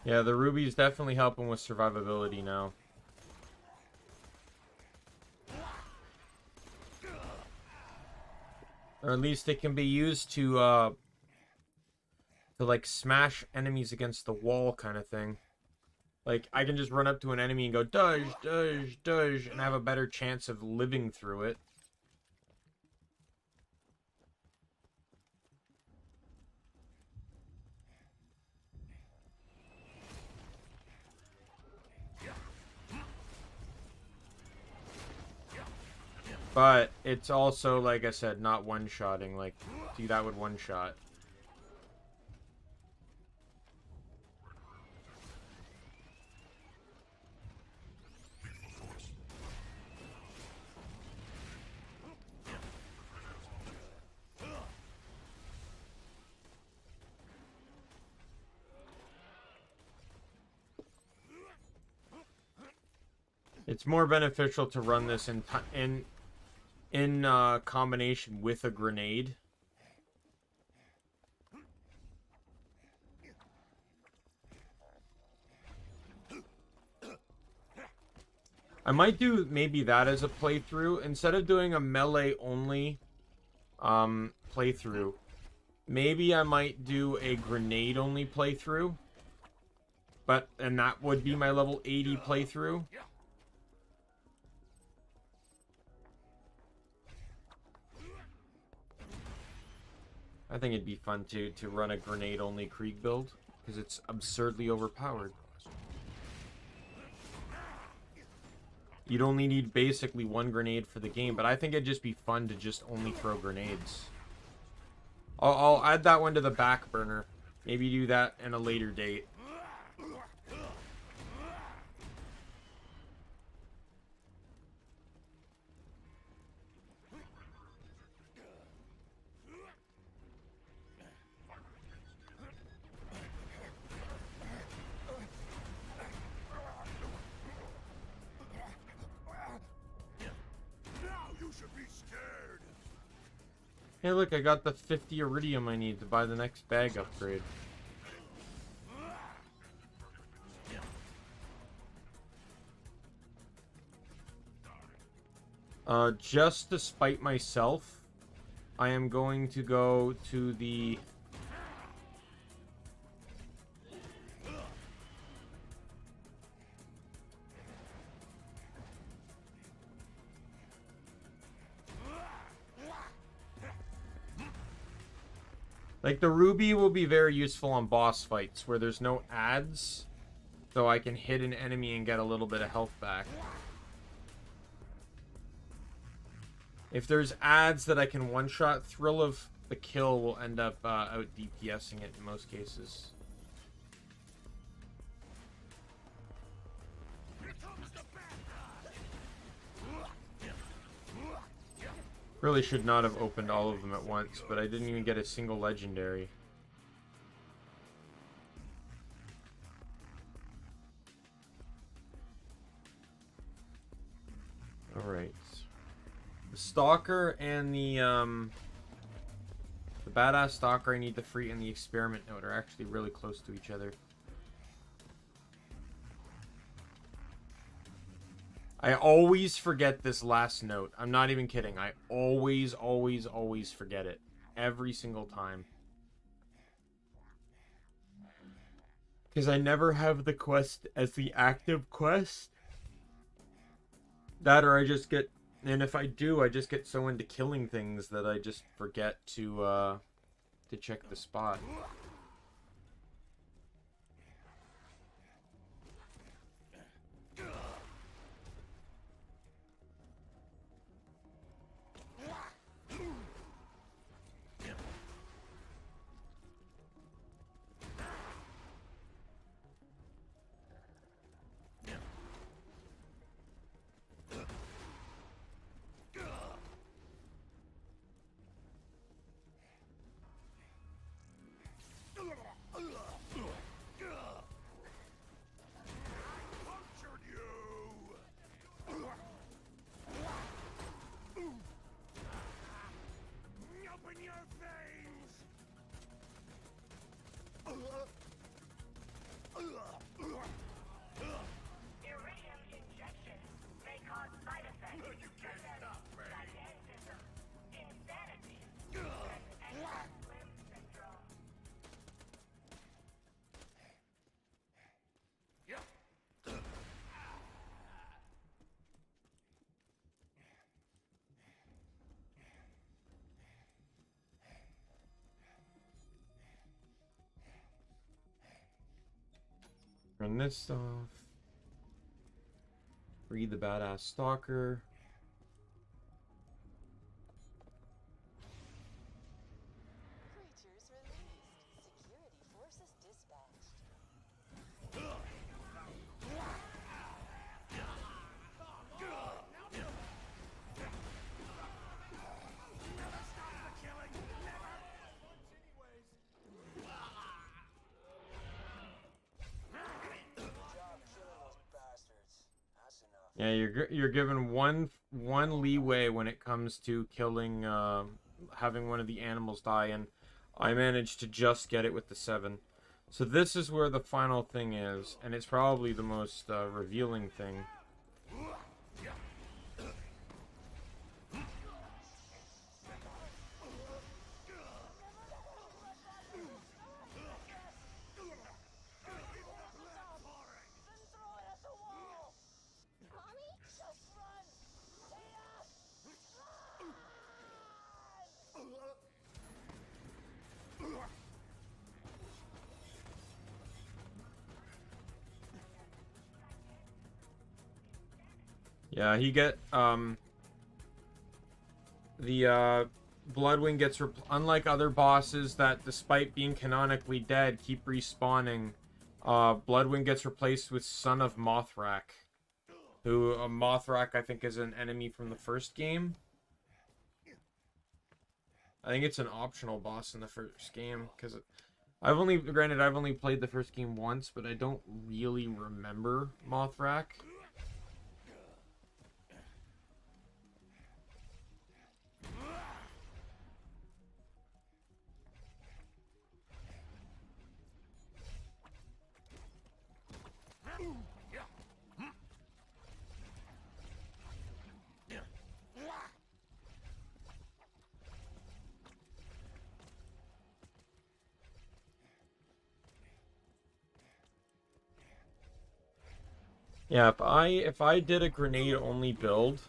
Speaker 1: Yeah, the ruby's definitely helping with survivability now. Or at least it can be used to like smash enemies against the wall kind of thing. Like, I can just run up to an enemy and go, dodge, dodge, dodge, and have a better chance of living through it. But it's also, like I said, not one-shotting. Like, see, that would one-shot. It's more beneficial to run this in combination with a grenade. I might do maybe that as a playthrough instead of doing a melee only playthrough. Maybe I might do a grenade only playthrough. And that would be my level 80 playthrough. I think it'd be fun to run a grenade-only Krieg build, because it's absurdly overpowered. You'd only need basically one grenade for the game, but I think it'd just be fun to just only throw grenades. I'll add that one to the back burner. Maybe do that in a later date. Hey, look, I got the 50 iridium I need to buy the next bag upgrade. Just to spite myself, I am going to go to the... Like, the ruby will be very useful on boss fights where there's no ads, so I can hit an enemy and get a little bit of health back. If there's ads that I can one-shot, Thrill of the Kill will end up out DPSing it in most cases. Really should not have opened all of them at once, but I didn't even get a single legendary. Alright. The Stalker and the Badass Stalker I need to free and the Experiment Note are actually really close to each other. I always forget this last note. I'm not even kidding. I always forget it. Every single time. Because I never have the quest as the active quest. That or I just get... And if I do, I just get so into killing things that I just forget to check the spot. Turn this off. Free the badass stalker.
Speaker 8: Creatures released. Security forces dispatched.
Speaker 1: Yeah, you're given one leeway when it comes to killing, having one of the animals die, and I managed to just get it with the 7. So this is where the final thing is, and it's probably the most revealing thing. Yeah, he get the Bloodwing gets unlike other bosses that, despite being canonically dead, keep respawning. Bloodwing gets replaced with Son of Mothrak, who Mothrak I think is an enemy from the first game. I think it's an optional boss in the first game because I've only played the first game once, but I don't really remember Mothrak. Yeah, if I did a grenade only build,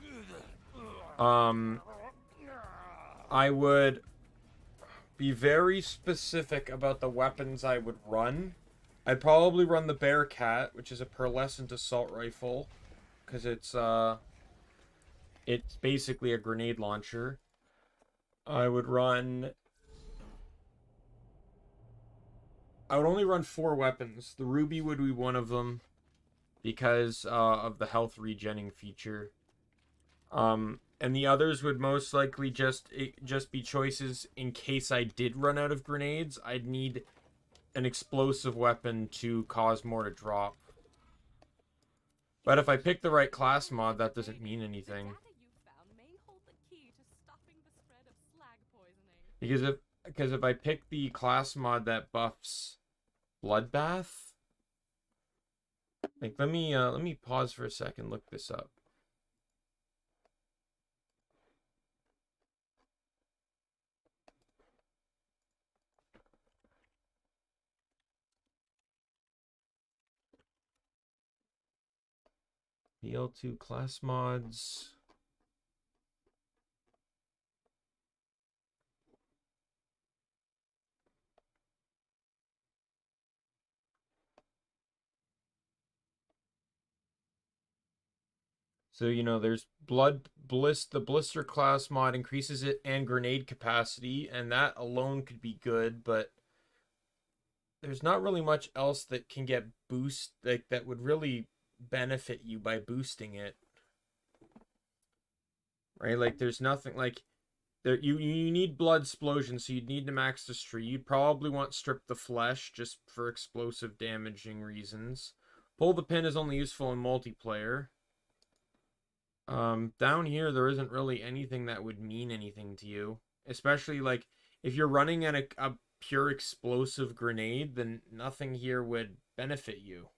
Speaker 1: I would be very specific about the weapons I would run. I'd probably run the Bearcat, which is a pearlescent assault rifle, because it's basically a grenade launcher. I would only run 4 weapons. The Ruby would be one of them, because of the health regenning feature. And the others would most likely just be choices in case I did run out of grenades. I'd need an explosive weapon to cause more to drop. But if I pick the right class mod, that doesn't mean anything. Because if I pick the class mod that buffs Bloodbath, like let me pause for a second, look this up. BL2 class mods. So, you know, there's the Blister class mod increases it and grenade capacity, and that alone could be good, but there's not really much else that can get that would really benefit you by boosting it. Right? Like there's nothing like there you need blood explosion, so you'd need to max the street. You'd probably want strip the flesh just for explosive damaging reasons. Pull the pin is only useful in multiplayer. Down here, there isn't really anything that would mean anything to you. Especially, like, if you're running at a pure explosive grenade, then nothing here would benefit you.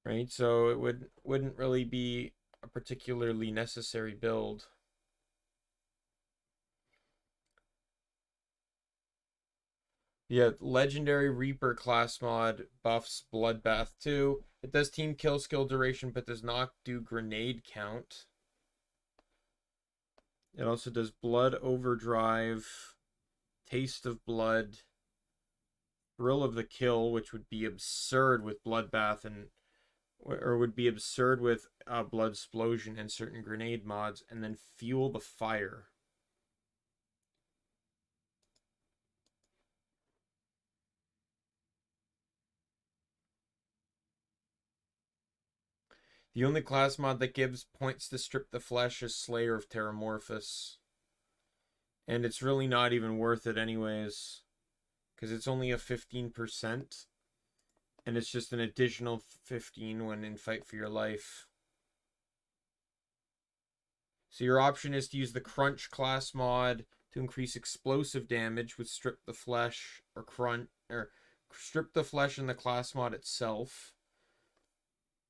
Speaker 1: Right? So it wouldn't really be a particularly necessary build. Yeah, Legendary Reaper class mod buffs Bloodbath 2. It does team kill skill duration, but does not do grenade count. It also does Blood Overdrive, Taste of Blood, Thrill of the Kill, which would be absurd with Bloodbath or would be absurd with Blood Explosion and certain grenade mods, and then Fuel the Fire. The only class mod that gives points to Strip the Flesh is Slayer of Terramorphous. And it's really not even worth it anyways, because it's only a 15%. And it's just an additional 15 when in Fight for Your Life. So your option is to use the Crunch class mod to increase explosive damage with Strip the Flesh or Strip the Flesh in the class mod itself.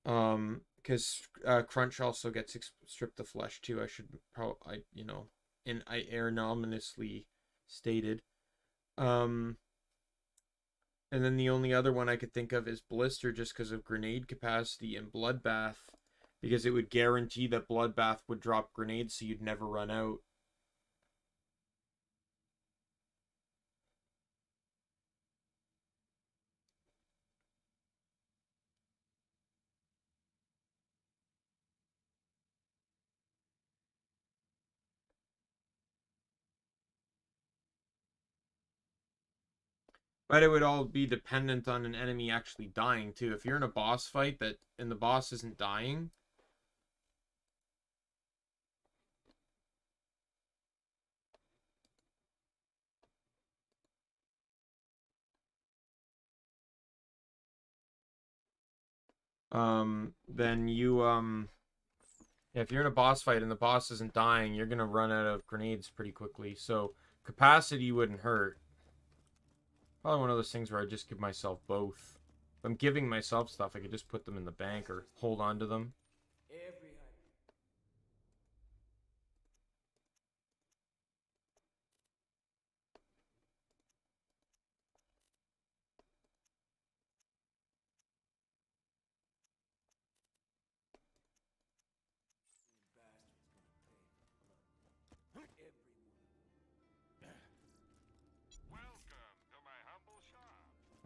Speaker 1: Because Crunch also gets Strip the Flesh too. I should probably, I erroneously stated. And then the only other one I could think of is Blister, just because of grenade capacity, and Bloodbath, because it would guarantee that Bloodbath would drop grenades so you'd never run out. But it would all be dependent on an enemy actually dying too. If you're in a boss fight and the boss isn't dying, then if you're in a boss fight and the boss isn't dying, you're gonna run out of grenades pretty quickly. So capacity wouldn't hurt. Probably one of those things where I just give myself both. If I'm giving myself stuff, I could just put them in the bank or hold on to them.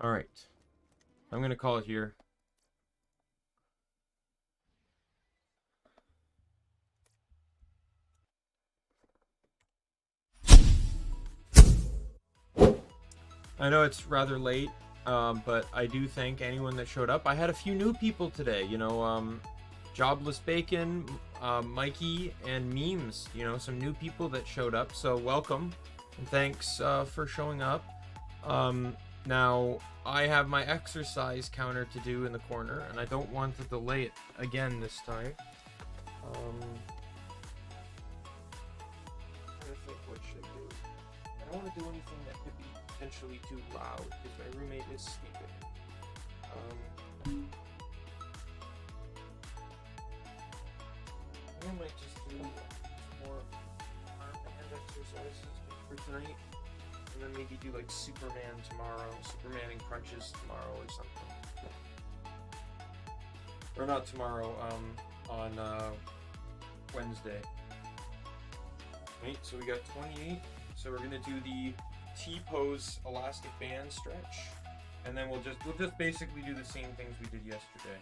Speaker 1: Alright. I'm going to call it here. I know it's rather late, but I do thank anyone that showed up. I had a few new people today, Jobless Bacon, Mikey, and Memes, some new people that showed up, so welcome, and thanks for showing up. Now, I have my exercise counter to do in the corner, and I don't want to delay it again this time. I think, what should I do? I don't want to do anything that could be potentially too loud, because my roommate is sleeping. I might just do some more arm and exercises for tonight. And then maybe do like Superman tomorrow, Superman and crunches tomorrow or something. Or not tomorrow, on Wednesday. Right, so we got 28. So we're gonna do the T-pose elastic band stretch. And then we'll just basically do the same things we did yesterday.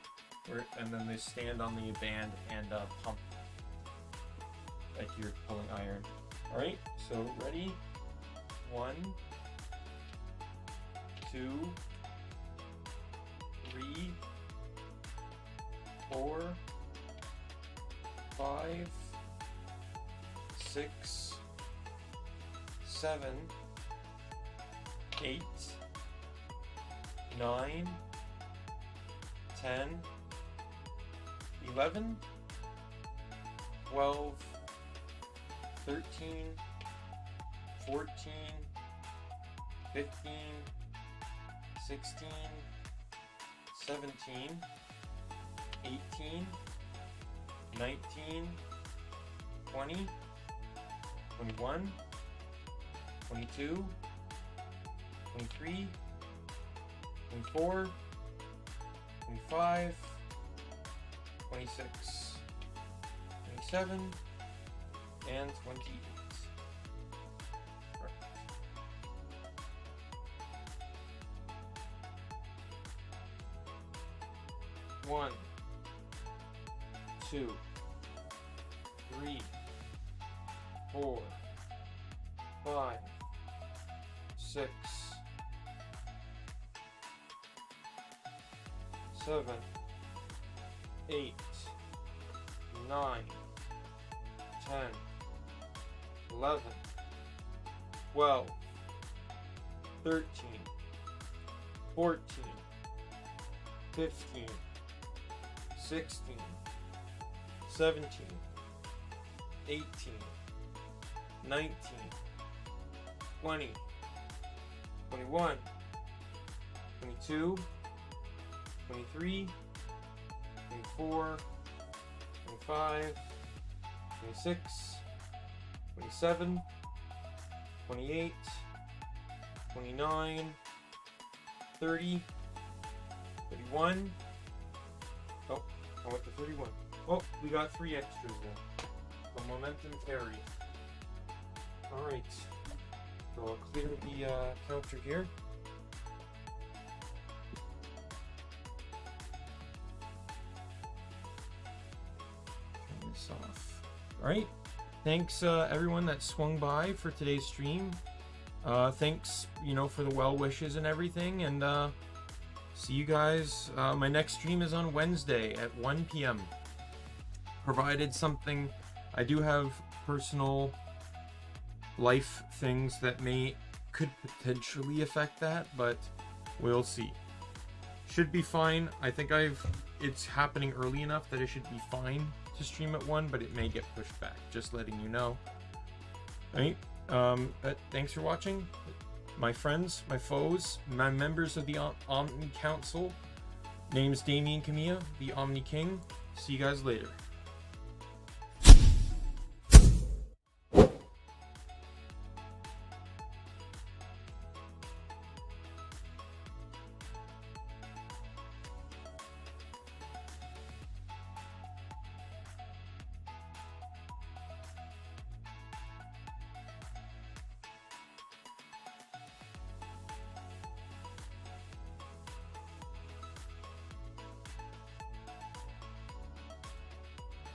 Speaker 1: And then they stand on the band and pump like you're pulling iron. Alright, so ready? 1, 2, 3, 4, 5, 6, 7, 8, 9, 10, 11, 12, 13, 14, 15, 16, 17, 18, 19, 20, 21, 22, 23, 24, 25, 26, 27, and 28. 1, 2, 3, 4, 5, 6, 7, 8, 9, 10, 11, 12, 13, 14, 15, 16, 17, 18, 19, 20, 21, 22, 23, 24, 25, 26, 27, 28, 29, 30, 31. Oh, I went to 31. Oh, we got 3 extras there. The momentum carry. Alright. So I'll clear the counter here. Turn this off. Alright. Thanks everyone that swung by for today's stream. Thanks, for the well wishes and everything, and see you guys. My next stream is on Wednesday at 1 p.m. Provided something, I do have personal life things that could potentially affect that, but we'll see. Should be fine. I think it's happening early enough that it should be fine to stream at 1, but it may get pushed back. Just letting you know. Alright. But thanks for watching. My friends, my foes, my members of the Omni Council. Name's Daimien Kamiya, the Omni King. See you guys later.